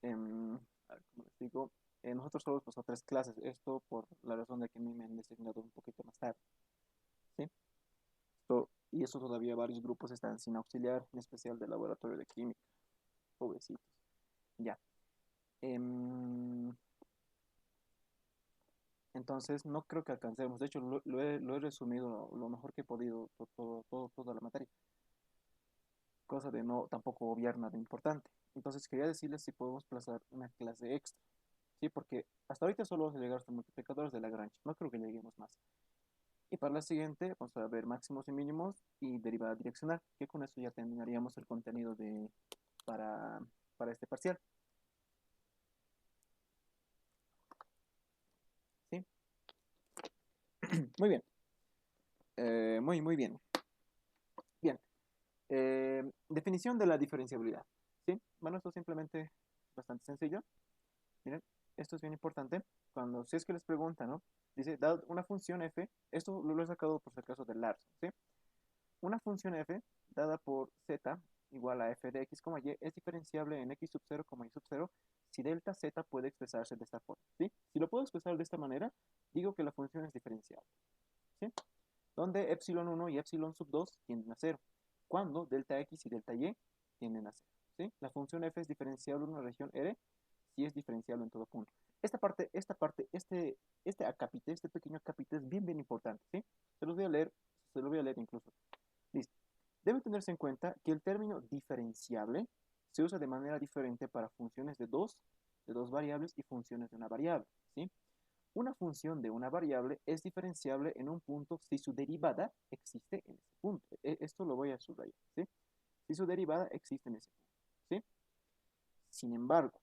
A ver, ¿cómo les digo? Nosotros solo hemos pasado tres clases, esto por la razón de que a mí me han designado un poquito más tarde, ¿sí? Y eso todavía varios grupos están sin auxiliar, en especial del laboratorio de química, pobrecitos. Ya. Em, entonces, no creo que alcancemos. De hecho, lo he resumido lo mejor que he podido, toda la materia. Cosa de no tampoco obviar nada importante. Entonces, quería decirles si podemos plazar una clase extra. Sí, porque hasta ahorita solo vamos a llegar hasta multiplicadores de Lagrange. No creo que lleguemos más. Y para la siguiente, vamos a ver máximos y mínimos y derivada direccional, que con eso ya terminaríamos el contenido para, para este parcial. ¿Sí? Muy bien. Muy bien. Bien. Definición de la diferenciabilidad. ¿Sí? Bueno, esto simplemente es bastante sencillo. Miren, esto es bien importante. Cuando, si es que les preguntan, ¿no? Dice, dado una función f, esto lo he sacado por si acaso de Larson, ¿sí? Una función f dada por z igual a f de x, y es diferenciable en x sub 0, y sub 0 si delta z puede expresarse de esta forma, ¿sí? Si lo puedo expresar de esta manera, digo que la función es diferenciable, ¿sí? Donde epsilon 1 y epsilon sub 2 tienden a cero, cuando delta x y delta y tienden a cero, ¿sí? La función f es diferenciable en una región R si es diferenciable en todo punto. Este acápite, este pequeño acápite es bien importante, ¿sí? Se los voy a leer, se lo voy a leer incluso. Listo. Debe tenerse en cuenta que el término diferenciable se usa de manera diferente para funciones de dos variables y funciones de una variable, ¿sí? Una función de una variable es diferenciable en un punto si su derivada existe en ese punto. Esto lo voy a subrayar, ¿sí? Si su derivada existe en ese punto, ¿sí? Sin embargo,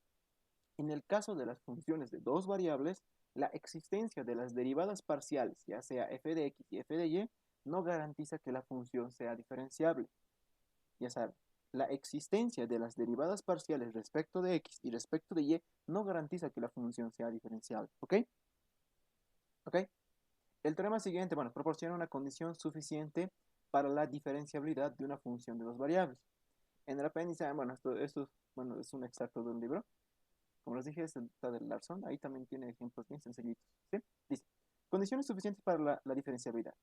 en el caso de las funciones de dos variables, la existencia de las derivadas parciales, ya sea f de x y f de y, no garantiza que la función sea diferenciable. Ya saben, la existencia de las derivadas parciales respecto de x y respecto de y no garantiza que la función sea diferenciable. ¿Ok? ¿Ok? El teorema siguiente, bueno, proporciona una condición suficiente para la diferenciabilidad de una función de dos variables. En el apéndice, bueno, bueno, es un extracto de un libro. Como les dije, está de Larson. Ahí también tiene ejemplos bien sencillitos. ¿Sí? Dice, condiciones suficientes para la diferenciabilidad.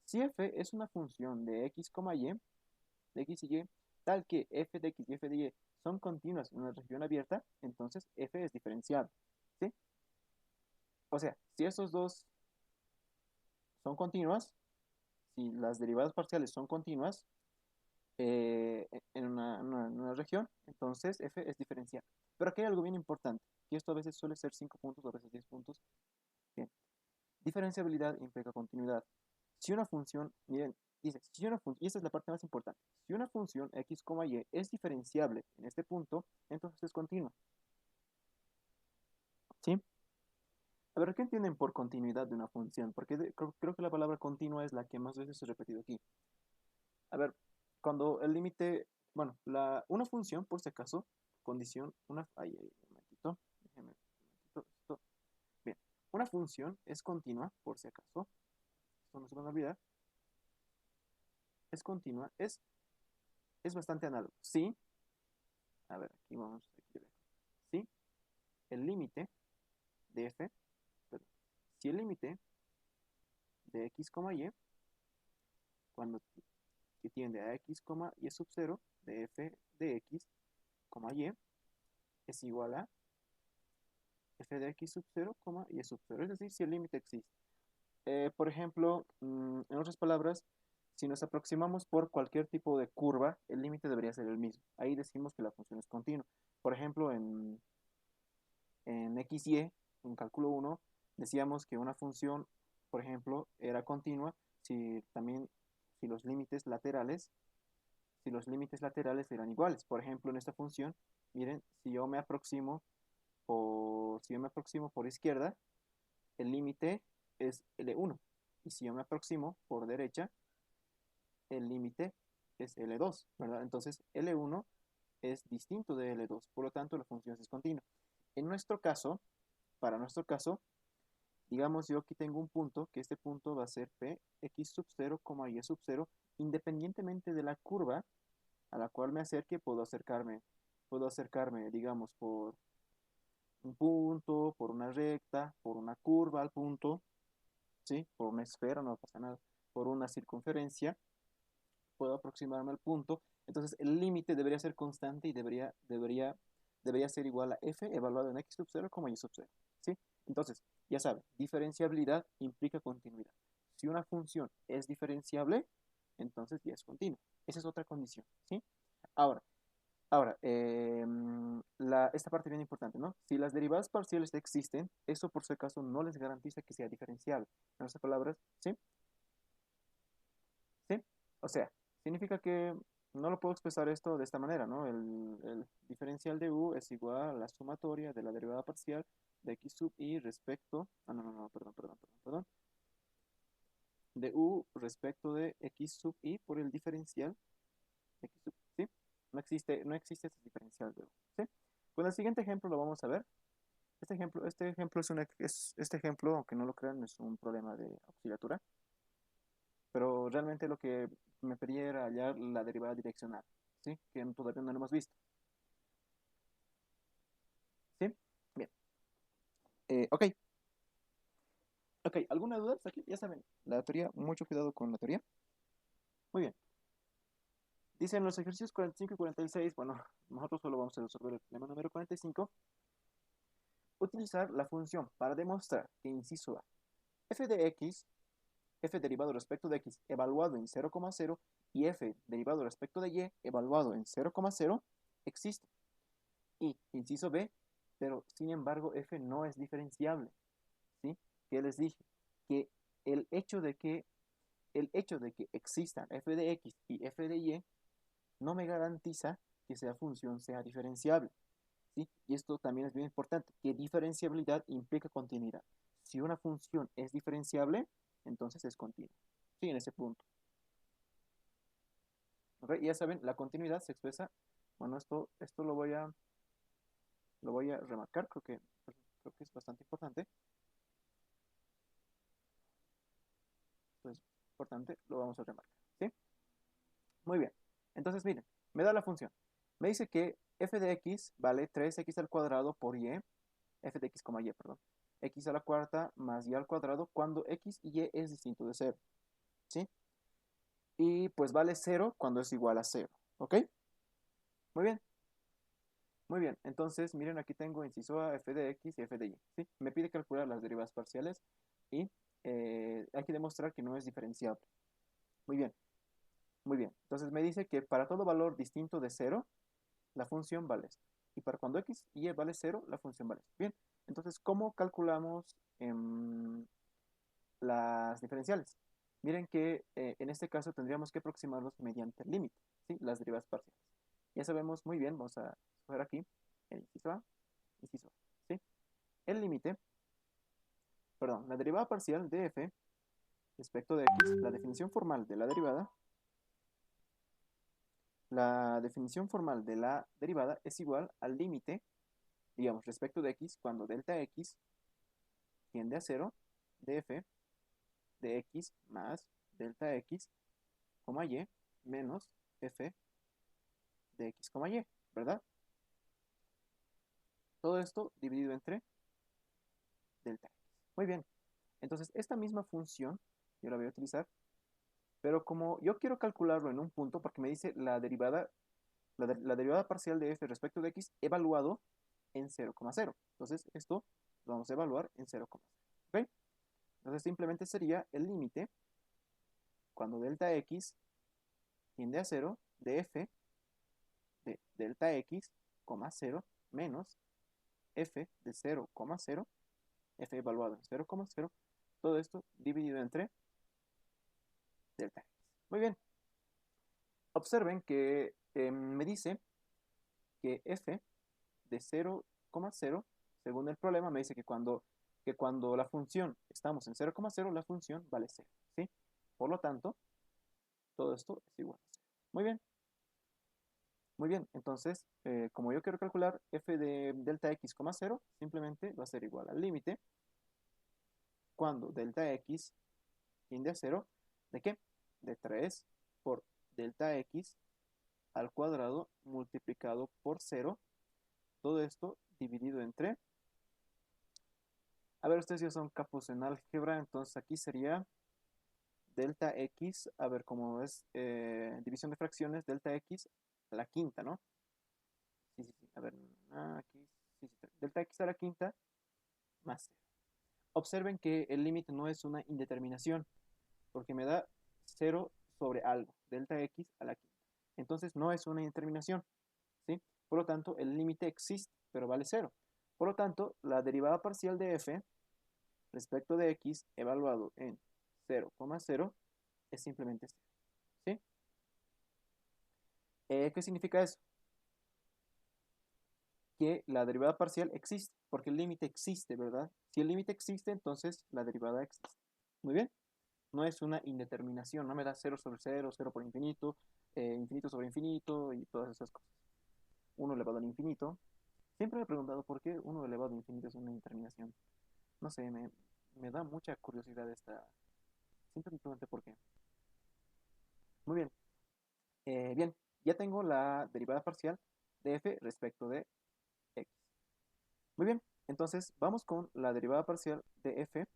Si f es una función de x, y, de x y y, tal que f de x y f de y son continuas en una región abierta, entonces f es diferenciable. ¿Sí? O sea, si estos dos son continuas, si las derivadas parciales son continuas en una región, entonces f es diferenciable. Pero aquí hay algo bien importante, y esto a veces suele ser 5 puntos o a veces 10 puntos. Bien, diferenciabilidad implica continuidad. Si una función, miren, dice, si una función, y esta es la parte más importante, si una función x, y es diferenciable en este punto, entonces es continua. ¿Sí? A ver, ¿qué entienden por continuidad de una función? Porque creo que la palabra continua es la que más veces he repetido aquí. A ver, cuando el límite, bueno, una función, por si acaso, condición, un momentito, déjeme, un momentito, bien, una función es continua, por si acaso, esto no se van a olvidar, es continua, es bastante análogo. Sí, a ver, aquí dejo. Sí, el límite de f, perdón, si el límite de x, y, cuando que tiende a x, y sub 0 de f de x, y, es igual a f de x sub 0, y sub 0. Es decir, si el límite existe. Por ejemplo, en otras palabras, si nos aproximamos por cualquier tipo de curva, el límite debería ser el mismo. Ahí decimos que la función es continua. Por ejemplo, en x y, en cálculo 1, decíamos que una función, por ejemplo, era continua si también, si los límites laterales, si los límites laterales eran iguales. Por ejemplo, en esta función, miren, si yo me aproximo por izquierda, el límite es L1. Y si yo me aproximo por derecha, el límite es L2, ¿verdad? Entonces, L1 es distinto de L2, por lo tanto, la función es continua. En nuestro caso, para nuestro caso, digamos yo aquí tengo un punto, que este punto va a ser P, X sub 0, Y sub 0, independientemente de la curva a la cual me acerque, puedo acercarme, digamos, un punto, por una recta, por una curva al punto, ¿sí? Por una esfera, no pasa nada, por una circunferencia, puedo aproximarme al punto. Entonces el límite debería ser constante y debería ser igual a f evaluado en x sub 0 como y sub 0, ¿sí? Entonces, ya saben, diferenciabilidad implica continuidad. Si una función es diferenciable, entonces ya es continua. Esa es otra condición, ¿sí? Ahora, esta parte bien importante, ¿no? Si las derivadas parciales existen, eso por si acaso no les garantiza que sea diferenciable. En otras palabras, ¿sí? ¿Sí? O sea, significa que no lo puedo expresar esto de esta manera, ¿no? El diferencial de u es igual a la sumatoria de la derivada parcial de x sub i respecto... Ah, no, perdón. De u respecto de x sub i por el diferencial de x sub, ¿sí? No existe ese diferencial de u, ¿sí? Con el siguiente ejemplo lo vamos a ver. Este ejemplo, aunque no lo crean, es un problema de auxiliatura, pero realmente lo que me pedía era hallar la derivada direccional, ¿sí? Que todavía no lo hemos visto, ¿sí? Bien. Ok, ok. ¿Alguna duda hasta aquí? Ya saben, la teoría, mucho cuidado con la teoría. Muy bien. Dicen los ejercicios 45 y 46, bueno, nosotros solo vamos a resolver el problema número 45. Utilizar la función para demostrar que, inciso A, f de x, f derivado respecto de x evaluado en 0,0 y f derivado respecto de y evaluado en 0,0 existe. Y, inciso B, pero sin embargo f no es diferenciable, ¿sí? ¿Qué les dije? Que el hecho de que, el hecho de que existan f de x y f de y no me garantiza que esa función sea diferenciable, ¿sí? Y esto también es bien importante, que diferenciabilidad implica continuidad. Si una función es diferenciable, entonces es continua, ¿sí? En ese punto. ¿Ok? Y ya saben, la continuidad se expresa, bueno, esto lo voy a remarcar, creo que es bastante importante. Esto es importante, lo vamos a remarcar, ¿sí? Muy bien. Entonces, miren, me da la función. Me dice que f de x vale 3x al cuadrado por y, f de x, y, perdón, x a la cuarta más y al cuadrado cuando x y y es distinto de 0, ¿sí? Y pues vale 0 cuando es igual a 0, ¿ok? Muy bien, muy bien. Entonces, miren, aquí tengo inciso A, f de x y f de y, ¿sí? Me pide calcular las derivadas parciales y hay que demostrar que no es diferenciable. Muy bien, muy bien. Entonces me dice que para todo valor distinto de 0, la función vale esto. Y para cuando x y y vale 0, la función vale esto. Bien, entonces, ¿cómo calculamos las diferenciales? Miren que en este caso tendríamos que aproximarlos mediante el límite, ¿sí? Las derivadas parciales. Ya sabemos muy bien, vamos a escoger aquí el inciso A, inciso A, ¿sí? El límite, perdón, la derivada parcial de f respecto de x, la definición formal de la derivada es igual al límite, digamos, respecto de x, cuando delta x tiende a 0, de f de x más delta x, y menos f de x, y, ¿verdad? Todo esto dividido entre delta x. Muy bien. Entonces, esta misma función yo la voy a utilizar, pero como yo quiero calcularlo en un punto, porque me dice la derivada parcial de f respecto de x evaluado en 0,0. Entonces, esto lo vamos a evaluar en 0,0. ¿Ok? Entonces, simplemente sería el límite cuando delta x tiende a 0 de f de delta x, 0 menos f de 0,0, f evaluado en 0,0, todo esto dividido entre delta x. Muy bien. Observen que me dice que f de 0,0, según el problema, me dice que cuando la función estamos en 0,0, la función vale 0, ¿sí? Por lo tanto, todo esto es igual a 0. Muy bien, muy bien. Entonces, como yo quiero calcular f de delta x, 0, simplemente va a ser igual al límite cuando delta x tiende a 0, ¿de qué? De 3 por delta x al cuadrado multiplicado por 0, todo esto dividido entre A ver, ustedes ya son capos en álgebra, entonces aquí sería delta x, a ver cómo es división de fracciones, delta x a la quinta, ¿no? Sí, sí, sí, a ver, aquí, sí, sí, delta x a la quinta más 0. Observen que el límite no es una indeterminación, porque me da 0 sobre algo, delta x a la quinta. Entonces no es una indeterminación, ¿sí? Por lo tanto, el límite existe, pero vale 0. Por lo tanto, la derivada parcial de f respecto de x evaluado en 0,0 es simplemente 0, ¿sí? ¿Qué significa eso? Que la derivada parcial existe, porque el límite existe, ¿verdad? Si el límite existe, entonces la derivada existe. Muy bien. No es una indeterminación, no me da 0 sobre 0, 0 por infinito, infinito sobre infinito y todas esas cosas. 1 elevado al infinito. Siempre me he preguntado por qué 1 elevado al infinito es una indeterminación. No sé, me da mucha curiosidad esta. Siempre me pregunté por qué. Muy bien. Bien, ya tengo la derivada parcial de f respecto de x. Muy bien, entonces vamos con la derivada parcial de f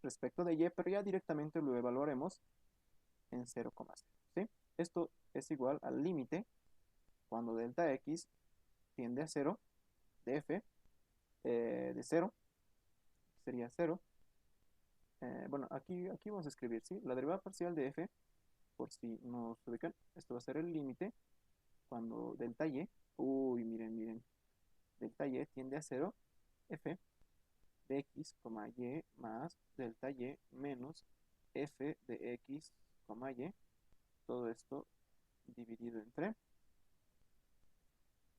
respecto de y, pero ya directamente lo evaluaremos en 0,0. ¿Sí? Esto es igual al límite cuando delta x tiende a 0 de f de 0, sería 0. Bueno, aquí vamos a escribir, ¿sí? La derivada parcial de f, por si nos ubican, esto va a ser el límite cuando delta y, uy, miren, miren, delta y tiende a 0, f de x, y más delta y menos f de x, y, todo esto dividido entre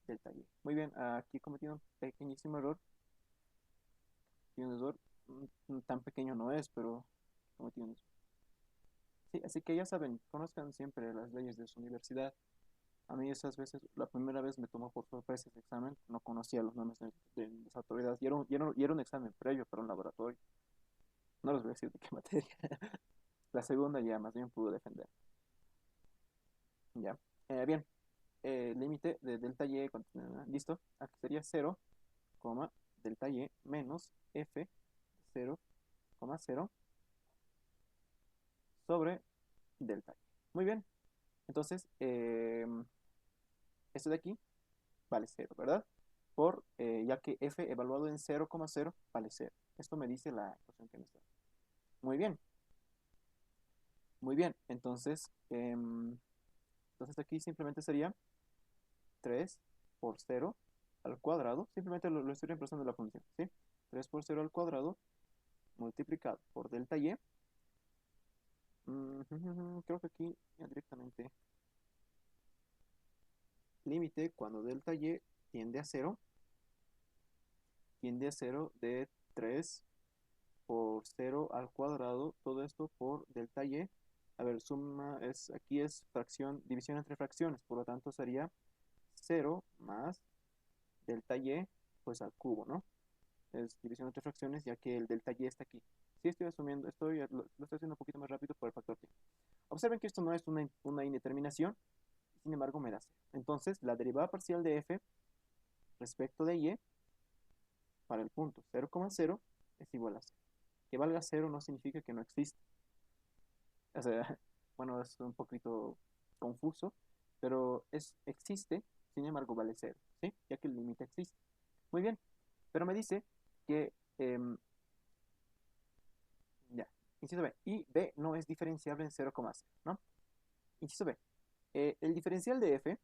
delta y. Muy bien, aquí he cometido un pequeñísimo error. Y un error tan pequeño no es, pero cometí un error. Sí, así que ya saben, conozcan siempre las leyes de su universidad. A mí esas veces, la primera vez me tomó por sorpresa ese examen, no conocía los nombres de las autoridades y era un examen previo para un laboratorio. No les voy a decir de qué materia. La segunda ya más bien pudo defender. Ya. Bien, límite de delta y, listo, aquí sería 0, delta y menos f de 0,0 sobre delta y. Muy bien, entonces esto de aquí vale 0, ¿verdad? Ya que f evaluado en 0,0 vale 0. Esto me dice la ecuación que me está. Muy bien, muy bien. Entonces aquí simplemente sería 3 por 0 al cuadrado. Simplemente lo estoy reemplazando en la función, ¿sí? 3 por 0 al cuadrado multiplicado por delta y. Creo que aquí ya directamente límite cuando delta y tiende a 0, de 3 por 0 al cuadrado, todo esto por delta y. A ver, aquí es fracción, división entre fracciones, por lo tanto sería 0 más delta y, pues al cubo, ¿no? Es división entre fracciones, ya que el delta y está aquí. Sí, estoy asumiendo, lo estoy haciendo un poquito más rápido por el factor tiempo. Observen que esto no es una indeterminación, sin embargo me da 0. Entonces, la derivada parcial de f respecto de y para el punto 0,0 es igual a 0. Que valga 0 no significa que no existe. O sea, bueno, es un poquito confuso, pero existe, sin embargo vale 0, ¿sí? Ya que el límite existe. Muy bien, pero me dice que, ya, inciso B, y B no es diferenciable en 0,0, ¿no? Inciso B, el diferencial de f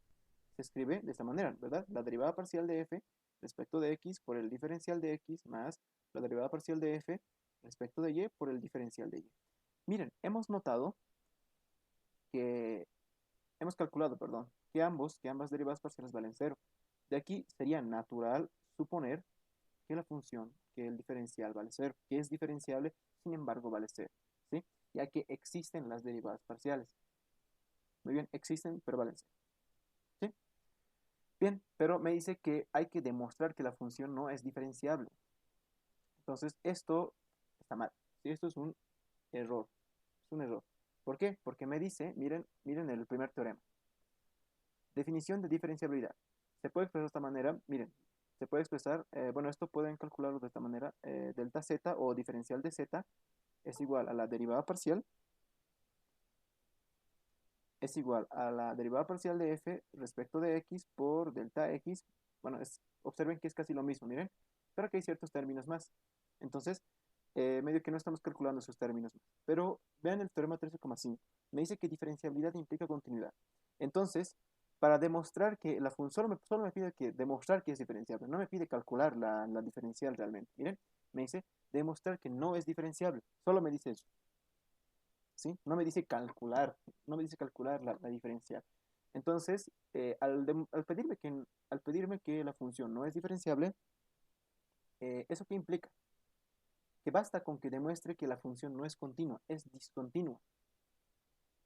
se escribe de esta manera, ¿verdad? La derivada parcial de f respecto de x por el diferencial de x más la derivada parcial de f respecto de y por el diferencial de y. Miren, que hemos calculado, perdón, que ambas derivadas parciales valen 0. De aquí sería natural suponer que la función, que el diferencial vale 0, que es diferenciable, sin embargo vale 0, ¿sí? Ya que existen las derivadas parciales. Muy bien, existen, pero valen 0, ¿sí? Bien, pero me dice que hay que demostrar que la función no es diferenciable. Entonces, esto está mal, ¿sí? Esto es un error, es un error. ¿Por qué? Porque me dice, miren, miren el primer teorema. Definición de diferenciabilidad. Se puede expresar de esta manera, miren, se puede expresar, bueno, esto pueden calcularlo de esta manera, delta z o diferencial de z es igual a la derivada parcial, es igual a la derivada parcial de f respecto de x por delta x. Bueno, observen que es casi lo mismo, miren, pero que hay ciertos términos más. Entonces, medio que no estamos calculando esos términos más. Pero vean el teorema 13,5. Me dice que diferenciabilidad implica continuidad. Entonces, para demostrar que la función, solo me pide que demostrar que es diferenciable. No me pide calcular la diferencial realmente. Miren, me dice demostrar que no es diferenciable. Solo me dice eso. ¿Sí? No me dice calcular, no me dice calcular la diferencial. Entonces, al pedirme que la función no es diferenciable, ¿eso qué implica? Que basta con que demuestre que la función no es continua, es discontinua.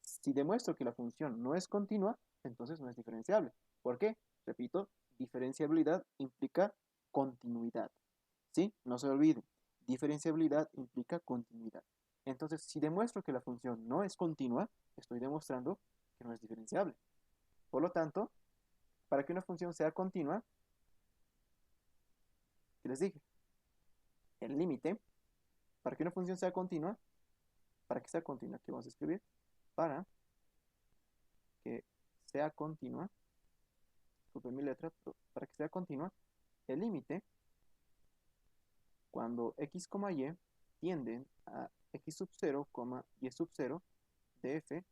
Si demuestro que la función no es continua, entonces no es diferenciable. ¿Por qué? Repito, diferenciabilidad implica continuidad. ¿Sí? No se olviden. Diferenciabilidad implica continuidad. Entonces, si demuestro que la función no es continua, estoy demostrando que no es diferenciable. Por lo tanto, para que una función sea continua, ¿qué les dije? El límite, para que una función sea continua, para que sea continua, ¿qué vamos a escribir? Para que sea continua, disculpen mi letra, pero para que sea continua, el límite, cuando x, y tienden a x sub 0, y sub 0 de f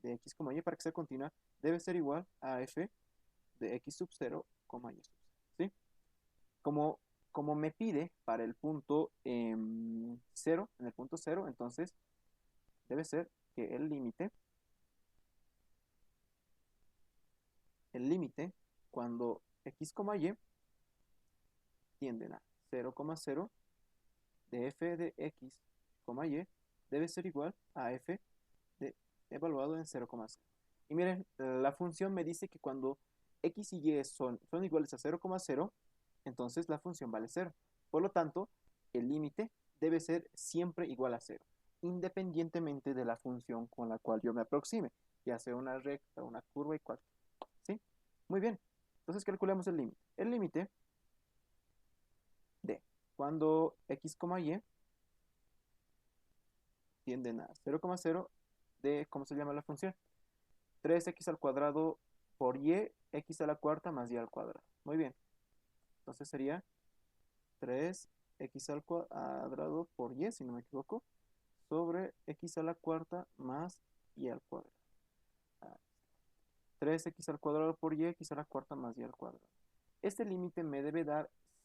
de x, y para que sea continua, debe ser igual a f de x sub 0, y sub 0, ¿sí? Como, como me pide para el punto 0, en el punto 0, entonces debe ser que el límite cuando x, y tienden a 0, 0 de f de x, y debe ser igual a f de evaluado en 0, 0. Y miren, la función me dice que cuando x y y son iguales a 0, 0, entonces la función vale 0. Por lo tanto, el límite debe ser siempre igual a 0, independientemente de la función con la cual yo me aproxime, ya sea una recta, una curva y cualquier. ¿Sí? Muy bien. Entonces calculemos el límite. El límite de cuando x, y tienden a 0, 0 de, ¿cómo se llama la función? 3x al cuadrado por y, x a la cuarta más y al cuadrado. Muy bien. Entonces sería 3x al cuadrado por y, si no me equivoco, sobre x a la cuarta más y al cuadrado. 3x al cuadrado por y, x a la cuarta más y al cuadrado. Este límite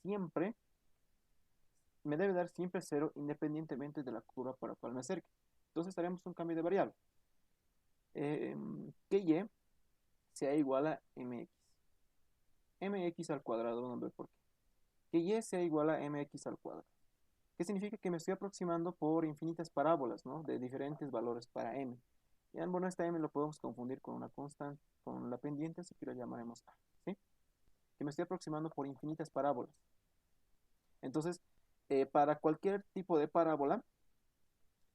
siempre, me debe dar siempre 0 independientemente de la curva por la cual me acerque. Entonces haremos un cambio de variable. Que y sea igual a mx. Mx al cuadrado, no veo por qué. Que y sea igual a mx al cuadrado. ¿Qué significa? Que me estoy aproximando por infinitas parábolas, ¿no? De diferentes valores para m. Y bueno, esta m lo podemos confundir con una constante, con la pendiente, así que lo llamaremos a, ¿sí? Que me estoy aproximando por infinitas parábolas. Entonces, para cualquier tipo de parábola,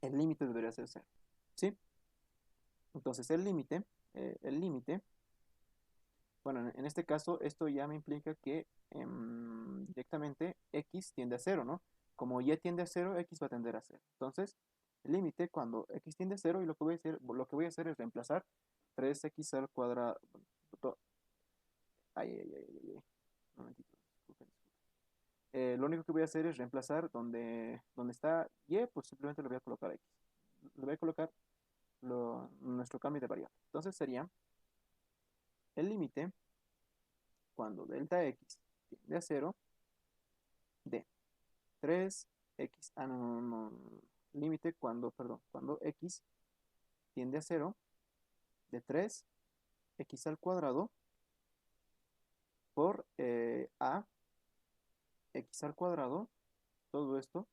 el límite debería ser 0, ¿sí? Entonces, el límite, bueno, en este caso, esto ya me implica que directamente x tiende a 0, ¿no? Como y tiende a 0, x va a tender a 0. Entonces, el límite cuando x tiende a 0, y lo que voy a hacer es reemplazar 3x al cuadrado. Ay, ay, ay, ay, ay. Un momentito, disculpen, disculpen. Lo único que voy a hacer es reemplazar donde está y, pues simplemente le voy a colocar x. Le voy a colocar nuestro cambio de variable. Entonces sería el límite cuando delta x tiende a 0 de 3x, no, no, no, no, límite cuando x tiende a 0 de 3x al cuadrado por a x al cuadrado, todo esto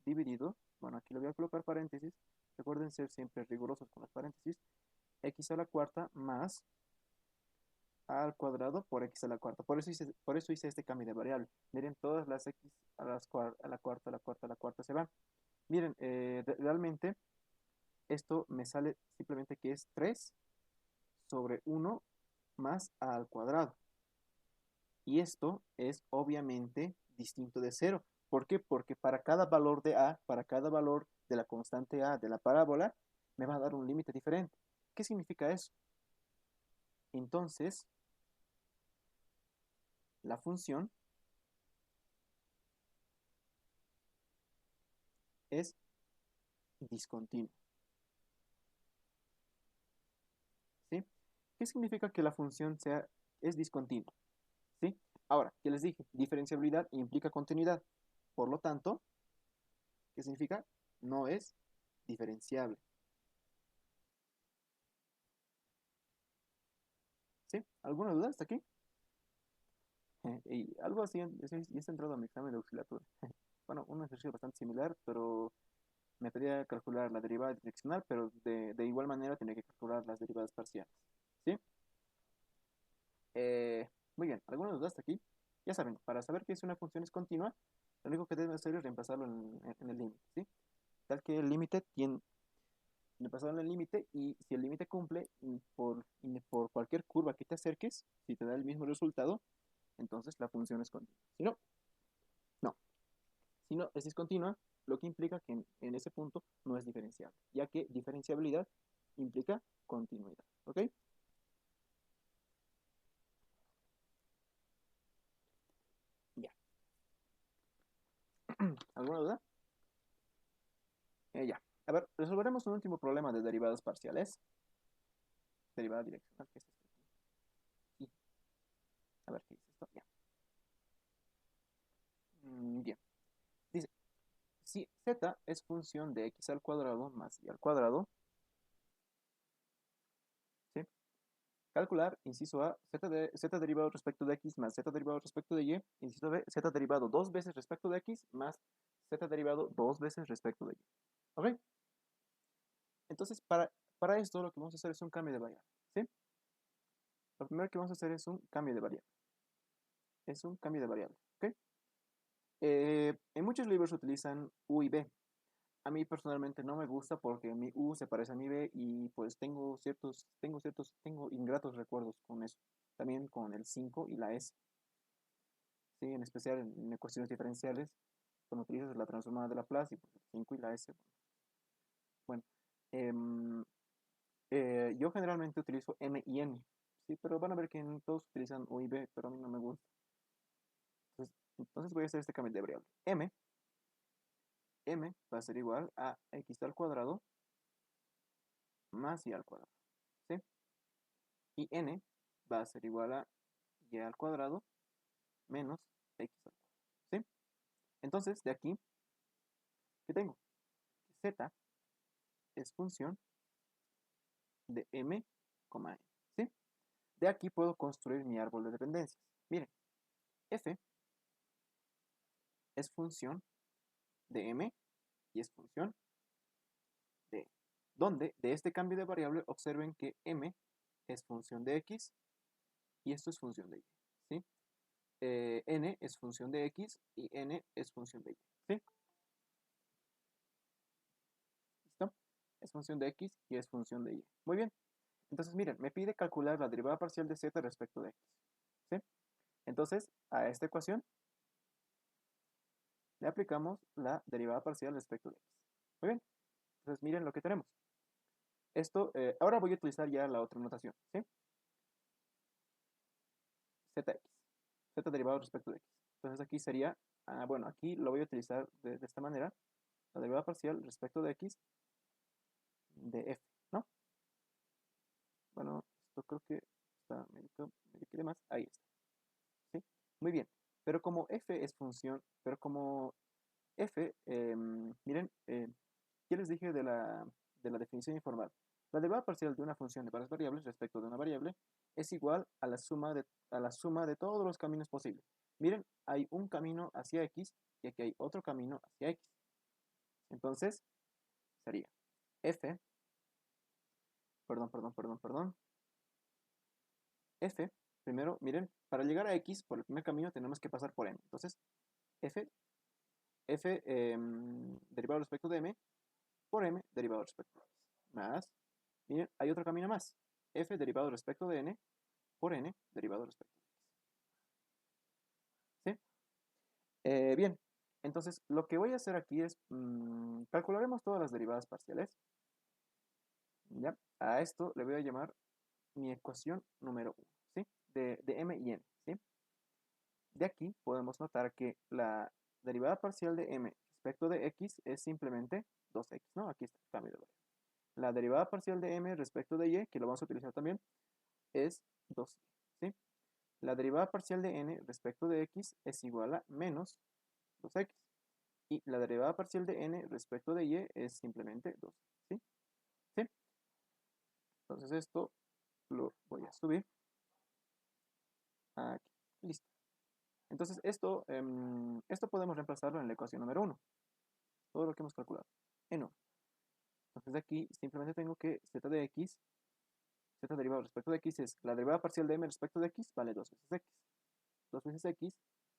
dividido, bueno, aquí le voy a colocar paréntesis, recuerden ser siempre rigurosos con las paréntesis, x a la cuarta más a al cuadrado por x a la cuarta. Por eso hice este cambio de variable. Miren, todas las x a la cuarta, a la cuarta, a la cuarta se van. Miren, realmente esto me sale simplemente que es 3 sobre 1 más a al cuadrado. Y esto es obviamente distinto de cero. ¿Por qué? Porque para cada valor de a, para cada valor de la constante a de la parábola, me va a dar un límite diferente. ¿Qué significa eso? Entonces, la función es discontinua. ¿Sí? ¿Qué significa que la función es discontinua? ¿Sí? Ahora, ¿qué les dije? Diferenciabilidad implica continuidad. Por lo tanto, ¿qué significa? No es diferenciable. ¿Sí? ¿Alguna duda hasta aquí? Y algo así, ya está entrado a mi examen de auxiliatura. Bueno, un ejercicio bastante similar, pero me pedía calcular la derivada direccional, pero de igual manera tenía que calcular las derivadas parciales. ¿Sí? Eh, Muy bien, ¿alguna duda hasta aquí? Ya saben, para saber que si una función es continua, lo único que deben hacer es reemplazarlo en el límite, ¿sí? Tal que el límite tiene, reemplazarlo en el límite y si el límite cumple por cualquier curva que te acerques, si te da el mismo resultado, entonces la función es continua. Si no, no. Si no es discontinua, lo que implica que en ese punto no es diferenciable, ya que diferenciabilidad implica continuidad. ¿Ok? Ya. ¿Alguna duda? Ya. A ver, resolveremos un último problema de derivadas parciales. Derivada direccional. ¿Qué es esto? Y, a ver, ¿qué dice esto? Ya. Bien. Dice, si z es función de x al cuadrado más y al cuadrado, ¿sí? Calcular, inciso A, z derivado respecto de x más z derivado respecto de y, inciso B, z derivado dos veces respecto de x más z derivado dos veces respecto de y. ¿Ok? Entonces, para esto lo que vamos a hacer es un cambio de variable, ¿sí? Lo primero que vamos a hacer es un cambio de variable. Es un cambio de variable, ¿ok? En muchos libros utilizan u y b. A mí personalmente no me gusta porque mi u se parece a mi b y pues tengo ingratos recuerdos con eso. También con el 5 y la s. Sí, en especial en ecuaciones diferenciales, cuando utilizas la transformada de Laplace y pues el 5 y la s. Bueno, em, yo generalmente utilizo m y n, sí, pero van a ver que todos utilizan u y b, pero a mí no me gusta. Entonces voy a hacer este cambio de variable. M va a ser igual a x al cuadrado más y al cuadrado, ¿sí? Y n va a ser igual a y al cuadrado menos x al cuadrado, ¿sí? Entonces, de aquí, ¿qué tengo? Z es función de m, n, ¿sí? De aquí puedo construir mi árbol de dependencias. Miren, f es función de m y es función de n. Donde de este cambio de variable observen que m es función de x y esto es función de y, ¿sí? N es función de x y n es función de y, ¿sí? ¿Listo? Es función de x y es función de y. Muy bien. Entonces, miren, me pide calcular la derivada parcial de z respecto de x, ¿sí? Entonces, a esta ecuación le aplicamos la derivada parcial respecto de x. Muy bien. Entonces, miren lo que tenemos. Esto, ahora voy a utilizar ya la otra notación, ¿sí? Zx. Z derivado respecto de x. Entonces aquí sería, bueno, aquí lo voy a utilizar de esta manera. La derivada parcial respecto de x de f, ¿no? Bueno, esto creo que está medio que de más. Ahí está. ¿Sí? Muy bien. Pero como f es función, pero como f, miren, ¿qué les dije de la definición informal? La derivada parcial de una función de varias variables respecto de una variable es igual a la suma de todos los caminos posibles. Miren, hay un camino hacia x y aquí hay otro camino hacia x. Entonces, sería f, perdón, f, primero, miren, para llegar a x por el primer camino tenemos que pasar por m. Entonces, f derivado respecto de m por m derivado respecto de x. Más, miren, hay otro camino más. F derivado respecto de n por n derivado respecto de x. Bien, entonces lo que voy a hacer aquí es, calcularemos todas las derivadas parciales. ¿Ya? A esto le voy a llamar mi ecuación número 1, ¿sí? De m y n, ¿sí? De aquí podemos notar que la derivada parcial de m respecto de x es simplemente 2x, ¿no? Aquí está el cambio de variable. La derivada parcial de m respecto de y, que lo vamos a utilizar también, es 2y, ¿sí? La derivada parcial de n respecto de x es igual a menos 2x. Y la derivada parcial de n respecto de y es simplemente 2, ¿sí? ¿Sí? Entonces esto lo voy a subir aquí. Listo. Entonces esto podemos reemplazarlo en la ecuación número 1. Todo lo que hemos calculado en 1. Entonces de aquí simplemente tengo que z de x, z derivado respecto de x es la derivada parcial de m respecto de x vale 2 veces x. 2 veces x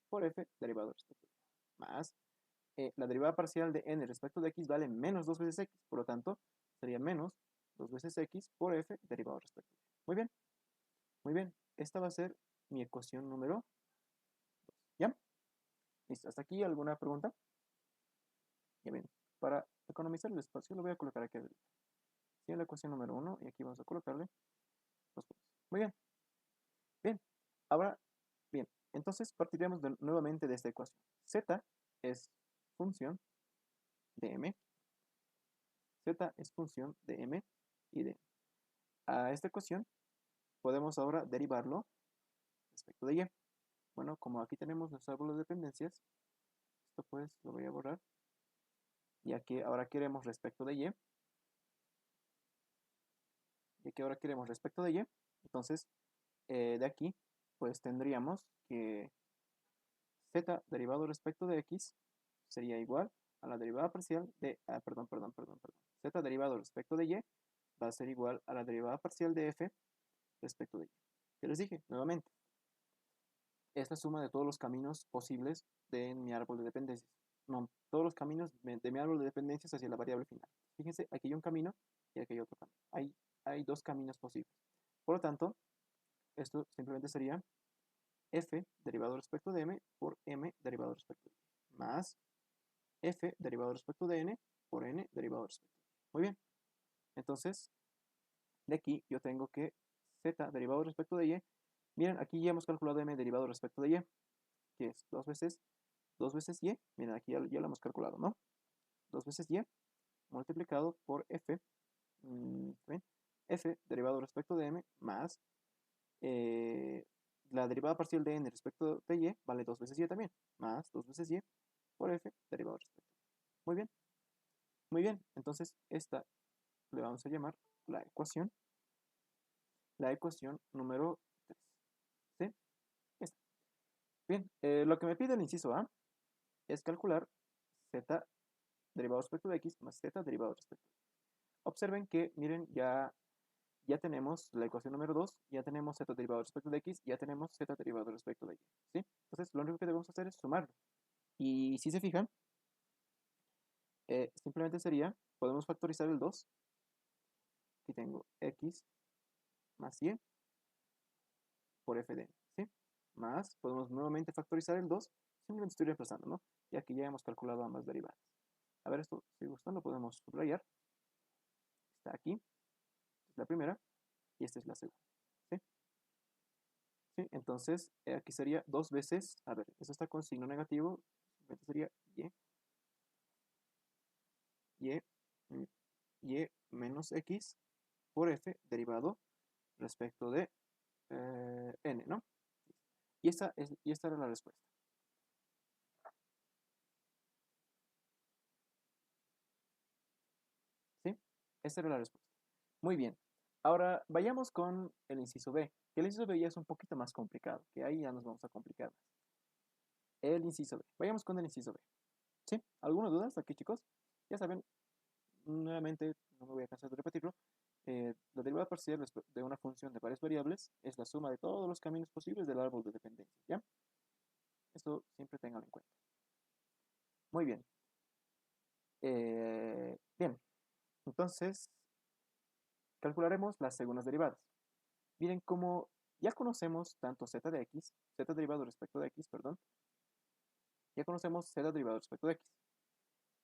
por f derivado respecto de y. Más la derivada parcial de n respecto de x vale menos 2 veces x. Por lo tanto, sería menos 2 veces x por f derivado respecto de y. Muy bien. Muy bien. Esta va a ser mi ecuación número 2. ¿Ya? Listo. ¿Hasta aquí alguna pregunta? Ya bien. Para economizar el espacio lo voy a colocar aquí arriba. Sí, en la ecuación número 1 y aquí vamos a colocarle los puntos. Muy bien. Bien. Ahora, bien. Entonces partiremos nuevamente de esta ecuación. Z es función de m. Z es función de m y de n. A esta ecuación podemos ahora derivarlo respecto de y. Bueno, como aquí tenemos nuestro árbol de dependencias, esto pues lo voy a borrar, ya que ahora queremos respecto de y, entonces de aquí pues tendríamos que z derivado respecto de x sería igual a la derivada parcial de, z derivado respecto de y va a ser igual a la derivada parcial de f respecto de y. ¿Qué les dije? Nuevamente, es la suma de todos los caminos posibles de mi árbol de dependencias. No, todos los caminos de mi árbol de dependencias hacia la variable final. Fíjense, aquí hay un camino y aquí hay otro camino. Hay dos caminos posibles. Por lo tanto, esto simplemente sería f derivado respecto de m por m derivado respecto de y, más f derivado respecto de n por n derivado respecto de y. Muy bien. Entonces, de aquí yo tengo que z derivado respecto de y. Miren, aquí ya hemos calculado m derivado respecto de y, que es 2 veces y. Miren, aquí ya lo hemos calculado, ¿no? 2 veces y multiplicado por f, ¿ven? F derivado respecto de m más la derivada parcial de n respecto de y vale 2 veces y también, más 2 veces y por f derivado respecto de y. Muy bien, muy bien. Entonces esta le vamos a llamar la ecuación número 3. ¿Sí? Esta. Bien, lo que me pide el inciso A es calcular z derivado respecto de x más z derivado respecto de y. Observen que, miren, ya tenemos la ecuación número 2, ya tenemos z derivado respecto de x, ya tenemos z derivado respecto de y, ¿sí? Entonces, lo único que debemos hacer es sumarlo. Y si se fijan, simplemente sería, podemos factorizar el 2. Aquí tengo x más y por f de n, ¿sí? Más, podemos nuevamente factorizar el 2, simplemente estoy reemplazando, ¿no? Ya que ya hemos calculado ambas derivadas. A ver, esto, si gustan, lo podemos subrayar. Está aquí, esta es la primera, y esta es la segunda, ¿sí? ¿Sí? Entonces, aquí sería 2 veces, a ver, eso está con signo negativo, simplemente sería y, y menos x por f derivado respecto de n, ¿no? Y esta era la respuesta. ¿Sí? Esta era la respuesta. Muy bien. Ahora vayamos con el inciso B, que el inciso B ya es un poquito más complicado, que ahí ya nos vamos a complicar más. El inciso B. Vayamos con el inciso B. ¿Sí? ¿Algunas dudas aquí, chicos? Ya saben, nuevamente, no me voy a cansar de repetirlo, la derivada parcial de una función de varias variables es la suma de todos los caminos posibles del árbol de dependencia, ¿ya? Esto siempre ténganlo en cuenta. Muy bien. Bien, entonces calcularemos las segundas derivadas. Miren, como ya conocemos tanto z de x, z derivado respecto de x, perdón, Ya conocemos z derivado respecto de x.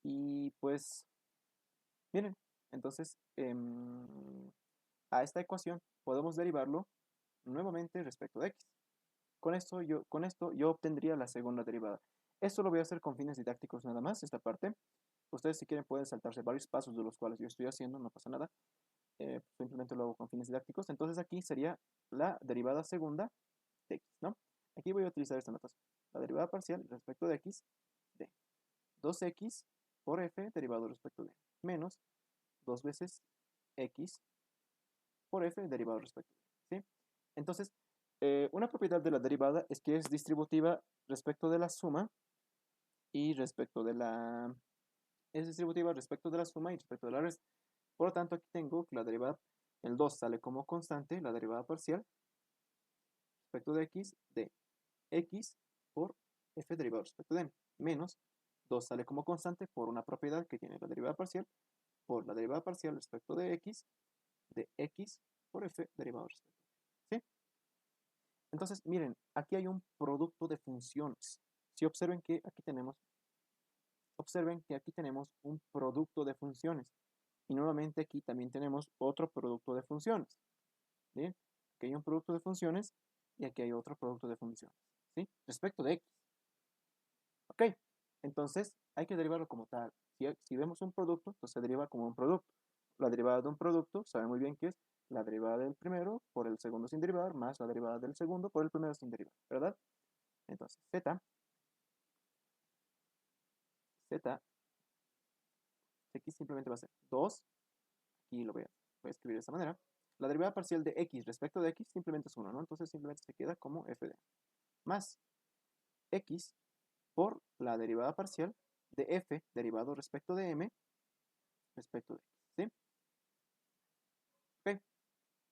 Y pues, miren, entonces a esta ecuación podemos derivarlo nuevamente respecto de x. Con esto yo obtendría la segunda derivada. Esto lo voy a hacer con fines didácticos nada más, esta parte. Ustedes si quieren pueden saltarse varios pasos de los cuales yo estoy haciendo, no pasa nada. Simplemente lo hago con fines didácticos. Entonces aquí sería la derivada segunda de x, ¿no? Aquí voy a utilizar esta notación. La derivada parcial respecto de x de 2x por f derivado respecto de menos 2 veces x por f derivado respecto de, ¿sí? Entonces, una propiedad de la derivada es que es distributiva respecto de la suma y respecto de la... Es distributiva respecto de la suma y respecto de la resta. Por lo tanto, aquí tengo que la derivada, el 2 sale como constante, la derivada parcial respecto de x por f derivado respecto de m, menos 2 sale como constante por una propiedad que tiene la derivada parcial por la derivada parcial respecto de x por f derivado respecto de, ¿sí? Entonces, miren, aquí hay un producto de funciones. Si observen que aquí tenemos un producto de funciones. Y nuevamente aquí también tenemos otro producto de funciones. ¿Bien? Aquí hay un producto de funciones y aquí hay otro producto de funciones. ¿Sí? Respecto de x. Ok. Entonces, hay que derivarlo como tal. Si vemos un producto, pues se deriva como un producto. La derivada de un producto, saben muy bien que es la derivada del primero por el segundo sin derivar, más la derivada del segundo por el primero sin derivar, ¿verdad? Entonces, z, x simplemente va a ser 2, aquí voy a escribir de esta manera. La derivada parcial de x respecto de x simplemente es 1, ¿no? Entonces simplemente se queda como f de más x por la derivada parcial de f derivado respecto de m respecto de x, ¿sí? Ok,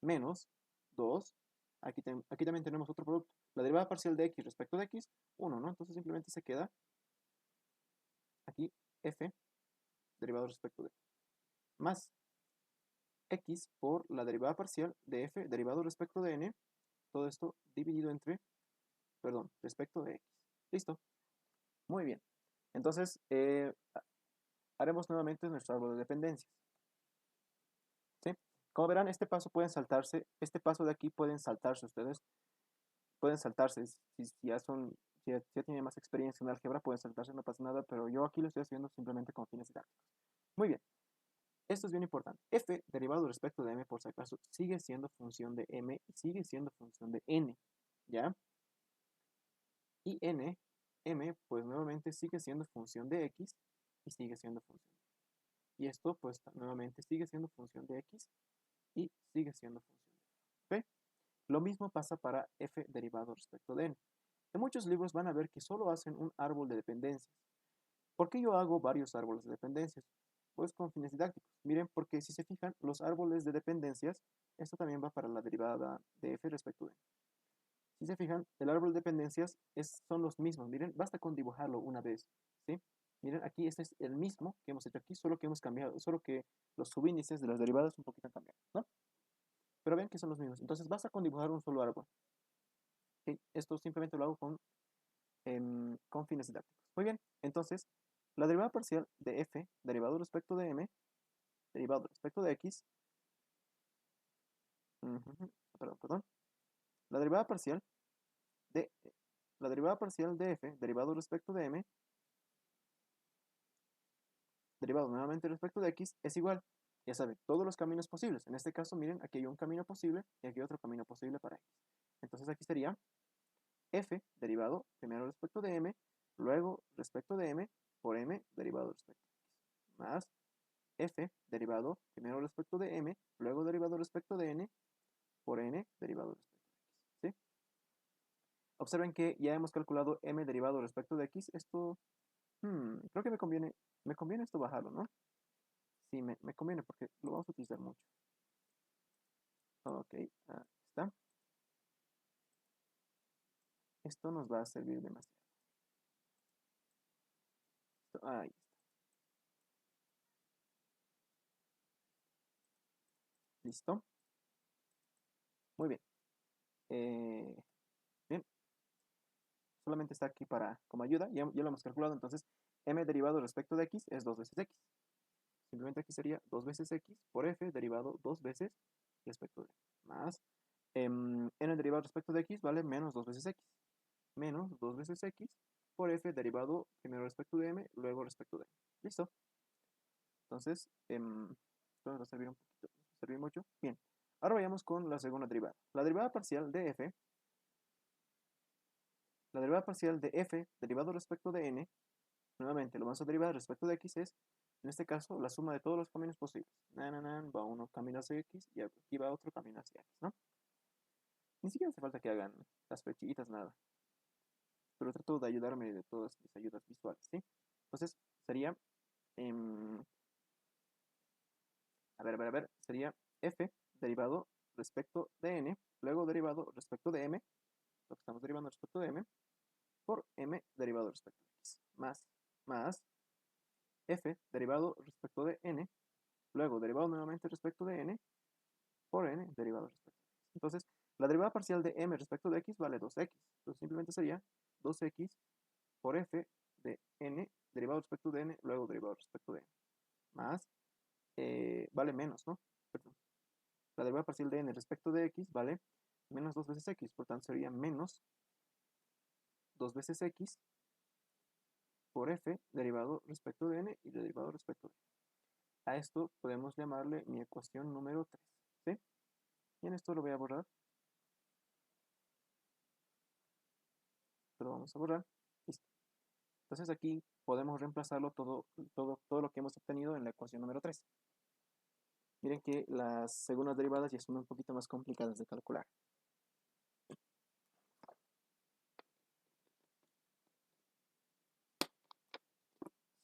menos 2, aquí también tenemos otro producto. La derivada parcial de x respecto de x, 1, ¿no? Entonces simplemente se queda aquí f derivado respecto de más x por la derivada parcial de f derivado respecto de n, todo esto dividido entre, perdón, respecto de x. ¿Listo? Muy bien. Entonces, haremos nuevamente nuestro árbol de dependencias. ¿Sí? Como verán, este paso pueden saltarse, este paso de aquí pueden saltarse ustedes, pueden saltarse, si ya tienen más experiencia en álgebra, pueden saltarse, no pasa nada, pero yo aquí lo estoy haciendo simplemente con fines didácticos. Muy bien. Esto es bien importante. F derivado respecto de m, por si acaso, sigue siendo función de m y sigue siendo función de n. ¿Ya? Y m, pues nuevamente sigue siendo función de x y sigue siendo función de y. Y esto, pues nuevamente sigue siendo función de x y sigue siendo función de y. ¿Ok? Lo mismo pasa para f derivado respecto de n. En muchos libros van a ver que solo hacen un árbol de dependencias. ¿Por qué yo hago varios árboles de dependencias? Pues con fines didácticos. Miren, porque si se fijan, los árboles de dependencias, esto también va para la derivada de f respecto de n. Si se fijan, el árbol de dependencias son los mismos. Miren, basta con dibujarlo una vez, ¿sí? Miren, aquí este es el mismo que hemos hecho aquí, solo que hemos cambiado, solo que los subíndices de las derivadas un poquito han cambiado, ¿no? Pero ven que son los mismos. Entonces basta con dibujar un solo árbol. ¿Sí? Esto simplemente lo hago con fines didácticos. Muy bien, entonces la derivada parcial de f derivado respecto de m, derivado respecto de x, perdón, la derivada parcial de f derivado respecto de m, derivado nuevamente respecto de x, es igual, ya saben, todos los caminos posibles. En este caso, miren, aquí hay un camino posible y aquí hay otro camino posible para x. Entonces aquí sería f derivado primero respecto de m, luego respecto de m por m derivado respecto de x, más f derivado primero respecto de m, luego derivado respecto de n por n derivado respecto de x, ¿sí? Observen que ya hemos calculado m derivado respecto de x. Esto, creo que me conviene esto bajarlo, ¿no? Sí, me conviene porque lo vamos a utilizar mucho. Ok, ahí está. Esto nos va a servir demasiado. Ahí está. ¿Listo? Muy bien. Bien. solamente está aquí para, como ayuda, ya lo hemos calculado, entonces m derivado respecto de x es 2 veces x. Simplemente aquí sería 2 veces x por f derivado 2 veces respecto de más n derivado respecto de x vale menos 2 veces x. Menos 2 veces x por f derivado primero respecto de m, luego respecto de m. ¿Listo? Entonces, esto nos va a servir un poquito, nos va a servir mucho. Bien, ahora vayamos con la segunda derivada. La derivada parcial de f, la derivada parcial de f derivado respecto de n, nuevamente lo vamos a derivar respecto de x es, en este caso, la suma de todos los caminos posibles. Va uno camino hacia x y aquí va otro camino hacia x, ¿no? Ni siquiera hace falta que hagan las flechitas, nada. Pero trato de ayudarme de todas mis ayudas visuales, ¿sí? Entonces, sería, a ver, sería f derivado respecto de n, luego derivado respecto de m, lo que estamos derivando respecto de m, por m derivado respecto de x, más f derivado respecto de n, luego derivado nuevamente respecto de n, por n derivado respecto de x. Entonces, la derivada parcial de m respecto de x vale 2x. Entonces, simplemente sería 2x por f de n derivado respecto de n, luego derivado respecto de n, más, vale menos, ¿no? Perdón. La derivada parcial de n respecto de x vale menos 2 veces x, por tanto sería menos 2 veces x por f derivado respecto de n y derivado respecto de n. A esto podemos llamarle mi ecuación número 3, ¿sí? Y en esto lo voy a borrar. Lo vamos a borrar. Listo. Entonces aquí podemos reemplazarlo todo lo que hemos obtenido en la ecuación número 3. Miren que las segundas derivadas ya son un poquito más complicadas de calcular.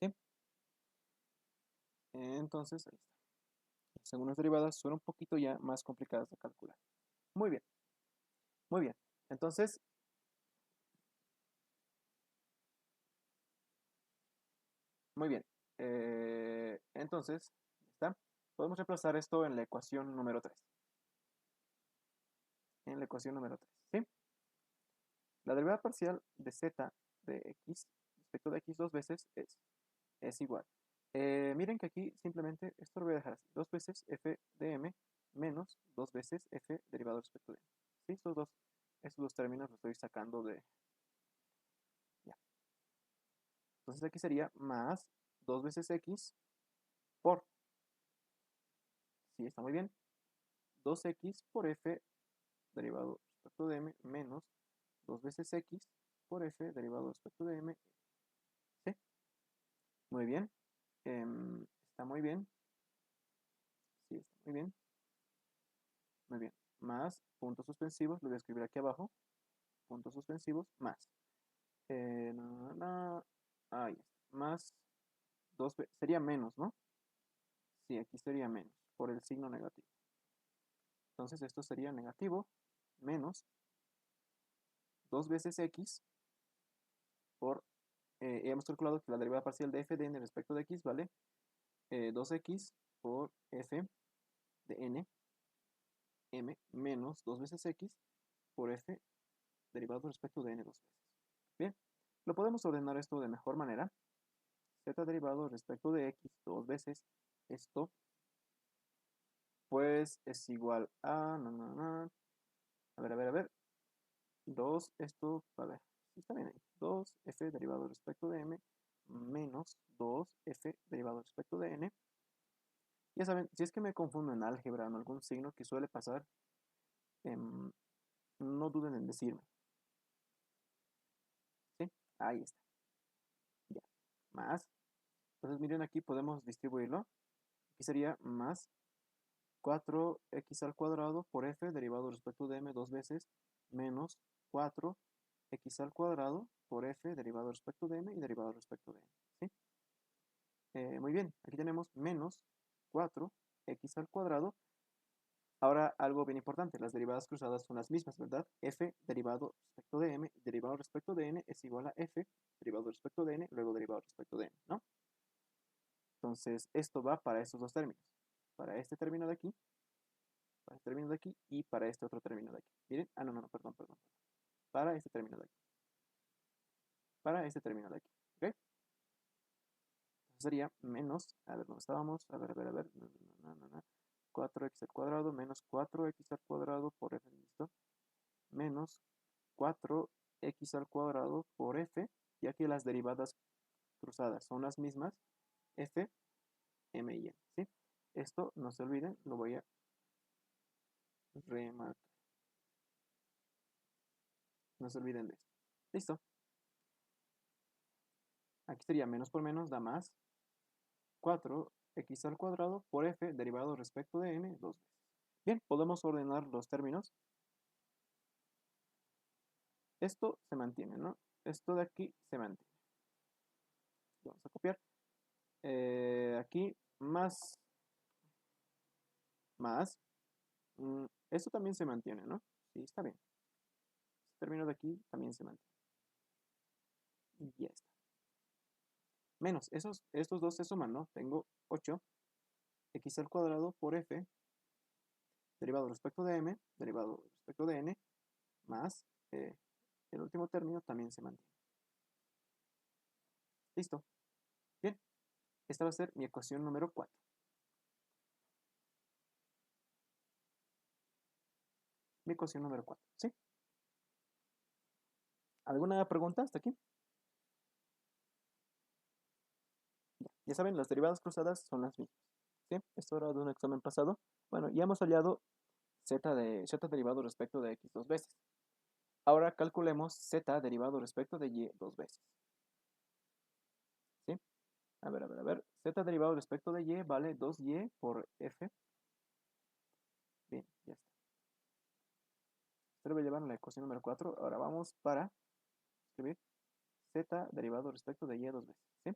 ¿Sí? Entonces, ahí está. Las segundas derivadas son un poquito ya más complicadas de calcular. Muy bien, muy bien. Entonces, muy bien. Entonces, ¿está? Podemos reemplazar esto en la ecuación número 3. En la ecuación número 3, ¿sí? La derivada parcial de z de x respecto de x dos veces es igual. Miren que aquí simplemente esto lo voy a dejar así. 2 veces f de m menos 2 veces f derivado respecto de m. ¿Sí? Estos dos términos los estoy sacando de... Ya. Entonces aquí sería más 2 veces x por... Sí, está muy bien. 2x por f derivado respecto de m menos 2 veces x por f derivado respecto de m. ¿Sí? Muy bien. Está muy bien. Sí, está muy bien. Muy bien. Más puntos suspensivos. Lo voy a escribir aquí abajo. Puntos suspensivos más. Ahí está. Más 2 sería menos, ¿no? Sí, aquí sería menos por el signo negativo. Entonces esto sería negativo menos 2 veces x por, hemos calculado que la derivada parcial de f de n respecto de x vale 2x por f de n, m, menos 2 veces x por f derivado respecto de n dos veces. Bien, lo podemos ordenar esto de mejor manera. Z derivado respecto de x dos veces esto, pues es igual a, a ver, 2, esto, a ver, sí está bien ahí, 2f derivado respecto de m menos 2f derivado respecto de n. Ya saben, si es que me confundo en álgebra o en algún signo que suele pasar, no duden en decirme. ¿Sí? Ahí está. Ya. Más. Entonces miren aquí podemos distribuirlo. Aquí sería más 4x al cuadrado por f derivado respecto de m dos veces menos 4x al cuadrado por f derivado respecto de m y derivado respecto de n. ¿Sí? Muy bien, aquí tenemos menos 4x al cuadrado. Ahora algo bien importante, las derivadas cruzadas son las mismas, ¿verdad? F derivado respecto de m, derivado respecto de n es igual a f derivado respecto de n, luego derivado respecto de n, ¿no? Entonces, esto va para estos dos términos. Para este término de aquí, para este término de aquí y para este otro término de aquí. Miren, no, perdón. Para este término de aquí. para este término de aquí. ¿Ok? Entonces sería menos, a ver, ¿dónde estábamos? A ver, 4x al cuadrado menos 4x al cuadrado por f, listo, menos 4x al cuadrado por f, ya que las derivadas cruzadas son las mismas, f, m y n, ¿sí? Esto, no se olviden, lo voy a remarcar. No se olviden de esto. Listo. Aquí sería menos por menos, da más 4x al cuadrado por f derivado respecto de n dos veces. Bien, podemos ordenar los términos. Esto se mantiene, ¿no? Esto de aquí se mantiene. Vamos a copiar. Aquí más. Esto también se mantiene, ¿no? Sí, está bien. Este término de aquí también se mantiene. Y ya está. Menos, estos dos se suman, ¿no? Tengo 8x al cuadrado por f derivado respecto de m, derivado respecto de n, más el último término también se mantiene. Listo. Bien, esta va a ser mi ecuación número 4. Mi ecuación número 4, ¿sí? ¿Alguna pregunta hasta aquí? Ya saben, las derivadas cruzadas son las mismas, ¿sí? Esto era de un examen pasado. Bueno, ya hemos hallado z derivado respecto de x dos veces. Ahora calculemos z derivado respecto de y dos veces. ¿Sí? A ver. Z derivado respecto de y vale 2y por f. Bien, ya está. Esto lo voy a llevar a la ecuación número 4. Ahora vamos para escribir z derivado respecto de y dos veces. ¿Sí?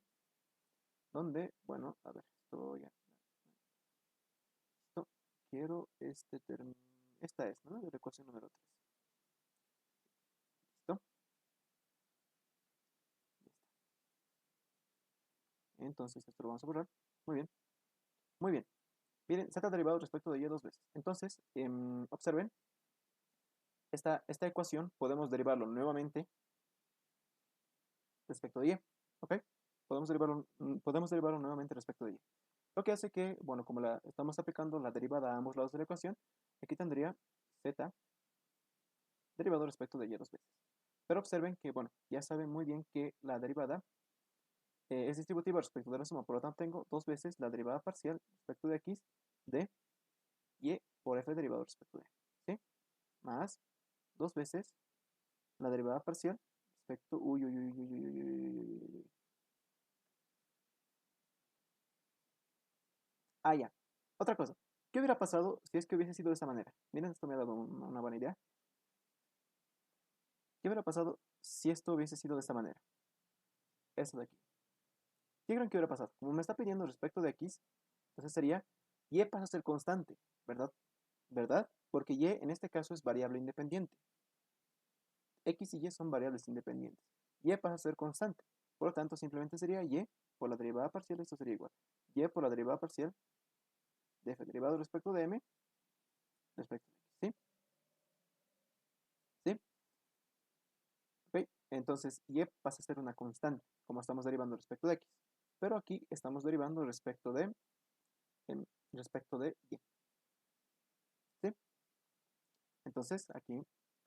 Donde, bueno, a ver, esto ya. Esto, quiero este término. Esta es, ¿no? De la ecuación número 3. ¿Listo? Ya está. Entonces, esto lo vamos a borrar. Muy bien. Muy bien. Miren, z derivado respecto de y dos veces. Entonces, observen, esta ecuación podemos derivarlo nuevamente respecto de y. ¿Ok? Podemos derivarlo nuevamente respecto de y. Lo que hace que, bueno, como estamos aplicando la derivada a ambos lados de la ecuación, aquí tendría z derivado respecto de y dos veces. Pero observen que, bueno, ya saben muy bien que la derivada es distributiva respecto de la suma, por lo tanto tengo dos veces la derivada parcial respecto de x de y por f derivado respecto de, ¿sí? Más dos veces la derivada parcial respecto, ya. Otra cosa, ¿qué hubiera pasado si es que hubiese sido de esa manera? Miren, esto me ha dado una buena idea. ¿Qué hubiera pasado si esto hubiese sido de esta manera? Esto de aquí. ¿Qué creen que hubiera pasado? Como me está pidiendo respecto de x, entonces sería y pasa a ser constante, ¿verdad? ¿Verdad? Porque y en este caso es variable independiente. X y y son variables independientes. Y pasa a ser constante. Por lo tanto, simplemente sería y por la derivada parcial, esto sería igual. Y por la derivada parcial de f derivado respecto de m respecto de x. ¿Sí? ¿Sí? ¿Ok? Entonces, y pasa a ser una constante, como estamos derivando respecto de x. Pero aquí estamos derivando respecto de y. ¿Sí? Entonces, aquí,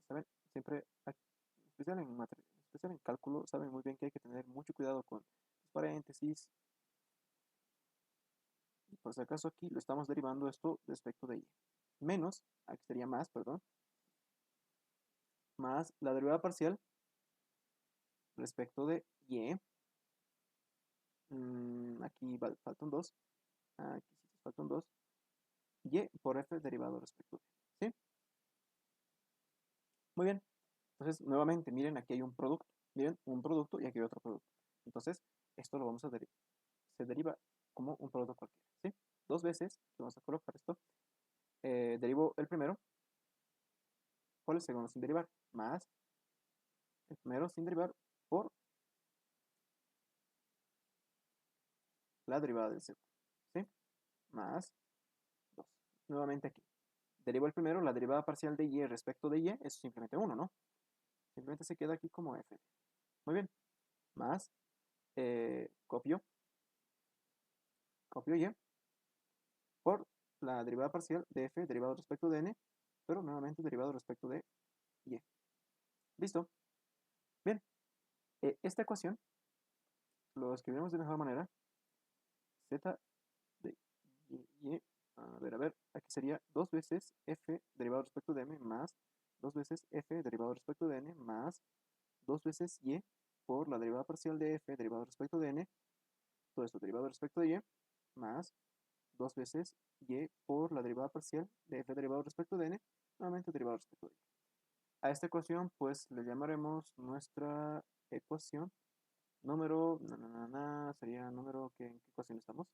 ¿saben? Siempre, especial en cálculo, saben muy bien que hay que tener mucho cuidado con los paréntesis. Y por si acaso aquí lo estamos derivando esto respecto de y. Menos, aquí sería más, perdón, más la derivada parcial respecto de y. Aquí falta un 2. Aquí sí falta un 2. Y por f derivado respecto de. ¿Sí? Muy bien. Entonces, nuevamente, miren, aquí hay un producto. Miren, un producto y aquí hay otro producto. Entonces, esto lo vamos a derivar. Se deriva como un producto cualquiera. ¿Sí? Dos veces, vamos a colocar esto. Derivo el primero por el segundo sin derivar. Más el primero sin derivar por la derivada del segundo. ¿Sí? Más 2. Nuevamente aquí. Derivo el primero, la derivada parcial de y respecto de y es simplemente 1, ¿no? Simplemente se queda aquí como f. Muy bien. más copio y por la derivada parcial de f derivado respecto de n, pero nuevamente derivado respecto de y. ¿Listo? Bien, esta ecuación lo escribiremos de mejor manera. Z de y, a ver, aquí sería 2 veces f derivado respecto de m más 2 veces f derivado respecto de n más 2 veces y por la derivada parcial de f derivado respecto de n, todo esto derivado respecto de y, más 2 veces y por la derivada parcial de f derivado respecto de n, nuevamente derivado respecto de y. A esta ecuación pues le llamaremos nuestra ecuación número, sería número, ¿en qué ecuación estamos?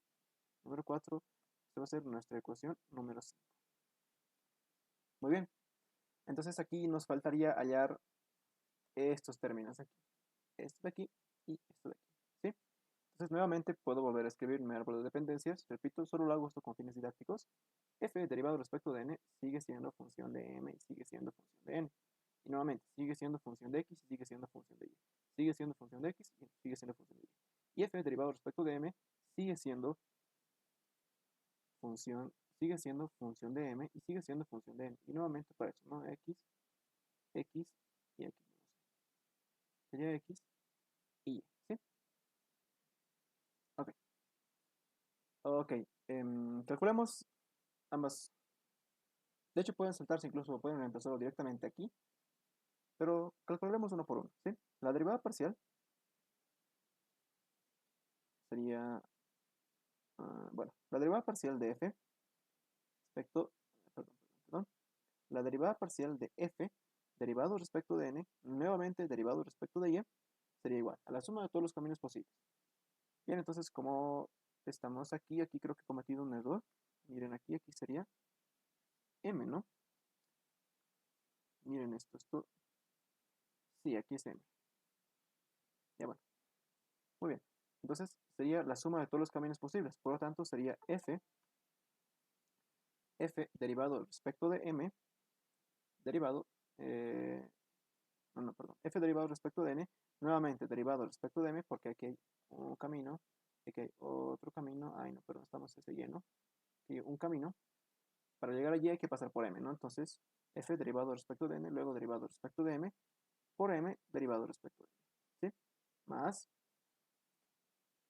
Número 4, esta va a ser nuestra ecuación número 5. Muy bien, entonces aquí nos faltaría hallar estos términos aquí, esto de aquí y esto de aquí, ¿sí? Entonces nuevamente puedo volver a escribir mi árbol de dependencias, repito, solo lo hago esto con fines didácticos. F derivado respecto de n sigue siendo función de m y sigue siendo función de n. Y nuevamente, sigue siendo función de x y sigue siendo función de y. Sigue siendo función de x y sigue siendo función de y. Y f derivado respecto de m sigue siendo función de m y sigue siendo función de n. Y nuevamente para eso, ¿no? X y x. Sería x y y, ¿sí? Ok. Ok. Calculemos ambas. De hecho, pueden saltarse incluso, pueden empezarlo directamente aquí. Pero calcularemos uno por uno, ¿sí? La derivada parcial sería, bueno, la derivada parcial de f respecto, perdón, la derivada parcial de f derivado respecto de n, nuevamente derivado respecto de y, sería igual a la suma de todos los caminos posibles. Bien, entonces como estamos aquí, aquí creo que he cometido un error. Miren aquí, aquí sería m, ¿no? Miren esto, sí, aquí es m. Ya bueno, muy bien. Entonces sería la suma de todos los caminos posibles. Por lo tanto, sería f derivado respecto de m, derivado, perdón, f derivado respecto de n, nuevamente derivado respecto de m, porque aquí hay un camino, aquí hay otro camino, ay no, perdón, estamos ese lleno, aquí hay un camino, para llegar allí hay que pasar por m, ¿no? Entonces, f derivado respecto de n, luego derivado respecto de m, por m derivado respecto de n, ¿sí? Más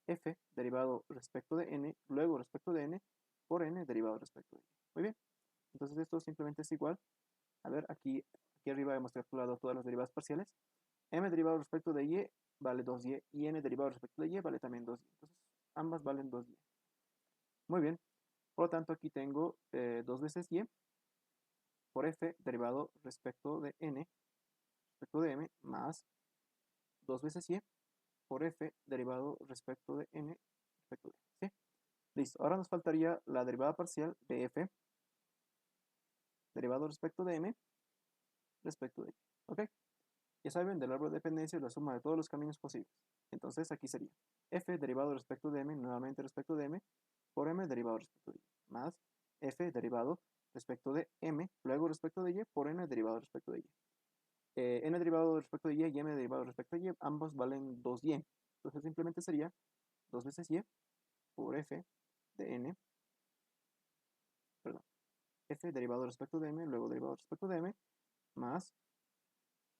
f derivado respecto de n, luego respecto de n, por n derivado respecto de n. Muy bien, entonces esto simplemente es igual. A ver, aquí arriba hemos calculado todas las derivadas parciales. M derivado respecto de y vale 2y y n derivado respecto de y vale también 2y. Entonces, ambas valen 2y. Muy bien. Por lo tanto, aquí tengo 2 veces y por f derivado respecto de n, respecto de m, más 2 veces y por f derivado respecto de n, respecto de n. ¿Sí? Listo. Ahora nos faltaría la derivada parcial de f derivado respecto de m, respecto de y. ¿Ok? Ya saben, del árbol de dependencia es la suma de todos los caminos posibles. Entonces aquí sería f derivado respecto de m, nuevamente respecto de m, por m derivado respecto de y, más f derivado respecto de m, luego respecto de y, por n derivado respecto de y. N derivado respecto de y m derivado respecto de y, ambos valen 2y. Entonces simplemente sería 2 veces y por f de n, perdón, f derivado respecto de m, luego derivado respecto de m, más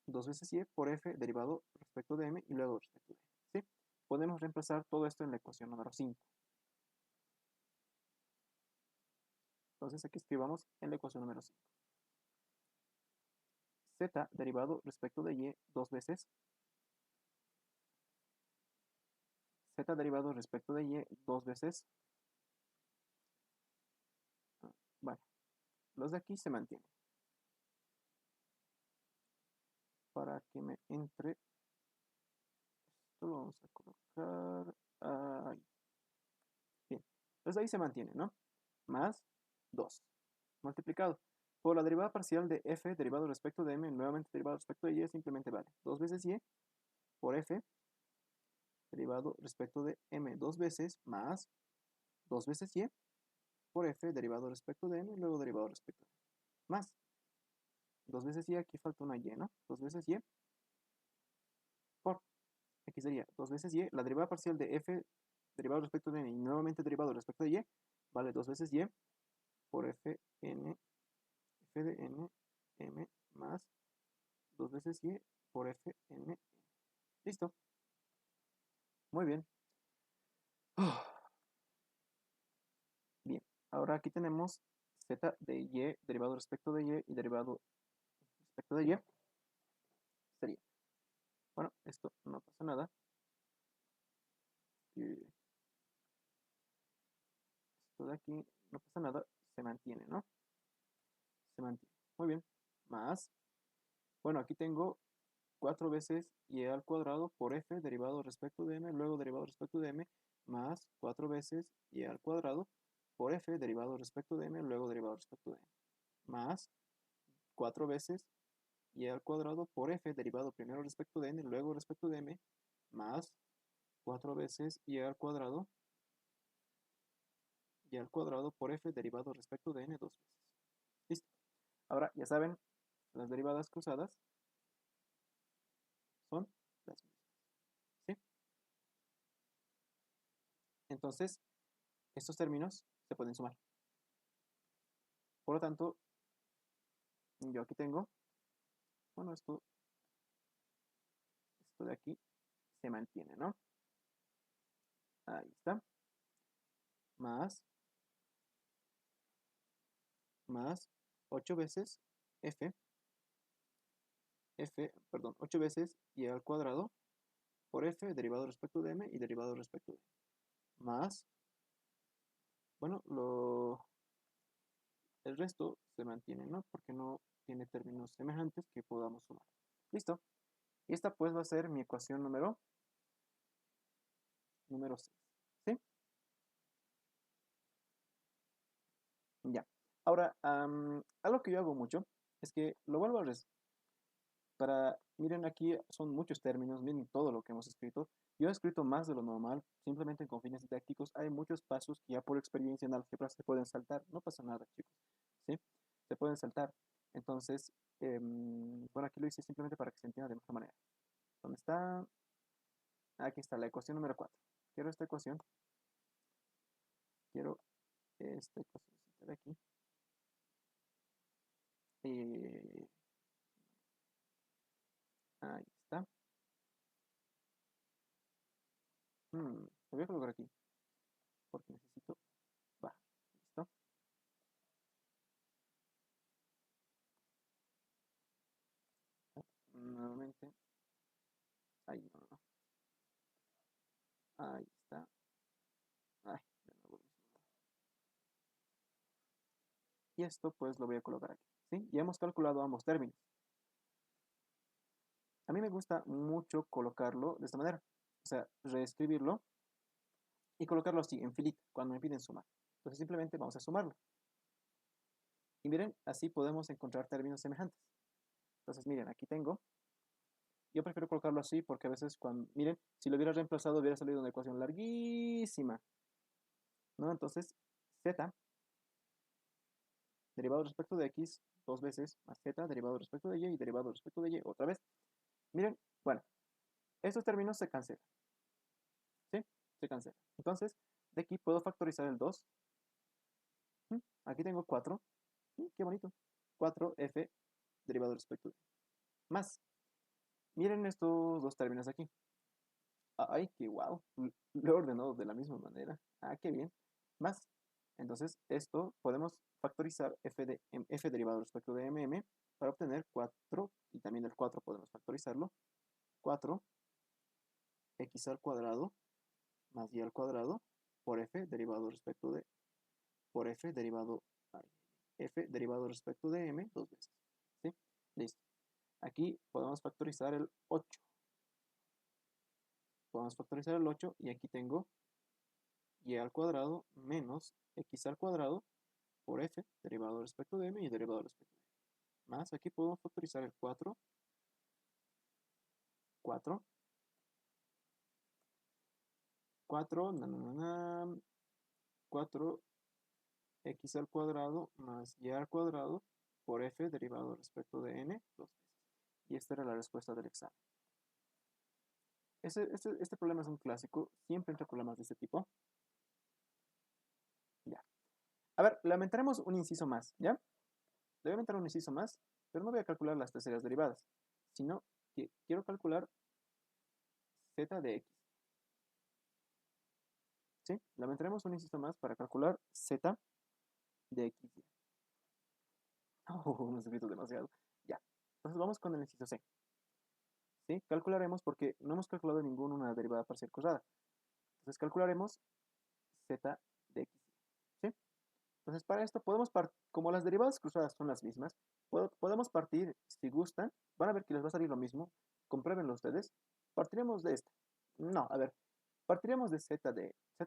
2 veces y por f derivado respecto de m y luego respecto de n. ¿Sí? Podemos reemplazar todo esto en la ecuación número 5. Entonces aquí escribamos en la ecuación número 5. Z derivado respecto de y 2 veces. Z derivado respecto de y 2 veces. Vale. Los de aquí se mantienen. Para que me entre, esto lo vamos a colocar ahí. Bien. Los de ahí se mantienen, ¿no? Más 2. Multiplicado por la derivada parcial de f derivado respecto de m, nuevamente derivado respecto de y, simplemente vale 2 veces y por f derivado respecto de m 2 veces más 2 veces y por f derivado respecto de m, luego derivado respecto de m. Más 2 veces y, aquí falta una y, ¿no? 2 veces y por Aquí sería 2 veces y, la derivada parcial de f derivado respecto de n y nuevamente derivado respecto de y, vale 2 veces y por f de n m más 2 veces y por f n. Listo. Muy bien. Bien, ahora aquí tenemos z de y derivado respecto de y derivado respecto de y. Sería, bueno, esto no pasa nada. Esto de aquí no pasa nada, se mantiene, ¿no? Se mantiene. Muy bien. Más, bueno, aquí tengo 4 veces y al cuadrado por f derivado respecto de m, luego derivado respecto de m, más 4 veces y al cuadrado por f derivado respecto de m, luego derivado respecto de m, más 4 veces y al cuadrado por f derivado primero respecto de n, luego respecto de m, más 4 veces y al cuadrado por f derivado respecto de n 2 veces. Listo. Ahora, ya saben, las derivadas cruzadas son las mismas. ¿Sí? Entonces, estos términos se pueden sumar. Por lo tanto, yo aquí tengo, bueno, esto de aquí se mantiene, ¿no? Ahí está. Más 8 veces perdón, 8 veces y al cuadrado por f derivado respecto de m y derivado respecto de m. Más, bueno, el resto se mantiene, ¿no? Porque no tiene términos semejantes que podamos sumar. Listo. Y esta pues va a ser mi ecuación número 6. ¿Sí? Ya. Ahora, algo que yo hago mucho es que lo vuelvo a miren, aquí son muchos términos, miren todo lo que hemos escrito. Yo he escrito más de lo normal, simplemente con fines didácticos. Hay muchos pasos que ya por experiencia en álgebra se pueden saltar. No pasa nada, chicos. ¿Sí? Se pueden saltar. Entonces, bueno, aquí lo hice simplemente para que se entienda de mejor manera. ¿Dónde está? Aquí está la ecuación número 4. Quiero esta ecuación. Quiero esta ecuación de aquí. Ahí está. Lo voy a colocar aquí porque necesito bajar. ¿Listo? Nuevamente. Ahí no, no. Ahí está. Ay, de nuevo lo mismo. Y esto pues lo voy a colocar aquí. ¿Sí? Ya hemos calculado ambos términos. A mí me gusta mucho colocarlo de esta manera. O sea, reescribirlo y colocarlo así, en filita, cuando me piden sumar. Entonces simplemente vamos a sumarlo. Y miren, así podemos encontrar términos semejantes. Entonces miren, aquí tengo. Yo prefiero colocarlo así porque a veces miren, si lo hubiera reemplazado hubiera salido una ecuación larguísima. ¿No? Entonces, z derivado respecto de x 2 veces más z derivado respecto de y derivado respecto de y otra vez. Miren, bueno, estos términos se cancelan. ¿Sí? Se cancelan. Entonces, de aquí puedo factorizar el 2. Aquí tengo 4. Qué bonito. 4f derivado respecto de. Más. Miren estos dos términos aquí. Ay, qué guau. Lo he ordenado de la misma manera. Ah, qué bien. Más. Entonces, esto podemos factorizar f derivado respecto de mm para obtener 4, y también el 4 podemos factorizarlo. 4 x al cuadrado más y al cuadrado por f derivado respecto de, por f derivado, f derivado respecto de m 2 veces. ¿Sí? Listo. Aquí podemos factorizar el 8. Podemos factorizar el 8 y aquí tengo y al cuadrado menos x al cuadrado por f derivado respecto de m y derivado respecto de m. Más aquí podemos factorizar el 4. 4 4 x al cuadrado más y al cuadrado por f derivado respecto de n 2 veces. Y esta era la respuesta del examen. Este problema es un clásico, siempre entre problemas de este tipo. Ya. A ver, le aumentaremos un inciso más, ¿ya? Le voy a aumentar un inciso más, pero no voy a calcular las terceras derivadas, sino que quiero calcular z de x. ¿Sí? Le aumentaremos un inciso más para calcular z de x. Oh, hemos escrito demasiado. Ya. Entonces vamos con el inciso C. ¿Sí? Calcularemos porque no hemos calculado ninguna derivada parcial cruzada. Entonces calcularemos z de x. ¿Sí? Entonces para esto podemos partir, como las derivadas cruzadas son las mismas, podemos partir, si gustan, van a ver que les va a salir lo mismo, compruébenlo ustedes, partiremos de esta. No, a ver, partiremos de z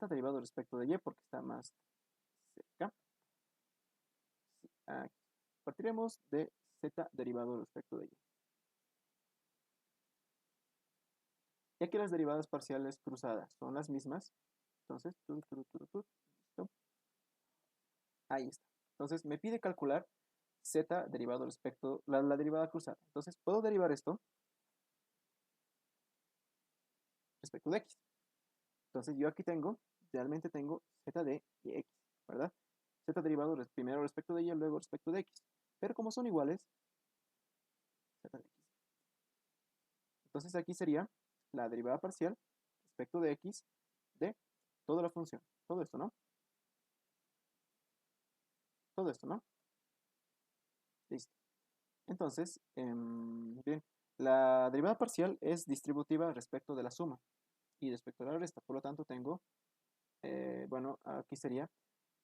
derivado respecto de y porque está más cerca. Sí, aquí. Partiremos de z derivado respecto de y. Ya que las derivadas parciales cruzadas son las mismas, entonces, listo. Ahí está. Entonces me pide calcular z derivado respecto la derivada cruzada. Entonces puedo derivar esto respecto de x. Entonces yo aquí realmente tengo z de x, ¿verdad? Z derivado primero respecto de y, luego respecto de x. Pero como son iguales, z de x. Entonces aquí sería la derivada parcial respecto de x de toda la función. Todo esto, ¿no? Todo esto, ¿no? Listo. Entonces, bien, la derivada parcial es distributiva respecto de la suma y respecto de la resta. Por lo tanto, tengo, bueno, aquí sería,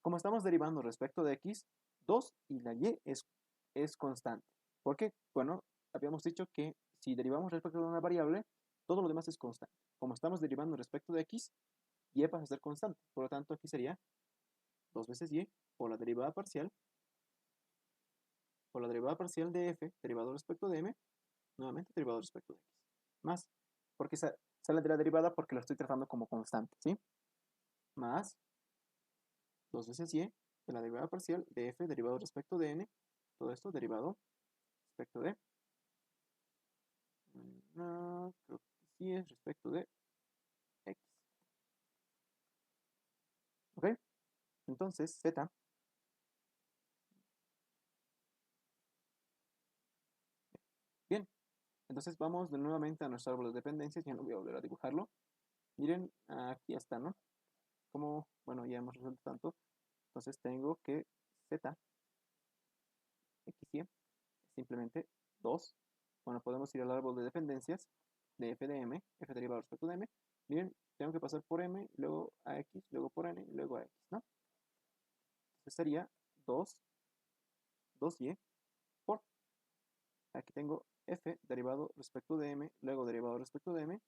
como estamos derivando respecto de x, 2 y la y es constante. Porque, bueno, habíamos dicho que si derivamos respecto de una variable, todo lo demás es constante. Como estamos derivando respecto de x, y pasa a ser constante. Por lo tanto, aquí sería 2 veces y por la derivada parcial, de f derivado respecto de m, nuevamente derivado respecto de x. Más, porque sale de la derivada porque lo estoy tratando como constante, ¿sí? Más 2 veces y de la derivada parcial de f derivado respecto de n, todo esto derivado respecto de, no, creo que sí es respecto de x. ¿Ok? Entonces, z, bien. Entonces vamos nuevamente a nuestro árbol de dependencias, ya no voy a volver a dibujarlo. Miren, aquí está, ¿no? Como, bueno, ya hemos resuelto tanto. Entonces tengo que z, x y es simplemente 2. Bueno, podemos ir al árbol de dependencias de f de m, f derivado respecto de m. Miren, tengo que pasar por m, luego a x, luego por n, luego a x, ¿no? Entonces sería 2, 2y por, aquí tengo f derivado respecto de m, luego derivado respecto de m,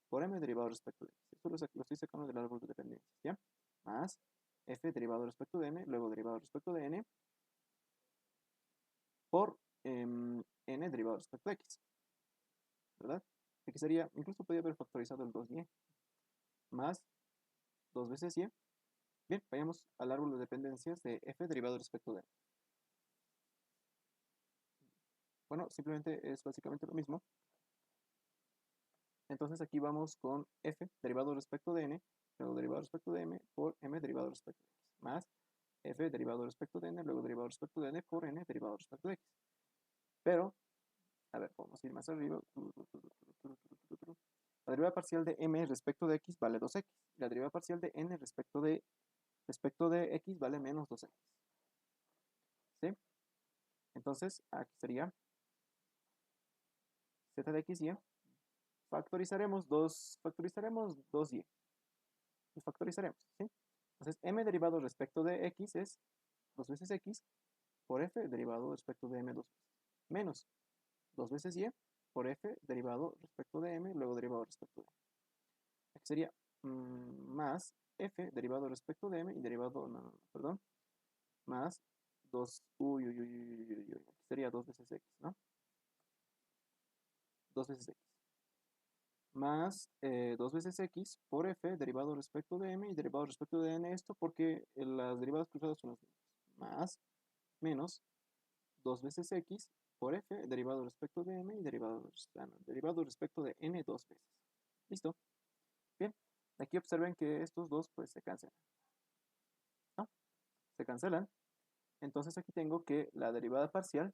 por m derivado respecto de x. Esto lo estoy sacando del árbol de dependencias, ¿ya? Más f derivado respecto de m, luego derivado respecto de n, por n derivado respecto de x, ¿verdad? Aquí sería, incluso podría haber factorizado el 2y, más 2 veces y. Bien, vayamos al árbol de dependencias de f derivado respecto de n. Bueno, simplemente es básicamente lo mismo. Entonces aquí vamos con f derivado respecto de n, luego derivado respecto de m, por m derivado respecto de x, más f derivado respecto de n, luego derivado respecto de n, por n derivado respecto de x. Pero, a ver, vamos a ir más arriba. La derivada parcial de m respecto de x vale 2x. Y la derivada parcial de n respecto de x vale menos 2x. ¿Sí? Entonces, aquí sería z de x y. Factorizaremos 2y. Y factorizaremos, ¿sí? Entonces, m derivado respecto de x es 2 veces x por f derivado respecto de m 2 veces. Menos 2 veces y por f derivado respecto de m, luego derivado respecto de m. Aquí sería más f derivado respecto de m y derivado, no, perdón, más 2, aquí sería 2 veces x, ¿no? 2 veces x. Más 2 veces x por f derivado respecto de m y derivado respecto de n, esto porque las derivadas cruzadas son las mismas. Más, menos 2 veces x por f derivado respecto de m y derivado respecto de n 2 veces. Listo. Bien. Aquí observen que estos dos pues se cancelan, ¿no? Se cancelan. Entonces aquí tengo que la derivada parcial,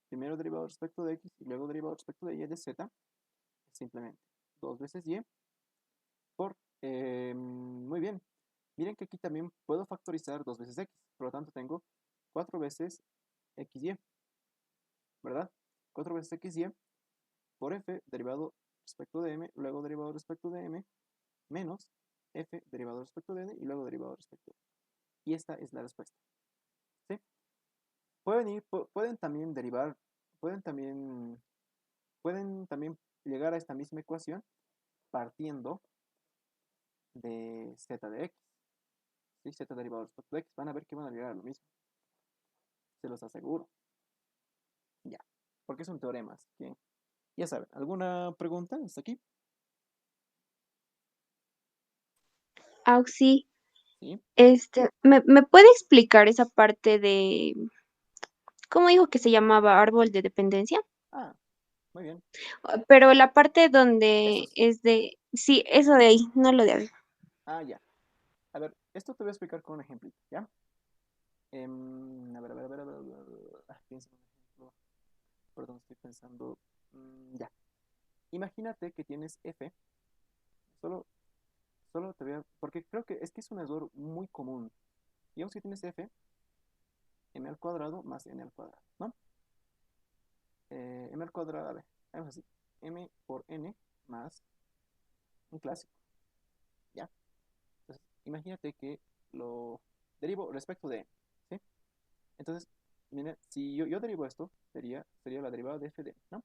primero derivado respecto de x y luego derivado respecto de y de z, es simplemente 2 veces y por... muy bien. Miren que aquí también puedo factorizar 2 veces x. Por lo tanto tengo 4 veces xy, ¿verdad? 4 veces xy por f derivado respecto de m, luego derivado respecto de m, menos f derivado respecto de n y luego derivado respecto de. Y esta es la respuesta. ¿Sí? Pueden también derivar, pueden también, pueden también llegar a esta misma ecuación partiendo de z de x. ¿Sí? Z derivado respecto de x. Van a ver que van a llegar a lo mismo. Se los aseguro. Ya. Porque es un teorema. Así que ya saben. ¿Alguna pregunta hasta aquí? Auxi, Sí. ¿me puede explicar esa parte de, cómo dijo que se llamaba árbol de dependencia? Ah, muy bien. Pero la parte donde Estos. es de, sí, eso de ahí, no lo de ahí. Ah, ya. A ver, esto te voy a explicar con un ejemplito, ¿ya? Piensa en un ejemplo. Perdón, estoy pensando. Ya. Imagínate que tienes f. Solo, solo te voy a. Porque creo que es un error muy común. Digamos que tienes f, m al cuadrado más n al cuadrado, ¿no? M al cuadrado, a ver, vamos así. M por n más un clásico, ¿ya? Entonces, imagínate que lo derivo respecto de n, ¿sí? Entonces, miren, si yo derivo esto, sería la derivada de f de n, ¿no?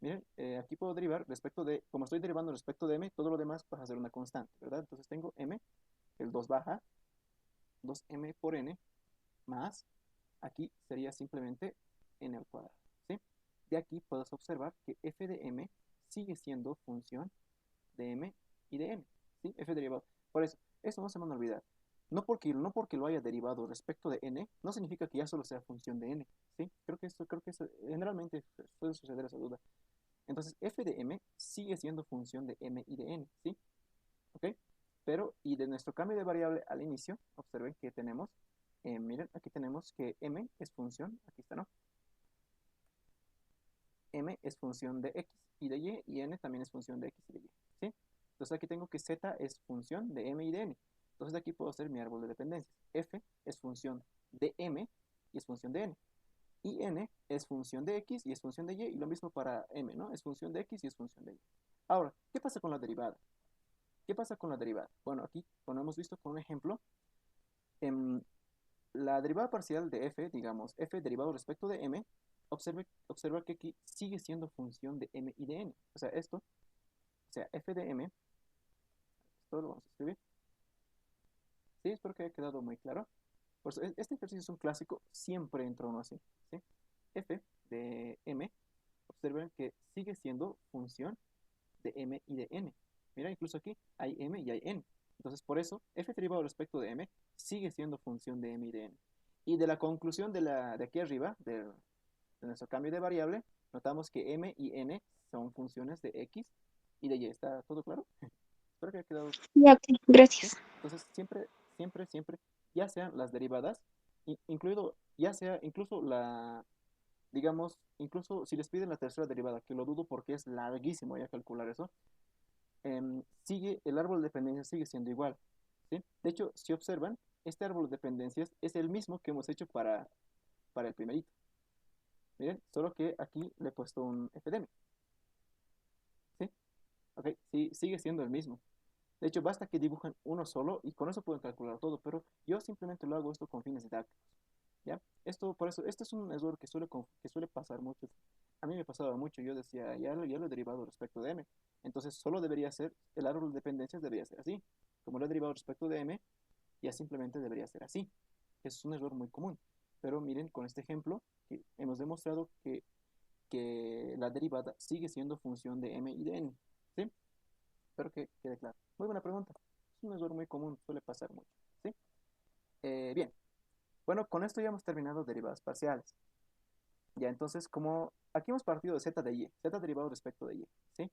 Miren, aquí puedo derivar respecto de, como estoy derivando respecto de m, todo lo demás pasa a ser una constante, ¿verdad? Entonces tengo m, el 2 baja, 2m por n, más, aquí sería simplemente n al cuadrado, ¿sí? De aquí puedes observar que f de m sigue siendo función de m y de n, ¿sí? F derivado. Por eso no se me van a olvidar. No porque lo haya derivado respecto de n, no significa que ya solo sea función de n, ¿sí? Creo que generalmente puede suceder esa duda. Entonces, f de m sigue siendo función de m y de n, ¿sí? ¿Ok? Pero, y de nuestro cambio de variable al inicio, observen que tenemos, miren, aquí tenemos que m es función, aquí está, ¿no? M es función de x y de y n también es función de x y de y, ¿sí? Entonces aquí tengo que z es función de m y de n. Entonces de aquí puedo hacer mi árbol de dependencias. F es función de m y es función de n. Y n es función de x y es función de y lo mismo para m, ¿no? Es función de x y es función de y. Ahora, ¿qué pasa con la derivada? ¿Qué pasa con la derivada? Bueno, aquí, como hemos visto con un ejemplo, em, la derivada parcial de f, digamos, f derivado respecto de m, observa que aquí sigue siendo función de m y de n. O sea, f de m, esto lo vamos a escribir. Sí, espero que haya quedado muy claro. Por eso, este ejercicio es un clásico, siempre entra uno así. ¿Sí? F de m, observen que sigue siendo función de m y de n. Mira, incluso aquí hay m y hay n. Entonces, por eso, f derivado respecto de m sigue siendo función de m y de n. Y de la conclusión de aquí arriba, de nuestro cambio de variable, notamos que m y n son funciones de x y de y. ¿Está todo claro? Espero que haya quedado. Ya, ok, ¿Sí? gracias. Entonces, siempre, ya sean las derivadas, incluido, ya sea incluso digamos, incluso si les piden la tercera derivada, que lo dudo porque es larguísimo ya calcular eso, el árbol de dependencias sigue siendo igual, ¿sí? De hecho, si observan, este árbol de dependencias es el mismo que hemos hecho para el primerito. Miren, solo que aquí le he puesto un f de m, ¿sí? Ok, sí, sigue siendo el mismo. De hecho, basta que dibujen uno solo y con eso pueden calcular todo, pero yo simplemente lo hago esto con fines didácticos, ¿ya? Por eso, este es un error que suele pasar mucho. A mí me pasaba mucho, yo decía, ya lo he derivado respecto de m, entonces solo debería ser, el árbol de dependencias debería ser así. Como lo he derivado respecto de m, ya simplemente debería ser así. Es un error muy común. Pero miren, con este ejemplo, que hemos demostrado que la derivada sigue siendo función de m y de n, ¿sí? Espero que quede claro. Muy buena pregunta. Es un error muy común, suele pasar mucho. ¿Sí? Bien. Bueno, con esto ya hemos terminado derivadas parciales. Ya, entonces, como aquí hemos partido de z de y, z derivado respecto de y, ¿sí?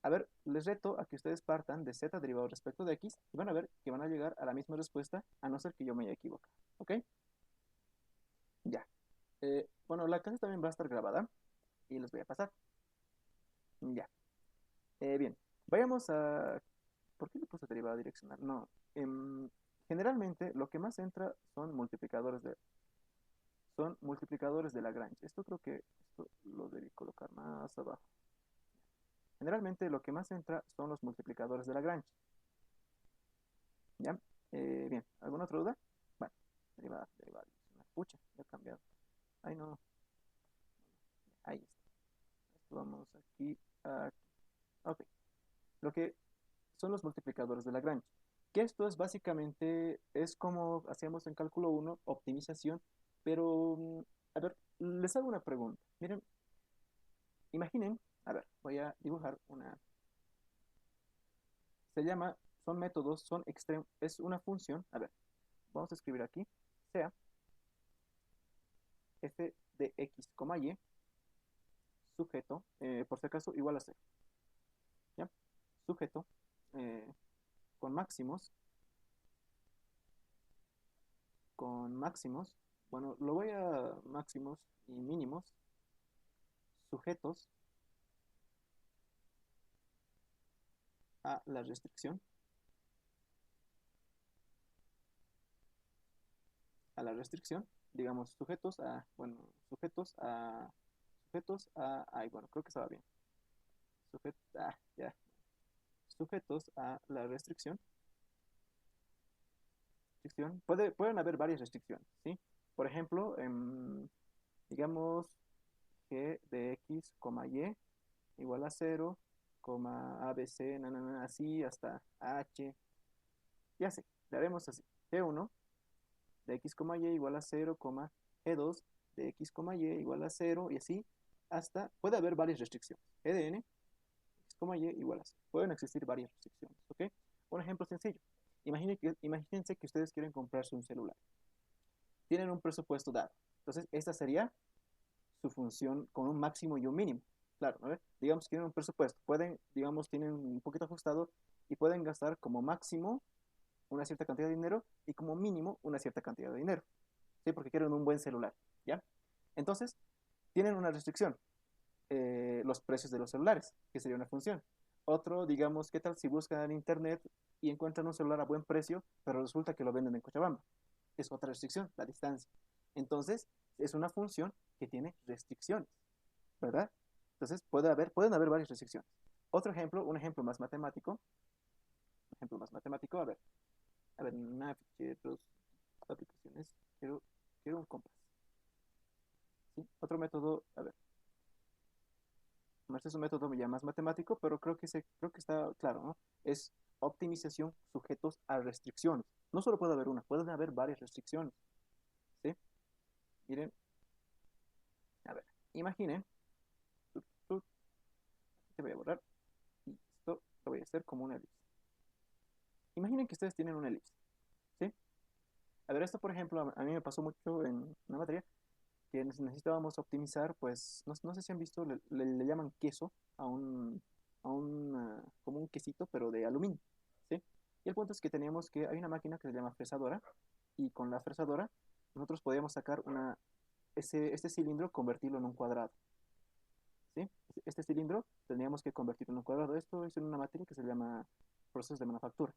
A ver, les reto a que ustedes partan de z derivado respecto de x y van a ver que van a llegar a la misma respuesta, a no ser que yo me haya equivocado, ¿ok? Ya. Bueno, la clase también va a estar grabada y les voy a pasar. Ya. Bien, vayamos a... ¿Por qué le puse derivada direccional? No. Generalmente lo que más entra son multiplicadores de Lagrange. Esto creo que esto lo debí colocar más abajo. Generalmente lo que más entra son los multiplicadores de Lagrange. ¿Ya? Bien, ¿alguna otra duda? Bueno, derivada direccional. Pucha, ya he cambiado. Ay, no. Ahí está. Esto vamos aquí, aquí. Ok. Lo que son los multiplicadores de Lagrange. Que esto es básicamente, es como hacíamos en cálculo uno optimización, pero, a ver, les hago una pregunta. Miren, imaginen, a ver, voy a dibujar una, se llama, son métodos, son extremos, es una función, a ver, vamos a escribir aquí, sea f de x, y, sujeto, por si acaso, igual a 0, ¿ya? Sujeto, eh, con máximos, con máximos, bueno, lo voy a máximos y mínimos, sujetos a la restricción, a la restricción, digamos, bueno, ay, bueno, creo que estaba bien, ya, sujetos a la restricción, pueden haber varias restricciones, ¿sí? Por ejemplo, digamos, g de x, y igual a 0, ABC, así hasta h, ya sé, le haremos así, g1 de x, y igual a 0, g2 de x, y igual a 0 y así hasta, puede haber varias restricciones, g de n, x, y igual a 0, pueden existir varias restricciones, ¿ok? Un ejemplo sencillo, imagínense que ustedes quieren comprarse un celular, tienen un presupuesto dado, entonces esta sería su función con un máximo y un mínimo. Claro, ¿no? Digamos que tienen un presupuesto, digamos, tienen un poquito ajustado y pueden gastar como máximo una cierta cantidad de dinero y como mínimo una cierta cantidad de dinero, ¿sí? Porque quieren un buen celular, ¿ya? Entonces, tienen una restricción, los precios de los celulares, que sería una función. Otro, digamos, ¿qué tal si buscan en internet y encuentran un celular a buen precio, pero resulta que lo venden en Cochabamba? Es otra restricción, la distancia. Entonces, es una función que tiene restricciones, ¿verdad? Entonces, pueden haber varias restricciones. Otro ejemplo, un ejemplo más matemático, a ver, una ficheros, aplicaciones, quiero un compás, ¿sí? Otro método, a ver, este es un método ya más matemático, pero creo que está claro, ¿no? Es optimización sujetos a restricciones. No solo puede haber una, pueden haber varias restricciones, ¿sí? Miren, a ver, imaginen, tu, tu, te voy a borrar, y esto lo voy a hacer como una elipse. Imaginen que ustedes tienen una elipse, ¿sí? A ver, esto por ejemplo, a mí me pasó mucho en una materia que necesitábamos optimizar, pues, no sé si han visto, le llaman queso como un quesito, pero de aluminio, ¿sí? Y el punto es que hay una máquina que se llama fresadora, y con la fresadora nosotros podíamos sacar este cilindro, convertirlo en un cuadrado, ¿sí? Este cilindro tendríamos que convertirlo en un cuadrado. Esto es en una materia que se llama procesos de manufactura,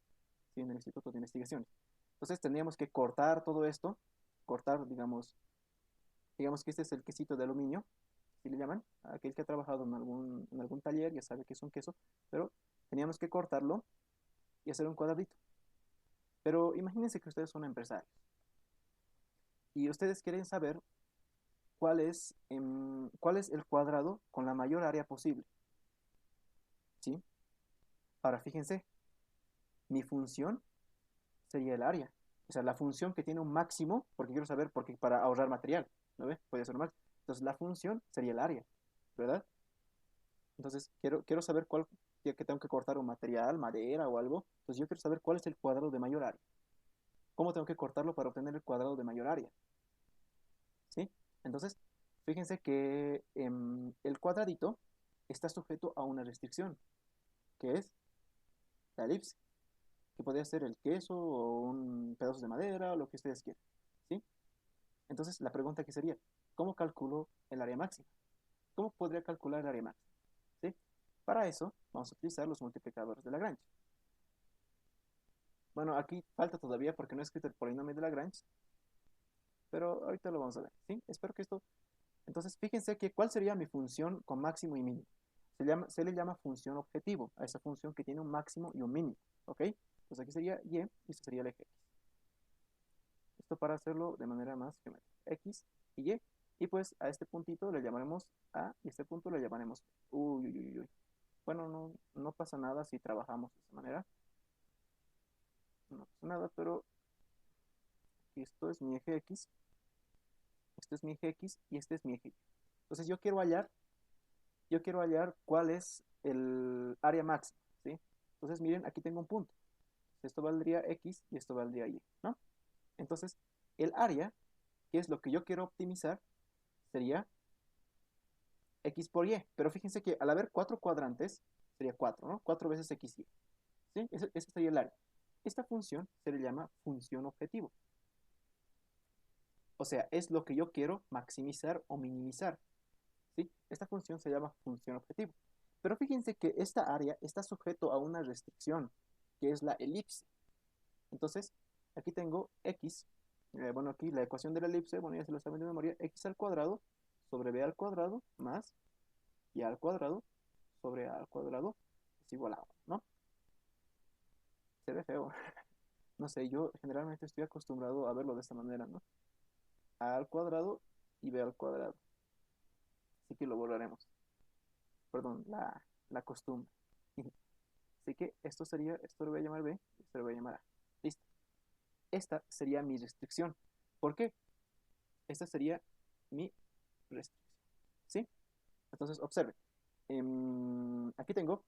¿sí? En el Instituto de Investigaciones. Entonces tendríamos que cortar todo esto, cortar, digamos que este es el quesito de aluminio, si le llaman, aquel que ha trabajado en algún taller ya sabe que es un queso, pero teníamos que cortarlo y hacer un cuadradito. Pero imagínense que ustedes son empresarios y ustedes quieren saber cuál es el cuadrado con la mayor área posible, ¿sí? Ahora fíjense, mi función sería el área. O sea, la función que tiene un máximo, porque quiero saber, porque para ahorrar material, ¿no ve? Puede ser un máximo. Entonces, la función sería el área, ¿verdad? Entonces, quiero saber ya que tengo que cortar un material, madera o algo. Entonces, yo quiero saber cuál es el cuadrado de mayor área. ¿Cómo tengo que cortarlo para obtener el cuadrado de mayor área? ¿Sí? Entonces, Fíjense que el cuadradito está sujeto a una restricción, que es la elipse, que podría ser el queso o un pedazo de madera o lo que ustedes quieran, ¿sí? Entonces, la pregunta aquí sería, ¿cómo calculo el área máxima? ¿Cómo podría calcular el área máxima? ¿Sí? Para eso, vamos a utilizar los multiplicadores de Lagrange. Bueno, aquí falta todavía porque no he escrito el polinomio de Lagrange, pero ahorita lo vamos a ver, ¿sí? Espero que esto... Entonces, fíjense que cuál sería mi función con máximo y mínimo. Se le llama función objetivo a esa función que tiene un máximo y un mínimo, ¿ok? Pues aquí sería y esto sería el eje x. Esto para hacerlo de manera más geométrica. X y y. Y pues a este puntito le llamaremos A y a este punto le llamaremos uy, uy, uy, uy. Bueno, no pasa nada si trabajamos de esta manera. No pasa nada, pero esto es mi eje X, esto es mi eje X y este es mi eje Y. Entonces yo quiero hallar cuál es el área máxima, ¿sí? Entonces miren, aquí tengo un punto. Esto valdría X y esto valdría Y, ¿no? Entonces, el área, que es lo que yo quiero optimizar, sería X por Y. Pero fíjense que al haber cuatro cuadrantes, sería 4, ¿no? 4 veces XY. ¿Sí? Ese sería el área. Esta función se le llama función objetivo. O sea, es lo que yo quiero maximizar o minimizar. ¿Sí? Esta función se llama función objetivo. Pero fíjense que esta área está sujeto a una restricción, que es la elipse. Entonces, aquí tengo x, bueno, aquí la ecuación de la elipse, bueno, ya se lo saben de memoria, x al cuadrado sobre b al cuadrado más y al cuadrado sobre a al cuadrado es igual a 1, ¿no? Se ve feo. No sé, yo generalmente estoy acostumbrado a verlo de esta manera, ¿no? A al cuadrado y b al cuadrado. Así que lo borraremos. Perdón, la costumbre. Así que esto lo voy a llamar b y esto lo voy a llamar a. Listo. Esta sería mi restricción. ¿Por qué? Esta sería mi restricción. ¿Sí? Entonces, observen. Aquí tengo.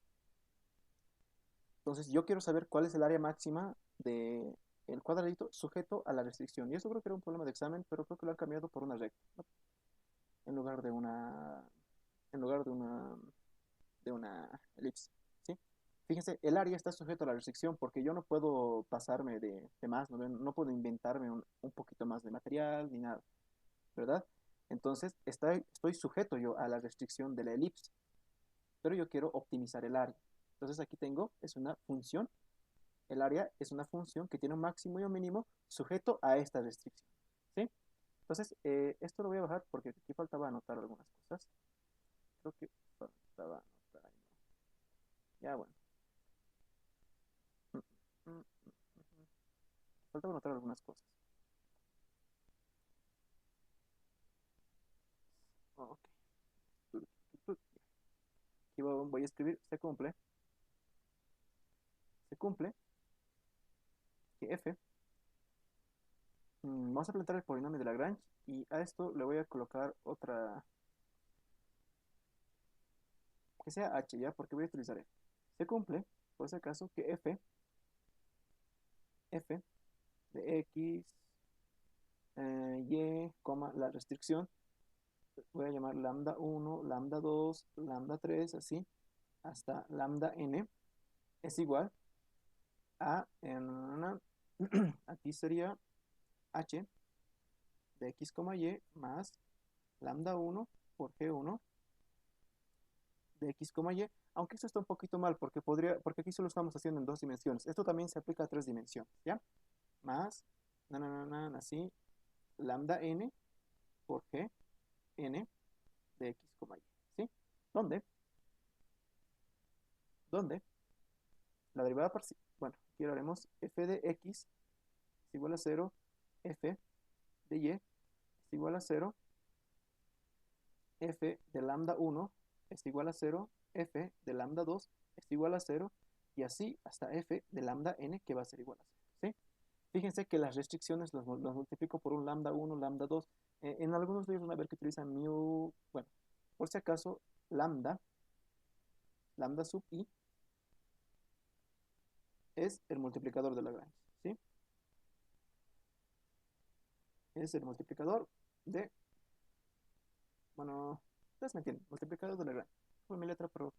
Entonces, yo quiero saber cuál es el área máxima del cuadradito sujeto a la restricción. Y eso creo que era un problema de examen, pero creo que lo han cambiado por una recta, ¿no? En lugar de una, en lugar de una elipse, ¿sí? Fíjense, el área está sujeto a la restricción porque yo no puedo pasarme de más, no puedo inventarme un poquito más de material ni nada, ¿verdad? Entonces, estoy sujeto yo a la restricción de la elipse, pero yo quiero optimizar el área. Entonces, aquí tengo, es una función, el área es una función que tiene un máximo y un mínimo sujeto a esta restricción, ¿sí? Entonces, esto lo voy a bajar porque aquí faltaba anotar algunas cosas. Creo que faltaba anotar. Ya, bueno. Mm, mm, mm, mm. Faltaba anotar algunas cosas. Ok. Aquí voy a escribir, se cumple que f, vamos a plantear el polinomio de Lagrange y a esto le voy a colocar otra, que sea h, ¿ya? Porque voy a utilizar f. Se cumple, por si acaso, que f de x, y, la restricción, voy a llamar lambda 1, lambda 2, lambda 3, así, hasta lambda n, es igual a, aquí sería h de x, y más lambda 1 por g1 de x, y, aunque esto está un poquito mal porque aquí solo estamos haciendo en dos dimensiones. Esto también se aplica a tres dimensiones, ¿ya? Más, así, lambda n por g n de x, y, ¿sí? ¿Dónde? ¿Dónde? La derivada parcial, bueno, aquí lo haremos f de x es igual a 0, f de y es igual a 0, f de lambda 1 es igual a 0, f de lambda 2 es igual a 0, y así hasta f de lambda n que va a ser igual a 0, ¿sí? Fíjense que las restricciones las multiplico por un lambda 1, lambda 2. En algunos libros van a ver que utilizan mu, bueno, por si acaso, lambda sub i es el multiplicador de Lagrange, ¿sí? Es el multiplicador de bueno, ustedes me entienden, multiplicador de Lagrange. Fue mi letra, pero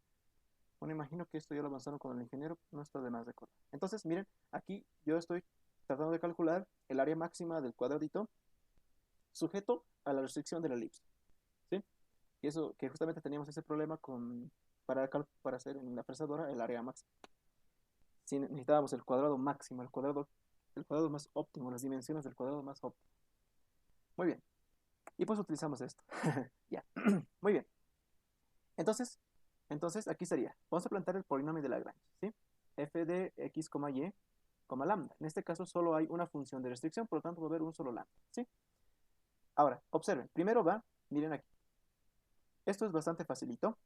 bueno, imagino que esto ya lo avanzaron con el ingeniero, no está de más recordar. Entonces, miren, aquí yo estoy tratando de calcular el área máxima del cuadradito sujeto a la restricción de la elipse, ¿sí? Y eso, que justamente teníamos ese problema para hacer en la fresadora el área máxima. Si necesitábamos el cuadrado máximo, el cuadrado más óptimo, las dimensiones del cuadrado más óptimo. Muy bien. Y pues utilizamos esto. Ya. Muy bien. Entonces, aquí sería, vamos a plantear el polinomio de Lagrange, ¿sí? F de x, y, lambda. En este caso solo hay una función de restricción, por lo tanto va a haber un solo lambda, ¿sí? Ahora, observen, primero va, miren aquí, esto es bastante facilito.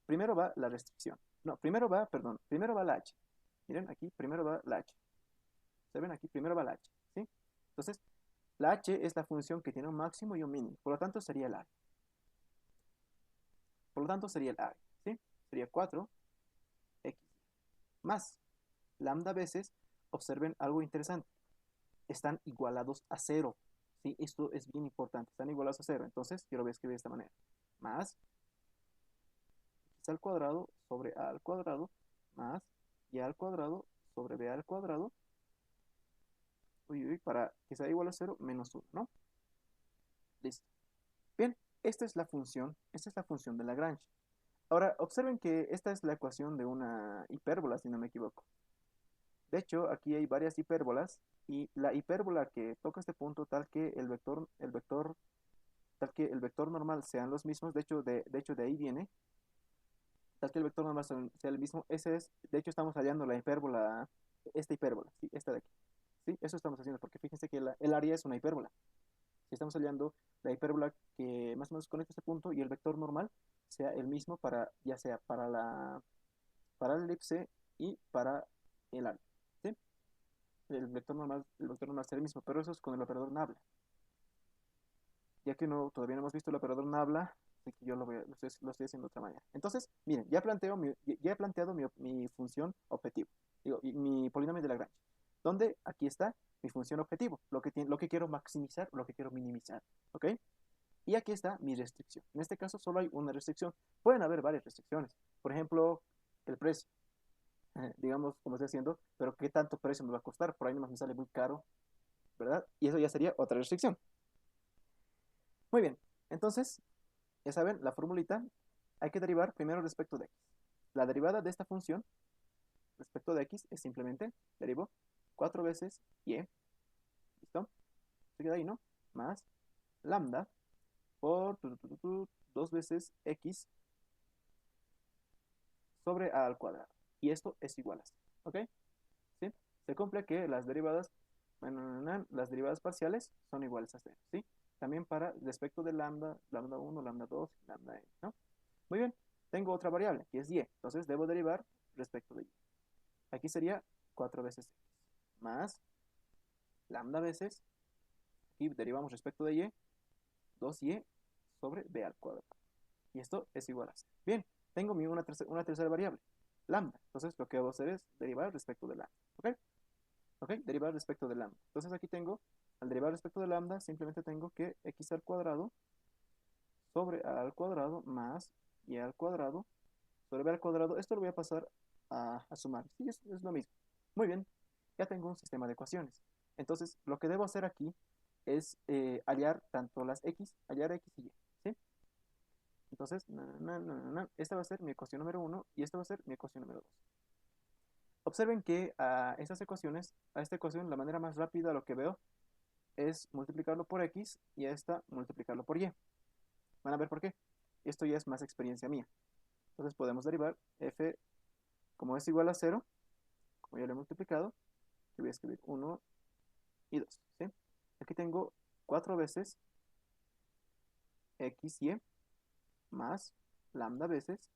Primero va la restricción. No, primero va la h. Miren aquí, primero va la h. ¿Se ven aquí? Primero va la h, ¿sí? Entonces, la h es la función que tiene un máximo y un mínimo, por lo tanto sería el área. Por lo tanto sería el área, ¿sí? Sería 4x más lambda veces, observen algo interesante, están igualados a 0, ¿sí? Esto es bien importante, están igualados a 0, entonces yo lo voy a escribir de esta manera, más x al cuadrado sobre a al cuadrado, más y al cuadrado sobre b al cuadrado, para que sea igual a 0, menos 1, ¿no? Listo. Bien, esta es la función de Lagrange. Ahora, observen que esta es la ecuación de una hipérbola, si no me equivoco. De hecho, aquí hay varias hipérbolas y la hipérbola que toca este punto tal que el vector normal sean los mismos, de ahí viene, tal que el vector normal sea el mismo, de hecho estamos hallando la hipérbola, esta hipérbola, ¿sí? Esta de aquí, ¿sí? Eso estamos haciendo, porque fíjense que el área es una hipérbola. Si estamos hallando la hipérbola que más o menos conecta este punto y el vector normal sea el mismo ya sea para la elipse y para el área, ¿sí? El vector normal será el mismo, pero eso es con el operador nabla. Ya que todavía no hemos visto el operador nabla, así que yo lo estoy haciendo de otra manera. Entonces, miren, ya he planteado mi función objetivo, digo, y mi polinomio de Lagrange, donde aquí está mi función objetivo, lo que quiero maximizar, lo que quiero minimizar, ¿ok? Y aquí está mi restricción. En este caso solo hay una restricción. Pueden haber varias restricciones. Por ejemplo, el precio. Digamos, como estoy haciendo, pero ¿qué tanto precio me va a costar? Por ahí nomás me sale muy caro, ¿verdad? Y eso ya sería otra restricción. Muy bien. Entonces, ya saben, la formulita hay que derivar primero respecto de x. La derivada de esta función respecto de x es simplemente, derivo 4 veces y. ¿Listo? Se queda ahí, ¿no? Más lambda por 2 veces x sobre a al cuadrado. Y esto es igual a 0. ¿Ok? ¿Sí? Se cumple que las derivadas, bueno, las derivadas parciales son iguales a 0. ¿Sí? También para respecto de lambda, lambda 1, lambda 2, lambda n, ¿no? Muy bien. Tengo otra variable, que es y. Entonces debo derivar respecto de y. Aquí sería 4 veces x más lambda veces, y derivamos respecto de y, 2y sobre b al cuadrado. Y esto es igual a 0. Bien, tengo una tercera variable, lambda. Entonces lo que debo hacer es derivar respecto de lambda. ¿Ok? ¿Ok? Derivar respecto de lambda. Entonces aquí tengo, al derivar respecto de lambda, simplemente tengo que x al cuadrado sobre a al cuadrado más y al cuadrado sobre b al cuadrado. Esto lo voy a pasar a sumar. Sí, es lo mismo. Muy bien, ya tengo un sistema de ecuaciones. Entonces, lo que debo hacer aquí es hallar tanto hallar x y y. ¿Sí? Entonces, esta va a ser mi ecuación número 1 y esta va a ser mi ecuación número 2. Observen que a esta ecuación, la manera más rápida lo que veo es multiplicarlo por x y a esta multiplicarlo por y. Van a ver por qué. Esto ya es más experiencia mía. Entonces podemos derivar f como es igual a 0, como ya lo he multiplicado, que voy a escribir 1 y 2. ¿Sí? Aquí tengo 4 veces xy más lambda veces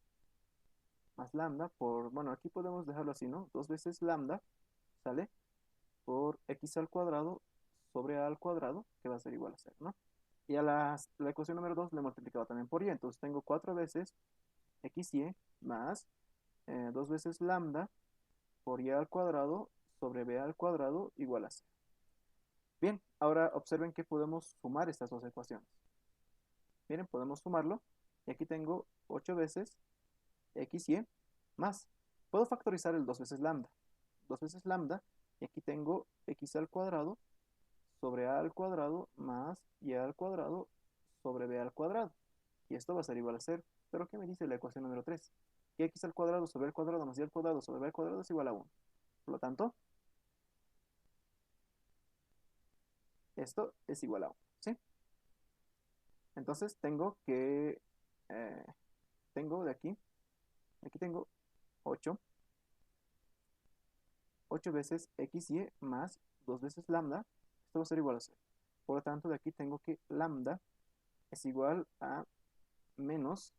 más lambda por, bueno, aquí podemos dejarlo así, ¿no? 2 veces lambda, ¿sale? Por x al cuadrado sobre a al cuadrado, que va a ser igual a 0, ¿no? Y a la ecuación número 2 le he multiplicado también por y, entonces tengo 4 veces xy más 2 veces lambda por y al cuadrado sobre b al cuadrado igual a 0. Bien, ahora observen que podemos sumar estas dos ecuaciones. Miren, podemos sumarlo. Y aquí tengo 8 veces xy más. Puedo factorizar el 2 veces lambda. 2 veces lambda. Y aquí tengo x al cuadrado sobre a al cuadrado más y al cuadrado sobre b al cuadrado. Y esto va a ser igual a 0. Pero ¿qué me dice la ecuación número 3? Que x al cuadrado sobre el cuadrado más y al cuadrado sobre b al cuadrado es igual a 1. Por lo tanto, esto es igual a 1. ¿Sí? Entonces eh, tengo de aquí tengo 8 veces xy más 2 veces lambda. Esto va a ser igual a 0. Por lo tanto, de aquí tengo que lambda es igual a menos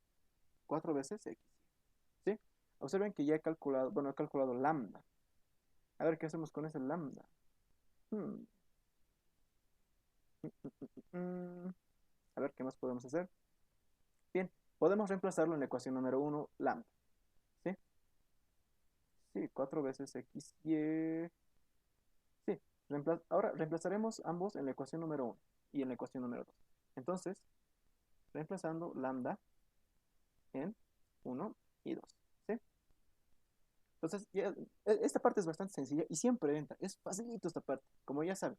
4 veces x. ¿Sí? Observen que ya he calculado, bueno, he calculado lambda. A ver qué hacemos con ese lambda. Hmm, mm, A ver qué más podemos hacer. Bien, podemos reemplazarlo en la ecuación número 1, lambda. ¿Sí? Sí, 4 veces xy. Sí, ahora reemplazaremos ambos en la ecuación número 1 y en la ecuación número 2. Entonces, reemplazando lambda en 1 y 2. ¿Sí? Entonces, esta parte es bastante sencilla y siempre entra. Es facilito esta parte, como ya saben,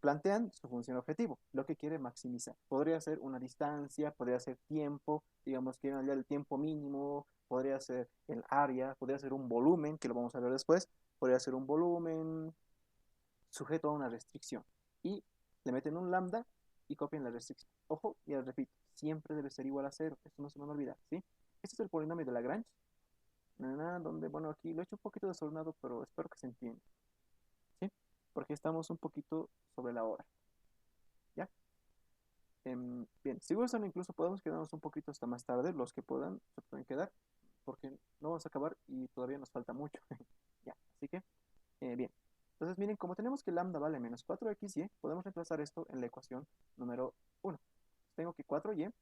plantean su función objetivo, lo que quiere maximizar. Podría ser una distancia, podría ser tiempo, digamos que hallar el tiempo mínimo, podría ser el área, podría ser un volumen, que lo vamos a ver después, podría ser un volumen sujeto a una restricción. Y le meten un lambda y copian la restricción. Ojo, ya repito, siempre debe ser igual a 0, esto no se van a olvidar, ¿sí? Este es el polinomio de Lagrange, donde, bueno, aquí lo he hecho un poquito desordenado, pero espero que se entienda, ¿sí? Porque estamos un poquito sobre la hora. ¿Ya? Bien, si gustan, incluso podemos quedarnos un poquito hasta más tarde. Los que puedan, se pueden quedar, porque no vamos a acabar y todavía nos falta mucho. Ya, así que, bien. Entonces, miren, como tenemos que lambda vale menos 4xy, podemos reemplazar esto en la ecuación número 1. Tengo que 4y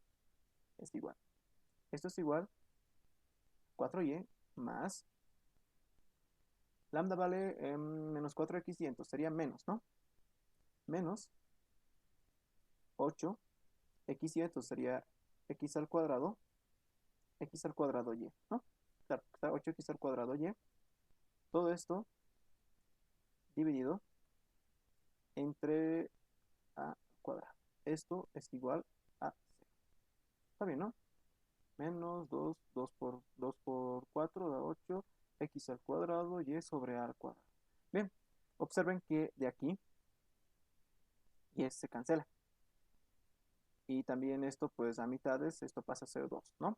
es igual. Esto es igual 4y más lambda vale menos 4xy, entonces sería menos, ¿no? Menos 8xy, entonces sería x al cuadrado y, ¿no? Claro, está 8x al cuadrado y. Todo esto dividido entre a cuadrado. Esto es igual a 0. Está bien, ¿no? Menos 2 por 4 da 8, x al cuadrado y sobre a al cuadrado. Bien, observen que de aquí y se cancela. Y también esto, pues a mitades, esto pasa a ser 2, ¿no?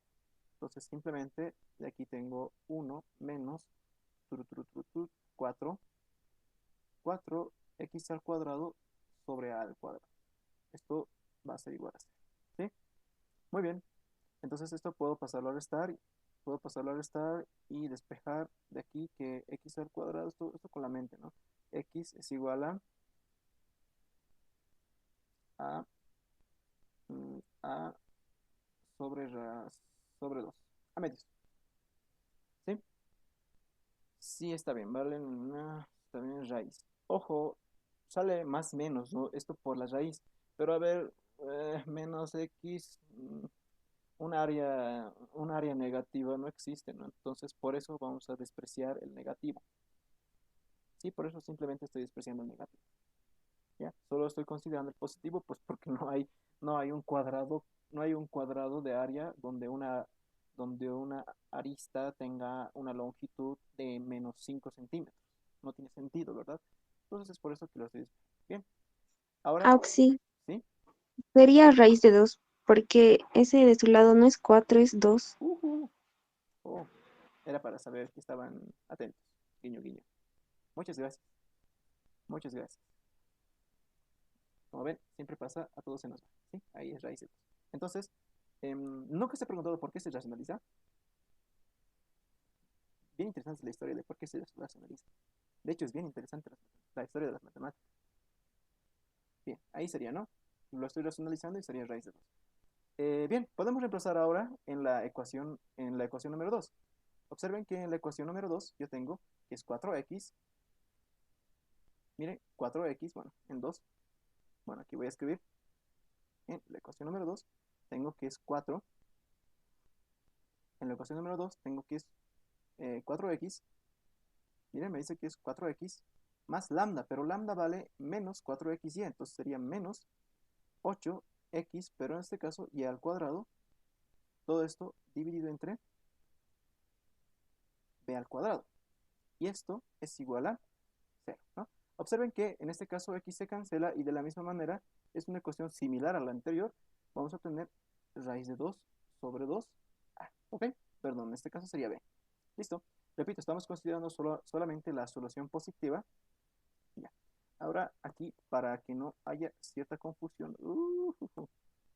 Entonces simplemente de aquí tengo 1 menos 4, 4x al cuadrado sobre a al cuadrado. Esto va a ser igual a 0. ¿Sí? Muy bien. Entonces esto puedo pasarlo a restar y despejar de aquí que x al cuadrado, esto con la mente, ¿no? X es igual a, a sobre 2, a medios. ¿Sí? Sí, está bien, vale, está bien raíz. Ojo, sale más menos, ¿no? Esto por la raíz. Pero a ver, menos x, un área negativa no existe, ¿no? Entonces, por eso vamos a despreciar el negativo. Sí, por eso simplemente estoy despreciando el negativo. ¿Ya? Solo estoy considerando el positivo, pues porque no hay un cuadrado de área donde una arista tenga una longitud de menos 5 centímetros. No tiene sentido, ¿verdad? Entonces es por eso que lo estoy despreciando. Bien, ahora, Sí, ¿sí? sería raíz de 2 porque ese de su lado no es 4 es 2. Ujú. Oh, era para saber que estaban atentos. Guiño, guiño. Muchas gracias. Muchas gracias. Como ven, siempre pasa, a todos se nos va. ¿Sí? Ahí es raíz de 2. Entonces, nunca se ha preguntado por qué se racionaliza. Bien interesante la historia de por qué se racionaliza. De hecho, es bien interesante la historia de las matemáticas. Bien, ahí sería, ¿no? Lo estoy racionalizando y sería raíz de 2. Bien, podemos reemplazar ahora en la ecuación número 2. Observen que en la ecuación número 2 yo tengo que es 4x. Miren, 4x, bueno, en 2. Bueno, aquí voy a escribir En la ecuación número 2 tengo que es 4. En la ecuación número 2 tengo que es 4x. Miren, me dice que es 4x más lambda, pero lambda vale menos 4xy, entonces sería menos 8x, pero en este caso y al cuadrado, todo esto dividido entre b al cuadrado. Y esto es igual a 0, ¿no? Observen que en este caso x se cancela y de la misma manera es una ecuación similar a la anterior. Vamos a tener raíz de 2 sobre 2. ¿Ok? Perdón, en este caso sería b. Listo. Repito, estamos considerando solamente la solución positiva. Ya. Ahora aquí, para que no haya cierta confusión,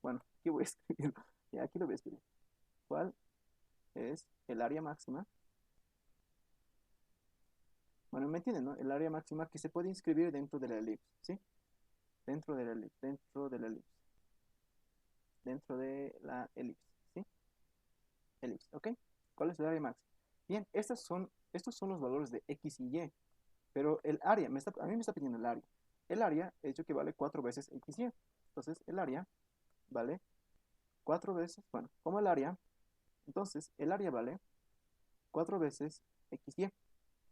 bueno, aquí voy a escribir. Ya, aquí lo voy a escribir. ¿Cuál es el área máxima? Bueno, ¿me entienden, no? El área máxima que se puede inscribir dentro de la elipse, ¿sí? Dentro de la elipse, dentro de la elipse, dentro de la elipse, ¿sí? Elipse, ¿ok? ¿Cuál es el área máxima? Bien, estos son los valores de x y y, pero el área, a mí me está pidiendo el área. El área es hecho que vale 4 veces x y. Entonces, el área vale 4 veces, bueno, como el área, entonces el área vale 4 veces x y.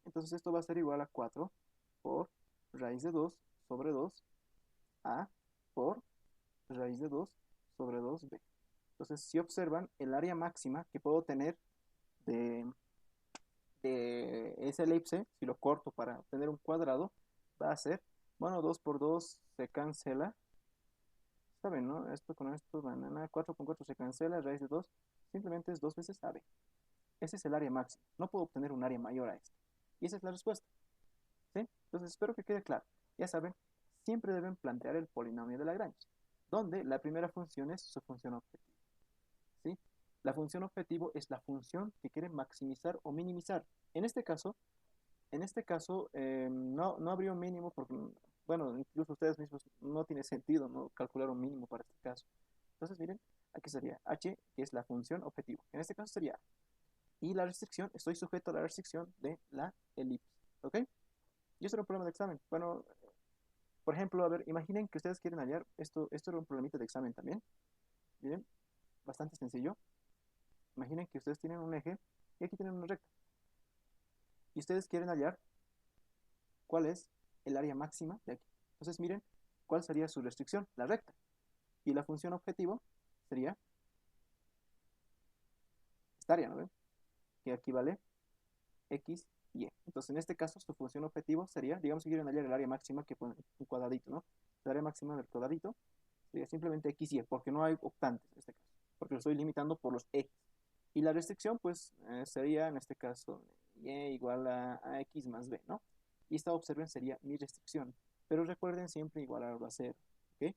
Entonces, esto va a ser igual a 4 por raíz de 2 sobre 2 a por raíz de 2 sobre 2b. Entonces, si observan, el área máxima que puedo tener de, de esa elipse, si lo corto para obtener un cuadrado, va a ser, bueno, 2 por 2 se cancela, ¿saben, no? Esto con esto, banana, 4 con 4 se cancela, raíz de 2, simplemente es 2 veces AB. Ese es el área máxima. No puedo obtener un área mayor a esto. Y esa es la respuesta, ¿sí? Entonces, espero que quede claro. Ya saben, siempre deben plantear el polinomio de Lagrange, donde la primera función es su función objetivo, ¿sí? La función objetivo es la función que quiere maximizar o minimizar. En este caso, no habría un mínimo porque, bueno, incluso ustedes mismos no tiene sentido no calcular un mínimo para este caso. Entonces, miren, aquí sería h, que es la función objetivo. En este caso sería A. Y la restricción, estoy sujeto a la restricción de la elipse. ¿Ok? Y esto era un problema de examen. Bueno, por ejemplo, a ver, imaginen que ustedes quieren hallar, esto era un problemita de examen también. Miren, bastante sencillo. Imaginen que ustedes tienen un eje y aquí tienen una recta. Y ustedes quieren hallar cuál es el área máxima de aquí. Entonces, miren, ¿cuál sería su restricción? La recta. Y la función objetivo sería esta área, ¿no ven? Que aquí vale x, y. Entonces, en este caso, su función objetivo sería, digamos que quieren hallar el área máxima que pone un cuadradito, ¿no? El área máxima del cuadradito sería simplemente x, y, porque no hay octantes en este caso, porque lo estoy limitando por los ejes. Y la restricción, pues, sería, en este caso, y igual a x más b, ¿no? Y esta, observen, sería mi restricción. Pero recuerden siempre igualarlo a 0, ¿ok?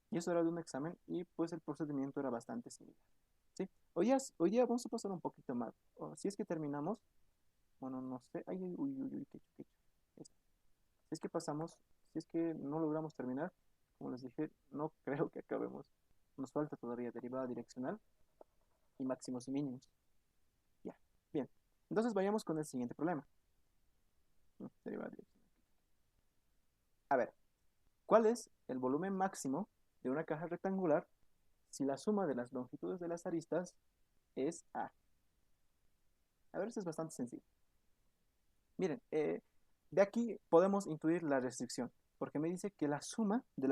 Y eso era de un examen y pues el procedimiento era bastante similar, ¿sí? Hoy día vamos a pasar un poquito más. Si es que terminamos, bueno, no sé, ay, uy, uy, uy, qué chulo, qué chulo. Si es que pasamos, si es que no logramos terminar, como les dije, no creo que acabemos. Nos falta todavía derivada direccional y máximos y mínimos. Ya, bien. Entonces vayamos con el siguiente problema. Derivada direccional. A ver, ¿cuál es el volumen máximo de una caja rectangular si la suma de las longitudes de las aristas es A? A ver, esto es bastante sencillo. Miren, de aquí podemos intuir la restricción, porque me dice que la suma de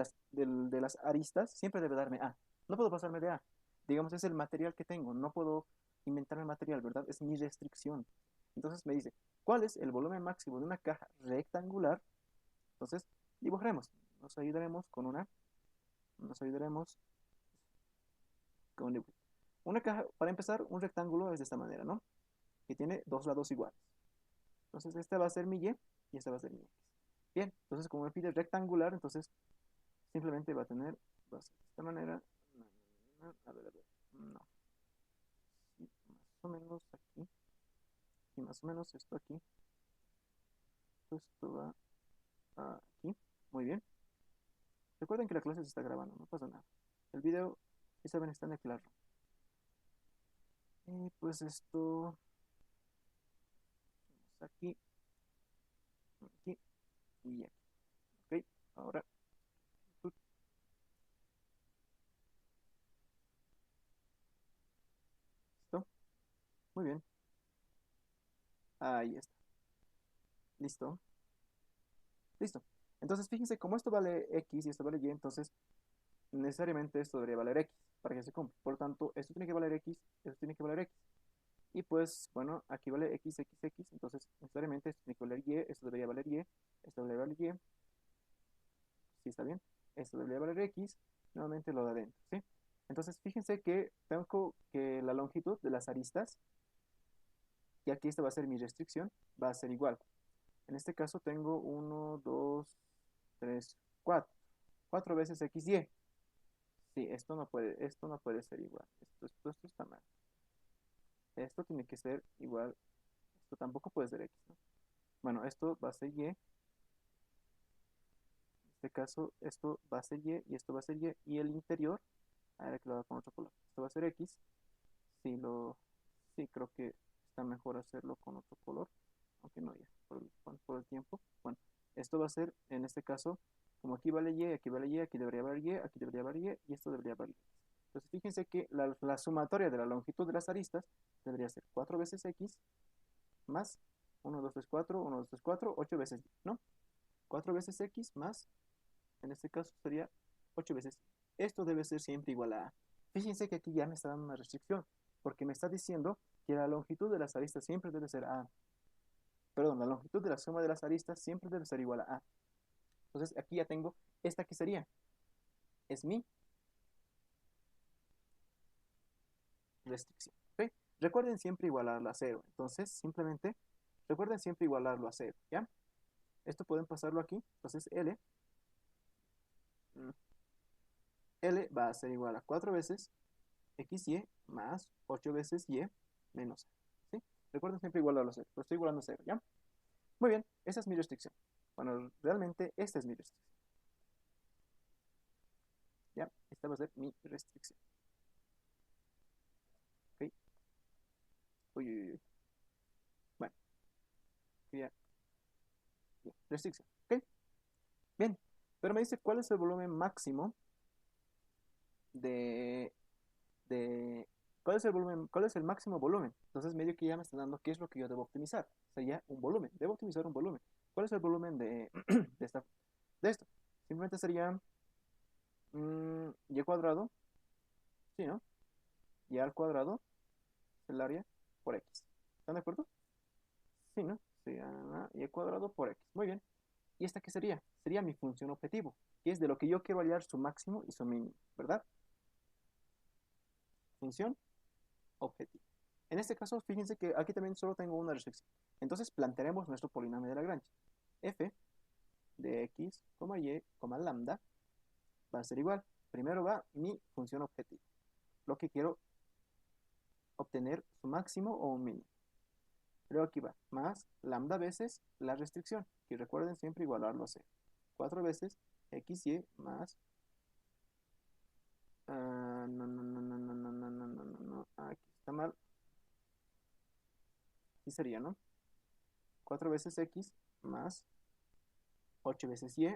las aristas siempre debe darme A. No puedo pasarme de A. Digamos, es el material que tengo, no puedo inventar el material, ¿verdad? Es mi restricción. Entonces me dice, ¿cuál es el volumen máximo de una caja rectangular? Entonces, dibujaremos. Nos ayudaremos con nos ayudaremos con un dibujo. Una caja, para empezar, un rectángulo es de esta manera, ¿no? Que tiene dos lados iguales. Entonces, esta va a ser mi Y y esta va a ser mi X. Bien, entonces como me pide rectangular, entonces simplemente va a ser de esta manera. A ver, no. Sí, más o menos aquí. Y más o menos esto aquí. Esto va aquí. Muy bien. Recuerden que la clase se está grabando, no pasa nada. El video, ya saben, está en el claro. Y pues esto, aquí, aquí y aquí. Ok, ahora, Muy bien. Ahí está. Listo. Listo. Entonces, fíjense, como esto vale X y esto vale Y, entonces necesariamente esto debería valer X para que se cumpla. Por lo tanto, esto tiene que valer X, esto tiene que valer X. Y pues, bueno, aquí vale X, X, X. Entonces, necesariamente esto tiene que valer Y, esto debería valer Y, esto debería valer Y. Sí, está bien. Esto debería valer X. Nuevamente lo de adentro, ¿sí? Entonces, fíjense que tengo que la longitud de las aristas, y aquí esta va a ser mi restricción, va a ser igual. En este caso tengo uno 2 3 4 4 veces XY. Sí, esto no puede ser igual. Esto está mal. Esto tiene que ser igual. Esto tampoco puede ser X, ¿no? Bueno, esto va a ser Y. En este caso, esto va a ser Y y esto va a ser Y. Y el interior, a ver que lo haga con otro color. Esto va a ser X. Sí, creo que está mejor hacerlo con otro color. Aunque no ya, por el tiempo. Bueno, esto va a ser, en este caso, como aquí vale Y, aquí vale Y, aquí debería valer Y, aquí debería valer Y, y esto debería valer X. Entonces, fíjense que la sumatoria de la longitud de las aristas debería ser 4 veces X más 1, 2, 3, 4, 1, 2, 3, 4, 8 veces Y, ¿no? 4 veces X más, en este caso sería 8 veces Y. Esto debe ser siempre igual a A. Fíjense que aquí ya me está dando una restricción, porque me está diciendo que la longitud de las aristas siempre debe ser A. Perdón, la longitud de la suma de las aristas siempre debe ser igual a A. Entonces aquí ya tengo esta que sería, es mi restricción. ¿Ok? Recuerden siempre igualarlo a cero. Entonces simplemente recuerden siempre igualarlo a cero. ¿Ya? Esto pueden pasarlo aquí. Entonces mm, L va a ser igual a 4 veces XY más 8 veces Y menos A. ¿Sí? Recuerden siempre igualarlo a cero. Lo estoy igualando a cero. ¿Ya? Muy bien, esa es mi restricción. Bueno, realmente esta es mi restricción. ¿Ya? Esta va a ser mi restricción. ¿Ok? Uy, uy, uy. Bueno, ya. Bien, restricción. ¿Ok? Bien. Pero me dice cuál es el volumen máximo de, de cuál es el volumen, cuál es el máximo volumen. Entonces medio que ya me está dando qué es lo que yo debo optimizar. Sería un volumen. Debo optimizar un volumen. ¿Cuál es el volumen de esto? Simplemente sería y cuadrado, sí, ¿no? Y al cuadrado es el área por x. ¿Están de acuerdo? Sí, ¿no? Sí, y cuadrado por x. Muy bien. ¿Y esta qué sería? Sería mi función objetivo, que es de lo que yo quiero hallar su máximo y su mínimo, ¿verdad? Función objetivo. En este caso, fíjense que aquí también solo tengo una restricción. Entonces plantearemos nuestro polinomio de Lagrange. F de x, y, lambda va a ser igual. Primero va mi función objetivo, lo que quiero obtener su máximo o un mínimo. Luego aquí va más lambda veces la restricción, que recuerden siempre igualarlo a cero. 4 veces xy más no, no, no, no, no, no, no, no, no, no, no. Aquí está mal. Aquí sería, ¿no? 4 veces x más 8 veces y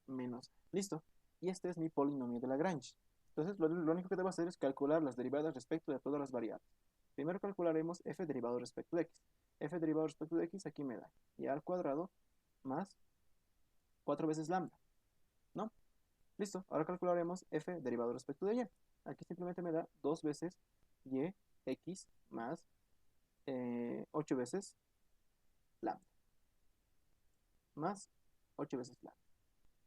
menos. Listo. Y este es mi polinomio de Lagrange. Entonces, lo único que debo hacer es calcular las derivadas respecto de todas las variables. Primero calcularemos f derivado respecto de x. F derivado respecto de x aquí me da y al cuadrado más 4 veces lambda, ¿no? Listo. Ahora calcularemos f derivado respecto de y. Aquí simplemente me da 2 veces y x más 8 veces lambda. Más 8 veces lambda.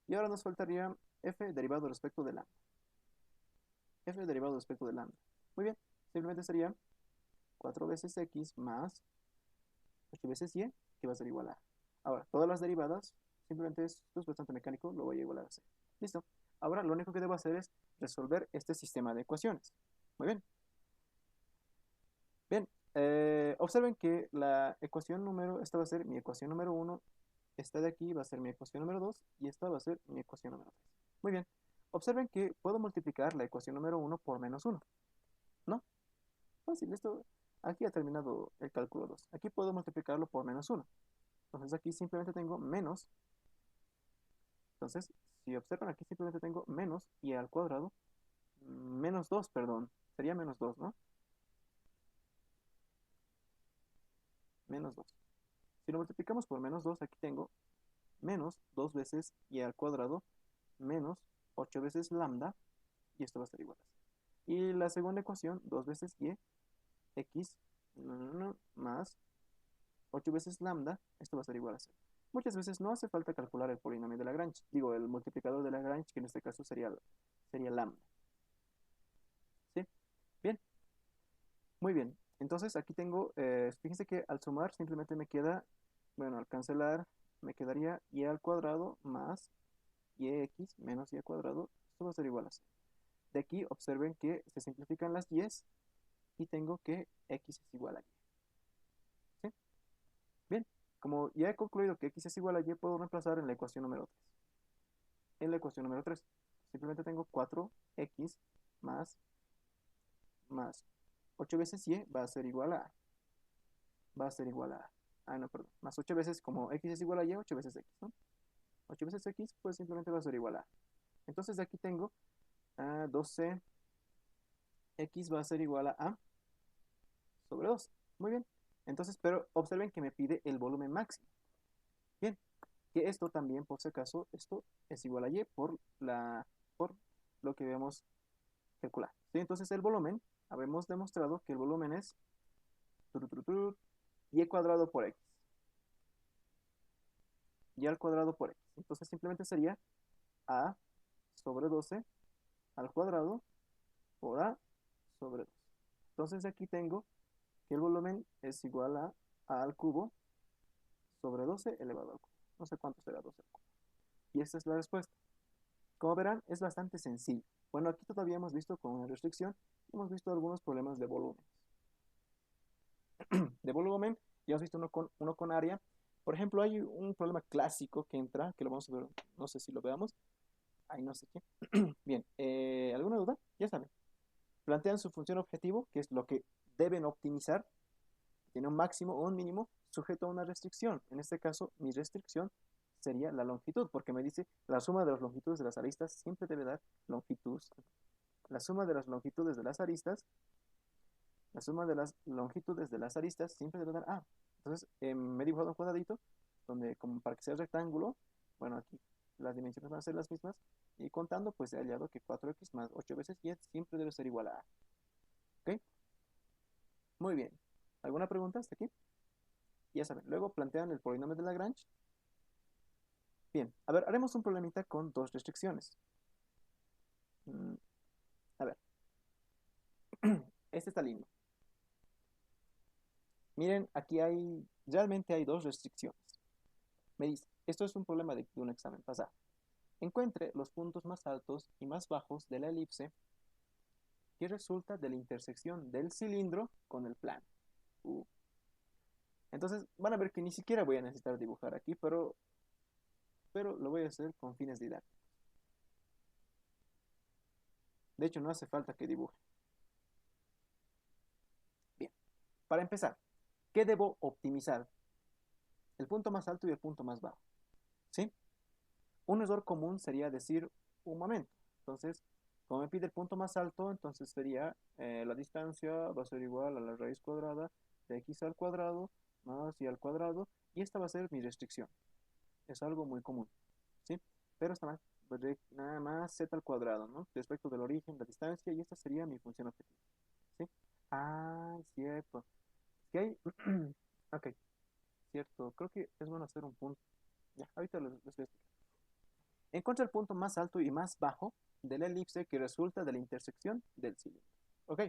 Y ahora nos faltaría f derivado respecto de lambda. F derivado respecto de lambda. Muy bien. Simplemente sería 4 veces x más 8 veces y, que va a ser igual a. Ahora, todas las derivadas, simplemente esto es bastante mecánico, lo voy a igualar a c. Listo. Ahora lo único que debo hacer es resolver este sistema de ecuaciones. Muy bien. Bien, observen que la ecuación esta va a ser mi ecuación número 1, esta de aquí va a ser mi ecuación número 2 y esta va a ser mi ecuación número 3. Muy bien, observen que puedo multiplicar la ecuación número 1 por menos 1, ¿no? Fácil, esto, aquí ha terminado el cálculo 2. Aquí puedo multiplicarlo por menos 1. Entonces aquí simplemente tengo menos, entonces si observan aquí simplemente tengo menos y al cuadrado, menos 2, perdón, sería menos 2, ¿no? menos 2. Si lo multiplicamos por menos 2, aquí tengo menos 2 veces y al cuadrado menos 8 veces lambda, y esto va a ser igual a 0. Y la segunda ecuación, 2 veces y, x más 8 veces lambda, esto va a ser igual a 0. Muchas veces no hace falta calcular el polinomio de Lagrange, digo, el multiplicador de Lagrange, que en este caso sería lambda. ¿Sí? Bien, muy bien. Entonces aquí tengo, fíjense que al sumar simplemente me queda, bueno, al cancelar me quedaría y al cuadrado más yx menos y al cuadrado, esto va a ser igual a 0. De aquí observen que se simplifican las y's y tengo que x es igual a y. ¿Sí? Bien, como ya he concluido que x es igual a y, puedo reemplazar en la ecuación número 3. En la ecuación número 3, simplemente tengo 4x más 8 veces y va a ser igual a, no, perdón, más 8 veces, como x es igual a y, 8 veces x, ¿no? 8 veces x, pues simplemente va a ser igual a. Entonces de aquí tengo 12x va a ser igual a sobre 2. Muy bien. Entonces, pero observen que me pide el volumen máximo. Bien, que esto también, por si acaso, esto es igual a y por lo que debemos calcular. ¿Sí? Entonces el volumen, habemos demostrado que el volumen es y cuadrado por x. Y al cuadrado por x. Entonces simplemente sería a sobre 12 al cuadrado por a sobre 2. Entonces aquí tengo que el volumen es igual a al cubo sobre 12 elevado al cubo. No sé cuánto será 12 al cubo. Y esta es la respuesta. Como verán, es bastante sencillo. Bueno, aquí todavía hemos visto con una restricción, hemos visto algunos problemas de volumen. De volumen, ya hemos visto uno con área. Por ejemplo, hay un problema clásico que entra, que lo vamos a ver, no sé si lo veamos. Ay, no sé qué. Bien, ¿alguna duda? Ya saben. Plantean su función objetivo, que es lo que deben optimizar. Tiene un máximo o un mínimo sujeto a una restricción. En este caso, mi restricción sería la longitud, porque me dice la suma de las longitudes de las aristas siempre debe dar longitud. La suma de las longitudes de las aristas, la suma de las longitudes de las aristas siempre debe dar A. Entonces, me he dibujado un cuadradito donde, como para que sea rectángulo, bueno, aquí las dimensiones van a ser las mismas, y contando, pues he hallado que 4x más 8 veces y siempre debe ser igual a A. ¿Ok? Muy bien. ¿Alguna pregunta hasta aquí? Ya saben, luego plantean el polinomio de Lagrange. Bien, a ver, haremos un problemita con dos restricciones. A ver, este está lindo. Miren, aquí realmente hay dos restricciones. Me dice, esto es un problema de un examen pasado. Encuentre los puntos más altos y más bajos de la elipse que resulta de la intersección del cilindro con el plano. Entonces van a ver que ni siquiera voy a necesitar dibujar aquí, pero lo voy a hacer con fines didácticos. De hecho, no hace falta que dibuje. Bien, para empezar, ¿qué debo optimizar? El punto más alto y el punto más bajo. ¿Sí? Un error común sería decir un momento. Entonces, como me pide el punto más alto, entonces sería la distancia va a ser igual a la raíz cuadrada de x al cuadrado más y al cuadrado, y esta va a ser mi restricción. Es algo muy común, ¿sí? Pero está mal, pues nada más z al cuadrado, ¿no? Respecto del origen, la distancia, y esta sería mi función objetiva, ¿sí? Ah, cierto. ¿Qué hay? Ok, cierto. Creo que es bueno hacer un punto. Ya, ahorita les voy a explicar. Encuentra el punto más alto y más bajo de la elipse que resulta de la intersección del cilindro. ¿Ok?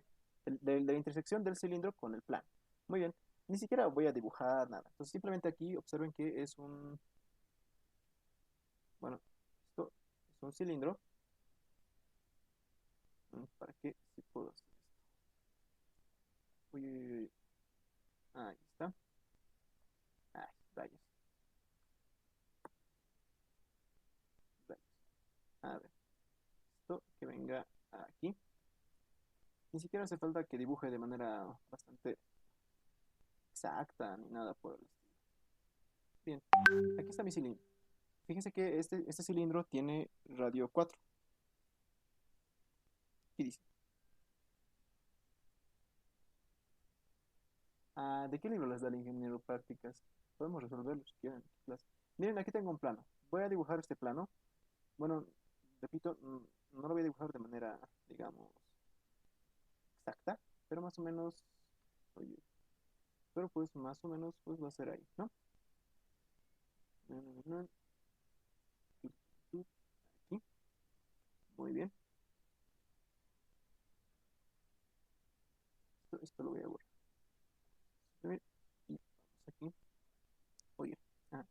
De la intersección del cilindro con el plano. Muy bien. Ni siquiera voy a dibujar nada. Entonces simplemente aquí observen que es un... Bueno, esto es un cilindro. ¿Para qué? Si puedo hacer esto. Uy, uy, uy. Ahí está. Ay, rayos. Rayos. A ver. Esto que venga aquí. Ni siquiera hace falta que dibuje de manera bastante exacta ni nada por el estilo. Bien, aquí está mi cilindro. Fíjense que este cilindro tiene radio 4. Y dice, ¿De qué libro les da el ingeniero prácticas? Podemos resolverlo si quieren. Clase. Miren, aquí tengo un plano. Voy a dibujar este plano. Bueno, repito, no lo voy a dibujar de manera, digamos, exacta, pero más o menos, oye, pero pues más o menos pues va a ser ahí, ¿no? Aquí, muy bien. Esto lo voy a borrar. Muy bien. Y vamos aquí. Oye, ah,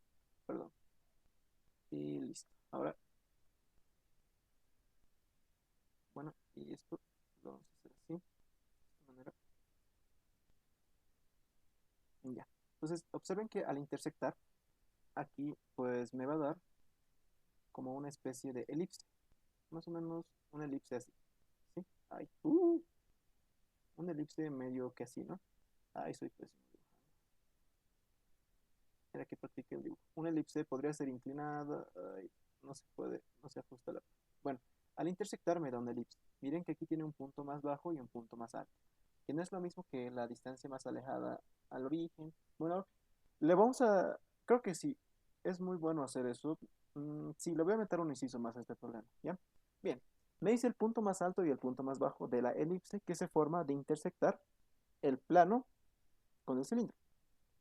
perdón. Y listo. Ahora, bueno, y esto lo vamos a hacer así, de esta manera. Ya. Entonces, observen que al intersectar, aquí pues me va a dar como una especie de elipse. Más o menos una elipse así. ¿Sí? Ay, una elipse medio que así, ¿no? Ay, soy pésimo dibujando. Era que practique el dibujo. Una elipse podría ser inclinada. Ay, no se puede, no se ajusta la. Bueno, al intersectar me da una elipse. Miren que aquí tiene un punto más bajo y un punto más alto. Que no es lo mismo que la distancia más alejada al origen. Bueno, le vamos a. Creo que sí. Es muy bueno hacer eso. Sí, le voy a meter un inciso más a este problema. ¿Ya? Bien. Me dice el punto más alto y el punto más bajo de la elipse que se forma de intersectar el plano con el cilindro.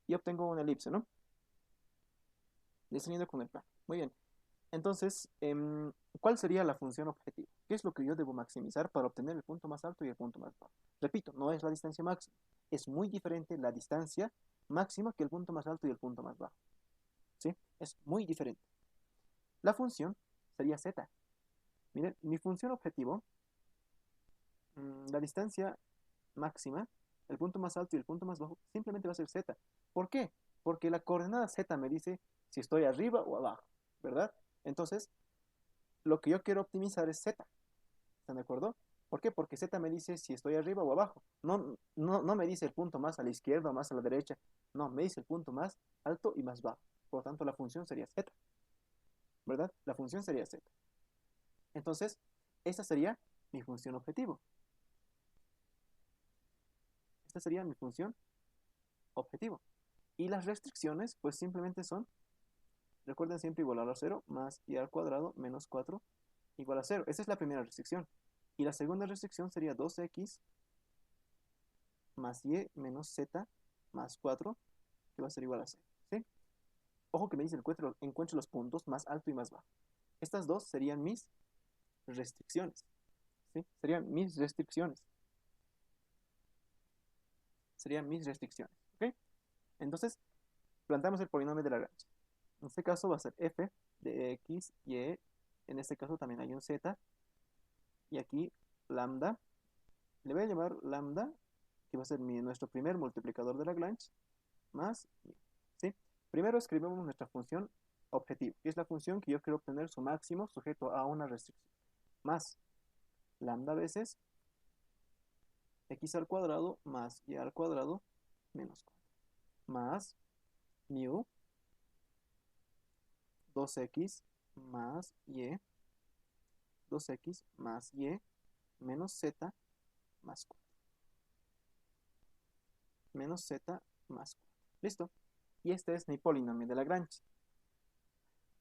Y obtengo una elipse, ¿no? El cilindro con el plano. Muy bien. Entonces, ¿cuál sería la función objetivo? ¿Qué es lo que yo debo maximizar para obtener el punto más alto y el punto más bajo? Repito, no es la distancia máxima. Es muy diferente la distancia máxima que el punto más alto y el punto más bajo. ¿Sí? Es muy diferente. La función sería z. Miren, mi función objetivo, la distancia máxima, el punto más alto y el punto más bajo, simplemente va a ser z. ¿Por qué? Porque la coordenada z me dice si estoy arriba o abajo, ¿verdad? Entonces, lo que yo quiero optimizar es z. ¿Están de acuerdo? ¿Por qué? Porque z me dice si estoy arriba o abajo. No me dice el punto más a la izquierda o más a la derecha. No, me dice el punto más alto y más bajo. Por lo tanto, la función sería z, ¿verdad? La función sería z. Entonces, esta sería mi función objetivo. Esta sería mi función objetivo. Y las restricciones, pues simplemente son, recuerden siempre igualar a 0 más y al cuadrado menos 4 igual a 0. Esa es la primera restricción. Y la segunda restricción sería 2x más y menos z más 4, que va a ser igual a 0. ¿Sí? Ojo que me dice encuentro los puntos más alto y más bajo. Estas dos serían mis restricciones. ¿Sí? Serían mis restricciones. Serían mis restricciones. ¿Ok? Entonces, planteamos el polinomio de Lagrange. En este caso va a ser f de x, y, en este caso también hay un z, y aquí lambda, le voy a llamar lambda, que va a ser nuestro primer multiplicador de Lagrange, más, ¿sí? Primero escribimos nuestra función objetivo, que es la función que yo quiero obtener su máximo sujeto a una restricción, más lambda veces x al cuadrado más y al cuadrado menos 4, más mu 2x más y, 2x más y menos z más 4. Menos z más 4. ¿Listo? Y este es mi polinomio de Lagrange.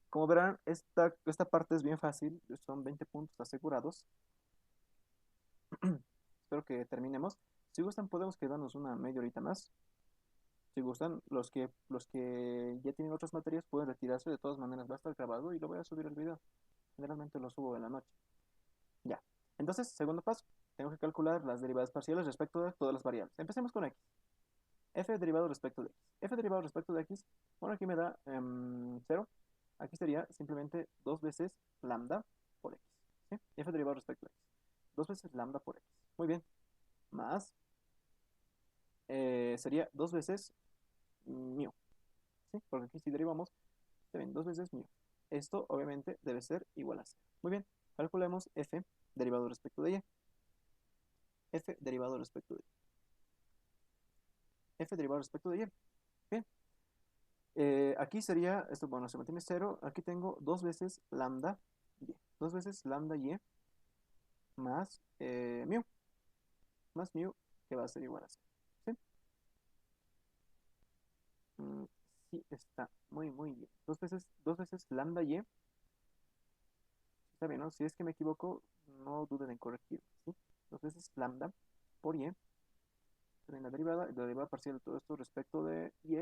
Como verán, esta parte es bien fácil. Son 20 puntos asegurados. Espero que terminemos. Si gustan, podemos quedarnos una media horita más. Si gustan, los que ya tienen otras materias pueden retirarse. De todas maneras, va a estar grabado y lo voy a subir el video. Generalmente lo subo en la noche. Ya. Entonces, segundo paso. Tengo que calcular las derivadas parciales respecto de todas las variables. Empecemos con x. F derivado respecto de x. F derivado respecto de x, bueno, aquí me da 0. Aquí sería simplemente 2 veces lambda por x. ¿Sí? F derivado respecto de x. 2 veces lambda por x. Muy bien. Más sería 2 veces mu. ¿Sí? Porque aquí si derivamos, se ven 2 veces mu. Esto obviamente debe ser igual a 0. Muy bien. Calculemos f derivado respecto de y. F derivado respecto de y. F derivado respecto de y. Bien. Aquí sería, esto bueno, se mantiene 0. Aquí tengo 2 veces lambda y. 2 veces lambda y más mu. Más mu, que va a ser igual a 0. ¿Sí? Mm, sí, está muy bien. Dos veces lambda y. Está bien, ¿no? Si es que me equivoco, no duden en corregir, ¿sí? Dos veces lambda por y. En la derivada parcial de todo esto respecto de y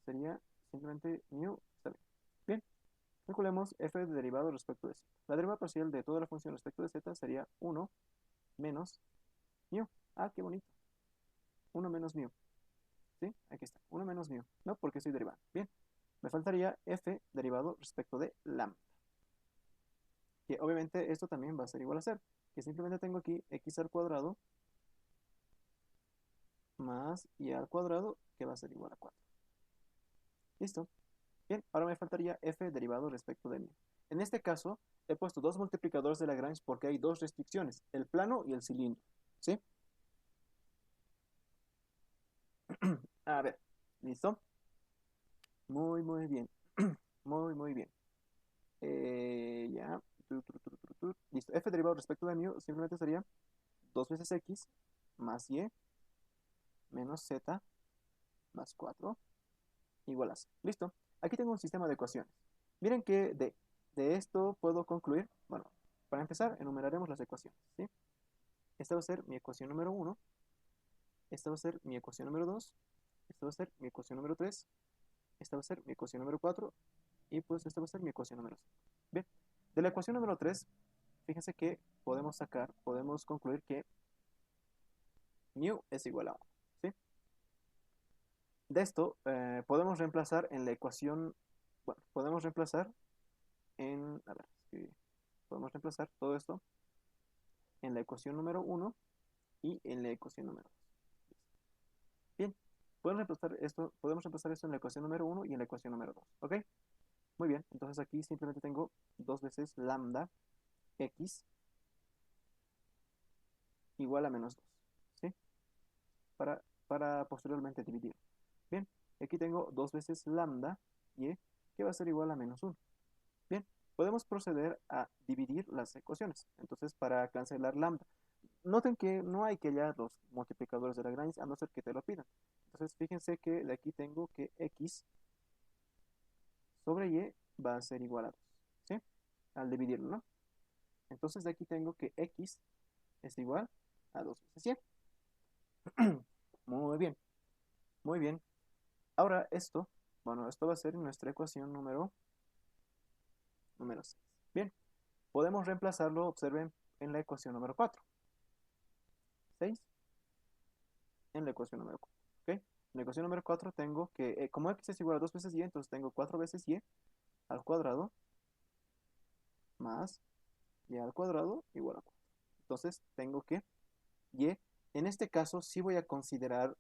sería simplemente mu. Está bien. Bien, calculemos f de derivado respecto de z. La derivada parcial de toda la función respecto de z sería 1 menos mu. Ah, qué bonito. 1 menos mu. ¿Sí? Aquí está. 1 menos mu. No, porque estoy derivando. Bien. Me faltaría f derivado respecto de lambda. Que obviamente esto también va a ser igual a 0. Que simplemente tengo aquí x al cuadrado más y al cuadrado, que va a ser igual a 4. Listo. Bien, ahora me faltaría f derivado respecto de mu. En este caso, he puesto dos multiplicadores de Lagrange porque hay dos restricciones, el plano y el cilindro. ¿Sí? A ver, ¿listo? Muy bien. Muy bien. Ya. Listo. F derivado respecto de mu simplemente sería 2 veces x más y menos z más 4 igual a 0. Listo. Aquí tengo un sistema de ecuaciones. Miren que de esto puedo concluir. Bueno, para empezar, enumeraremos las ecuaciones. ¿Sí? Esta va a ser mi ecuación número 1. Esta va a ser mi ecuación número 2. Esta va a ser mi ecuación número 3. Esta va a ser mi ecuación número 4. Y pues esta va a ser mi ecuación número 5. Bien. De la ecuación número 3, fíjense que podemos concluir que mu es igual a 1. ¿Sí? De esto podemos reemplazar en la ecuación, bueno, podemos reemplazar a ver, podemos reemplazar todo esto en la ecuación número 1 y en la ecuación número 2. Bien, podemos reemplazar esto en la ecuación número 1 y en la ecuación número 2. ¿Ok? Muy bien, entonces aquí simplemente tengo dos veces lambda x igual a menos 2. ¿Sí? Para posteriormente dividir. Bien, aquí tengo dos veces lambda y que va a ser igual a menos 1. Bien, podemos proceder a dividir las ecuaciones. Entonces, para cancelar lambda, noten que no hay que hallar los multiplicadores de Lagrange a no ser que te lo pidan. Entonces, fíjense que de aquí tengo que x sobre y va a ser igual a 2. ¿Sí? Al dividirlo, ¿no? Entonces, de aquí tengo que x es igual a 2 veces y. Muy bien, muy bien. Ahora esto, bueno, esto va a ser nuestra ecuación número 6. Bien, podemos reemplazarlo, observen, en la ecuación número 4. 6 en la ecuación número 4. ¿Ok? En la ecuación número 4 tengo que, como x es igual a 2 veces y, entonces tengo 4 veces y al cuadrado más y al cuadrado igual a 4. Entonces tengo que y, en este caso sí voy a considerar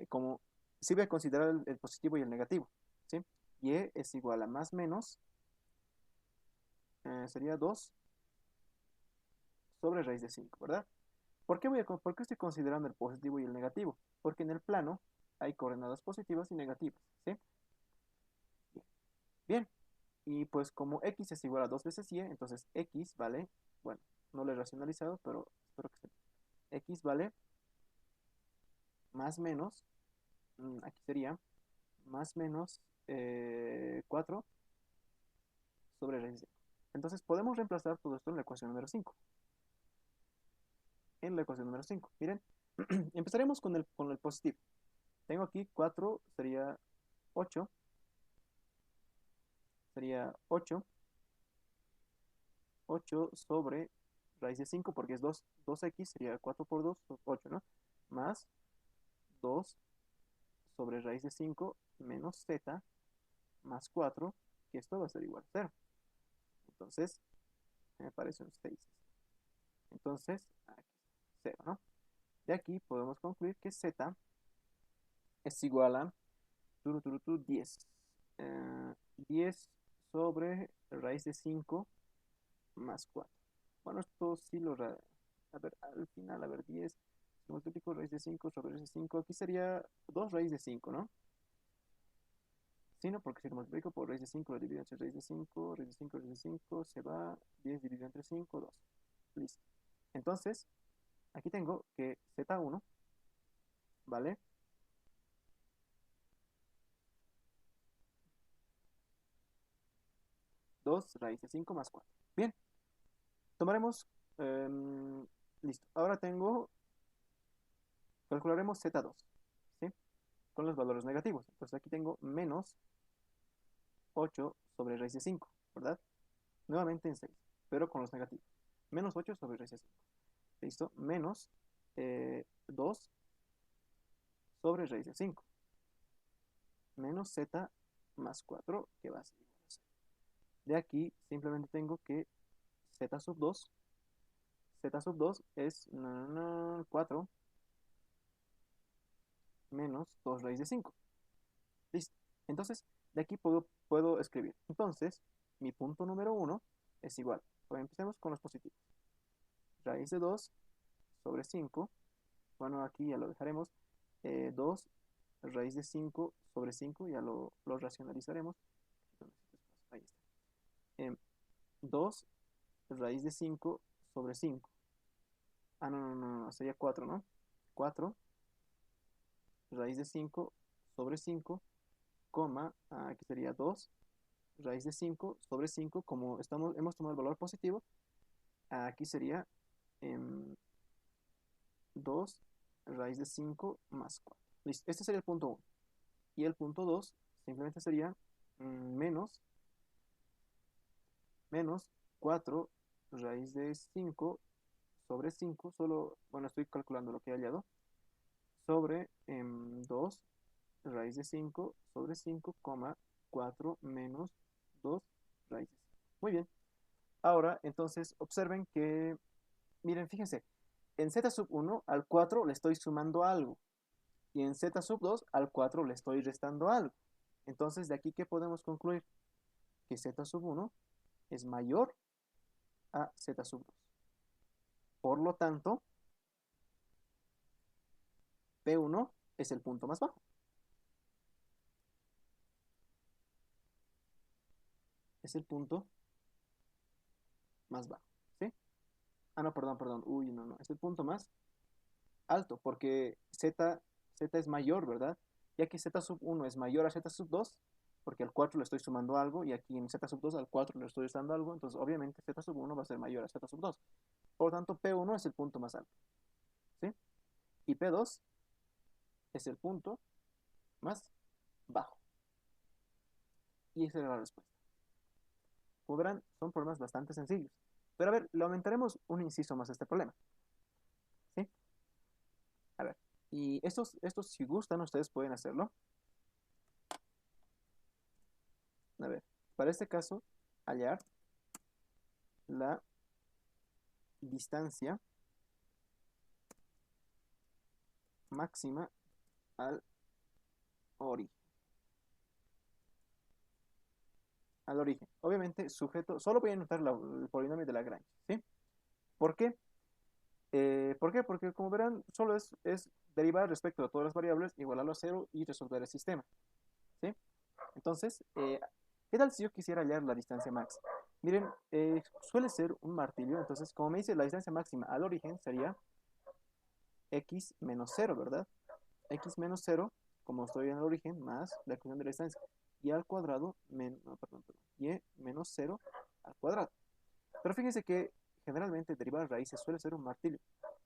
como, sí voy a considerar el positivo y el negativo. ¿Sí? Y es igual a más menos, sería 2 sobre raíz de 5, ¿verdad? ¿Por qué estoy considerando el positivo y el negativo? Porque en el plano hay coordenadas positivas y negativas, ¿sí? Bien, y pues como x es igual a 2 veces y, entonces x vale, bueno, no lo he racionalizado, pero espero que esté. X vale más menos, aquí sería más menos 4 sobre raíz de 5. Entonces podemos reemplazar todo esto en la ecuación número 5. En la ecuación número 5, miren, empezaremos con el positivo. Tengo aquí 4, sería 8 sobre raíz de 5 porque es 2x, sería 4 por 2, 8, ¿no? Más 2 sobre raíz de 5 menos z más 4, que esto va a ser igual a 0. Entonces, me parece un 6. Entonces, aquí 0, ¿no? De aquí podemos concluir que z es igual a 10. 10 sobre raíz de 5 más 4. Bueno, esto sí a ver, al final, a ver, 10. Si multiplico raíz de 5 sobre raíz de 5, aquí sería 2 raíz de 5, ¿no? Sí, ¿no? Porque si lo multiplico por raíz de 5, lo divido entre raíz de 5, raíz de 5, raíz de 5, se va 10 dividido entre 5, 2. Listo. Entonces, aquí tengo que z1, ¿vale? 2 raíz de 5 más 4. Bien, tomaremos, listo. Ahora calcularemos Z2, ¿sí? Con los valores negativos. Entonces aquí tengo menos 8 sobre raíz de 5, ¿verdad? Nuevamente en 6, pero con los negativos. Menos 8 sobre raíz de 5. ¿Listo? Menos 2 sobre raíz de 5. Menos Z más 4, que va a ser igual a 0. De aquí simplemente tengo que Z sub 2. Z sub 2 es 4 menos 2 raíz de 5. Listo. Entonces, de aquí puedo escribir. Entonces, mi punto número 1 es igual. Pues empecemos con los positivos. Raíz de 2 sobre 5. Bueno, aquí ya lo dejaremos. 2 raíz de 5 sobre 5. Ya lo racionalizaremos. Ahí está. 2 raíz de 5 sobre 5. Ah, no, sería 4, ¿no? 4 raíz de 5 sobre 5, coma, aquí sería 2 raíz de 5 sobre 5, como hemos tomado el valor positivo, aquí sería 2 raíz de 5 más 4. Listo, este sería el punto 1. Y el punto 2 simplemente sería menos 4 raíz de 5 sobre 5, solo, bueno, estoy calculando lo que he hallado, sobre 2 raíz de 5 sobre 5, 4 menos 2 raíces. Muy bien. Ahora, entonces, observen que, miren, fíjense, en z sub 1 al 4 le estoy sumando algo. Y en z sub 2 al 4 le estoy restando algo. Entonces, de aquí, ¿qué podemos concluir? Que z sub 1 es mayor a z sub 2. Por lo tanto, P1 es el punto más bajo. Es el punto más bajo. ¿Sí? Ah, no, perdón. Uy, no. Es el punto más alto, porque Z es mayor, ¿verdad? Ya que Z sub 1 es mayor a Z sub 2, porque al 4 le estoy sumando algo, y aquí en Z sub 2 al 4 le estoy restando algo, entonces obviamente Z sub 1 va a ser mayor a Z sub 2. Por lo tanto, P1 es el punto más alto, ¿sí? Y P2 es el punto más bajo. Y esa era la respuesta. Como verán, son problemas bastante sencillos. Pero a ver, le aumentaremos un inciso más a este problema, ¿sí? A ver, y estos si gustan, ustedes pueden hacerlo. A ver, para este caso, hallar la distancia máxima al origen. Al origen. Obviamente, sujeto, solo voy a anotar el polinomio de Lagrange, ¿sí? ¿Por qué? ¿Por qué? Porque como verán, solo es derivar respecto a todas las variables, igualarlo a cero y resolver el sistema, ¿sí? Entonces, ¿qué tal si yo quisiera hallar la distancia máxima? Miren, suele ser un martirio, entonces, como me dice, la distancia máxima al origen sería x menos 0, ¿verdad? X menos 0, como estoy en el origen, más la ecuación de la distancia, y al cuadrado, y menos 0 al cuadrado. Pero fíjense que generalmente derivar raíces suele ser un martirio.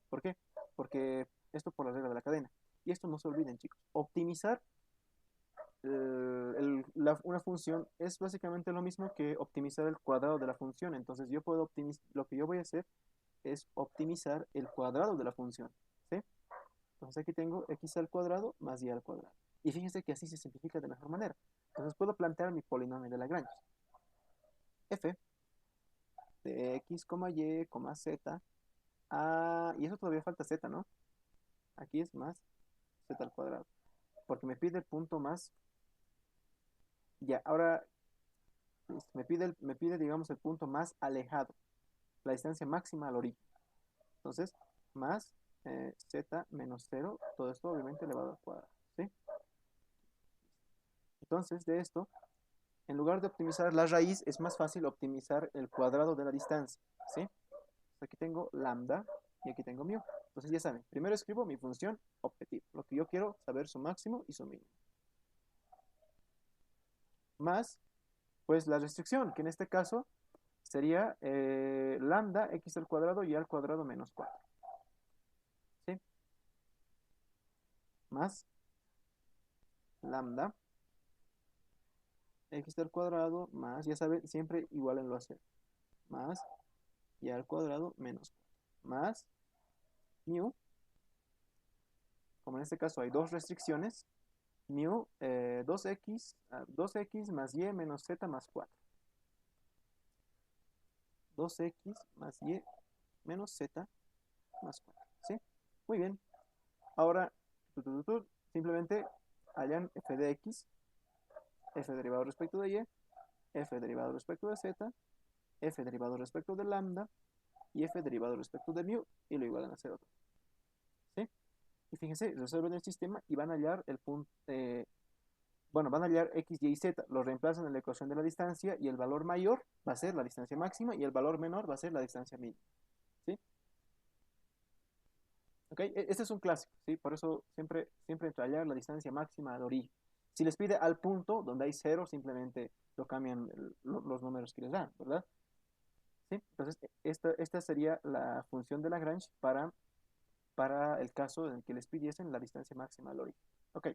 ¿Por qué? Porque esto por la regla de la cadena. Y esto no se olviden, chicos. Optimizar una función es básicamente lo mismo que optimizar el cuadrado de la función. Entonces yo puedo optimizar, lo que yo voy a hacer es optimizar el cuadrado de la función, ¿sí? Entonces aquí tengo x al cuadrado más y al cuadrado. Y fíjense que así se simplifica de mejor manera. Entonces puedo plantear mi polinomio de Lagrange. F de x, y, z. Y eso todavía falta z, ¿no? Aquí es más z al cuadrado. Porque me pide el punto más. Ya, ahora me pide, digamos, el punto más alejado. La distancia máxima al origen. Entonces, más z menos 0. Todo esto obviamente elevado al cuadrado, ¿sí? Entonces, de esto, en lugar de optimizar la raíz, es más fácil optimizar el cuadrado de la distancia, ¿sí? Aquí tengo lambda y aquí tengo mu. Entonces ya saben, primero escribo mi función objetivo, lo que yo quiero saber su máximo y su mínimo. Más, pues la restricción, que en este caso sería lambda x al cuadrado y al cuadrado menos 4. ¿Sí? Más lambda x al cuadrado más, ya saben, siempre igual en lo hacer, más y al cuadrado menos 4, más mu, como en este caso hay dos restricciones, mu 2x más y menos z más 4. 2x más y menos z más 4. ¿Sí? Muy bien. Ahora, simplemente hallan f de x, f derivado respecto de y, f derivado respecto de z, f derivado respecto de lambda y f derivado respecto de mu y lo igualan a 0. ¿Sí? Y fíjense, resuelven el sistema y van a hallar el punto, bueno, van a hallar x, y z, lo reemplazan en la ecuación de la distancia y el valor mayor va a ser la distancia máxima y el valor menor va a ser la distancia mínima. ¿Sí? ¿Ok? Este es un clásico, ¿sí? Por eso siempre entre hallar la distancia máxima al origen. Si les pide al punto donde hay cero, simplemente lo cambian los números que les dan, ¿verdad? ¿Sí? Entonces, esta sería la función de Lagrange para el caso en el que les pidiesen la distancia máxima al origen. Ok.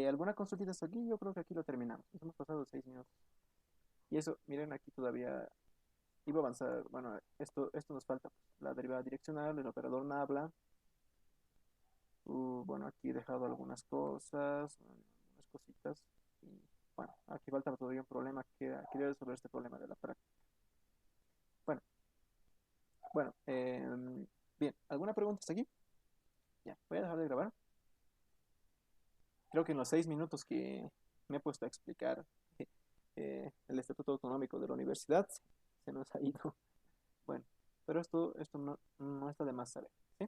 ¿Alguna consultita hasta aquí? Yo creo que aquí lo terminamos. Nos hemos pasado 6 minutos. Y eso, miren, aquí todavía iba a avanzar. Bueno, esto nos falta. La derivada direccional, el operador nabla. Bueno, aquí he dejado algunas cosas, algunas cositas. Y bueno, aquí falta todavía un problema. Quería resolver este problema de la práctica. Bueno, bueno. Bien, ¿alguna pregunta hasta aquí? Ya, voy a dejar de grabar. Creo que en los 6 minutos que me he puesto a explicar el Estatuto Autonómico de la Universidad, se nos ha ido. Bueno, pero esto no está de más saber, ¿sí?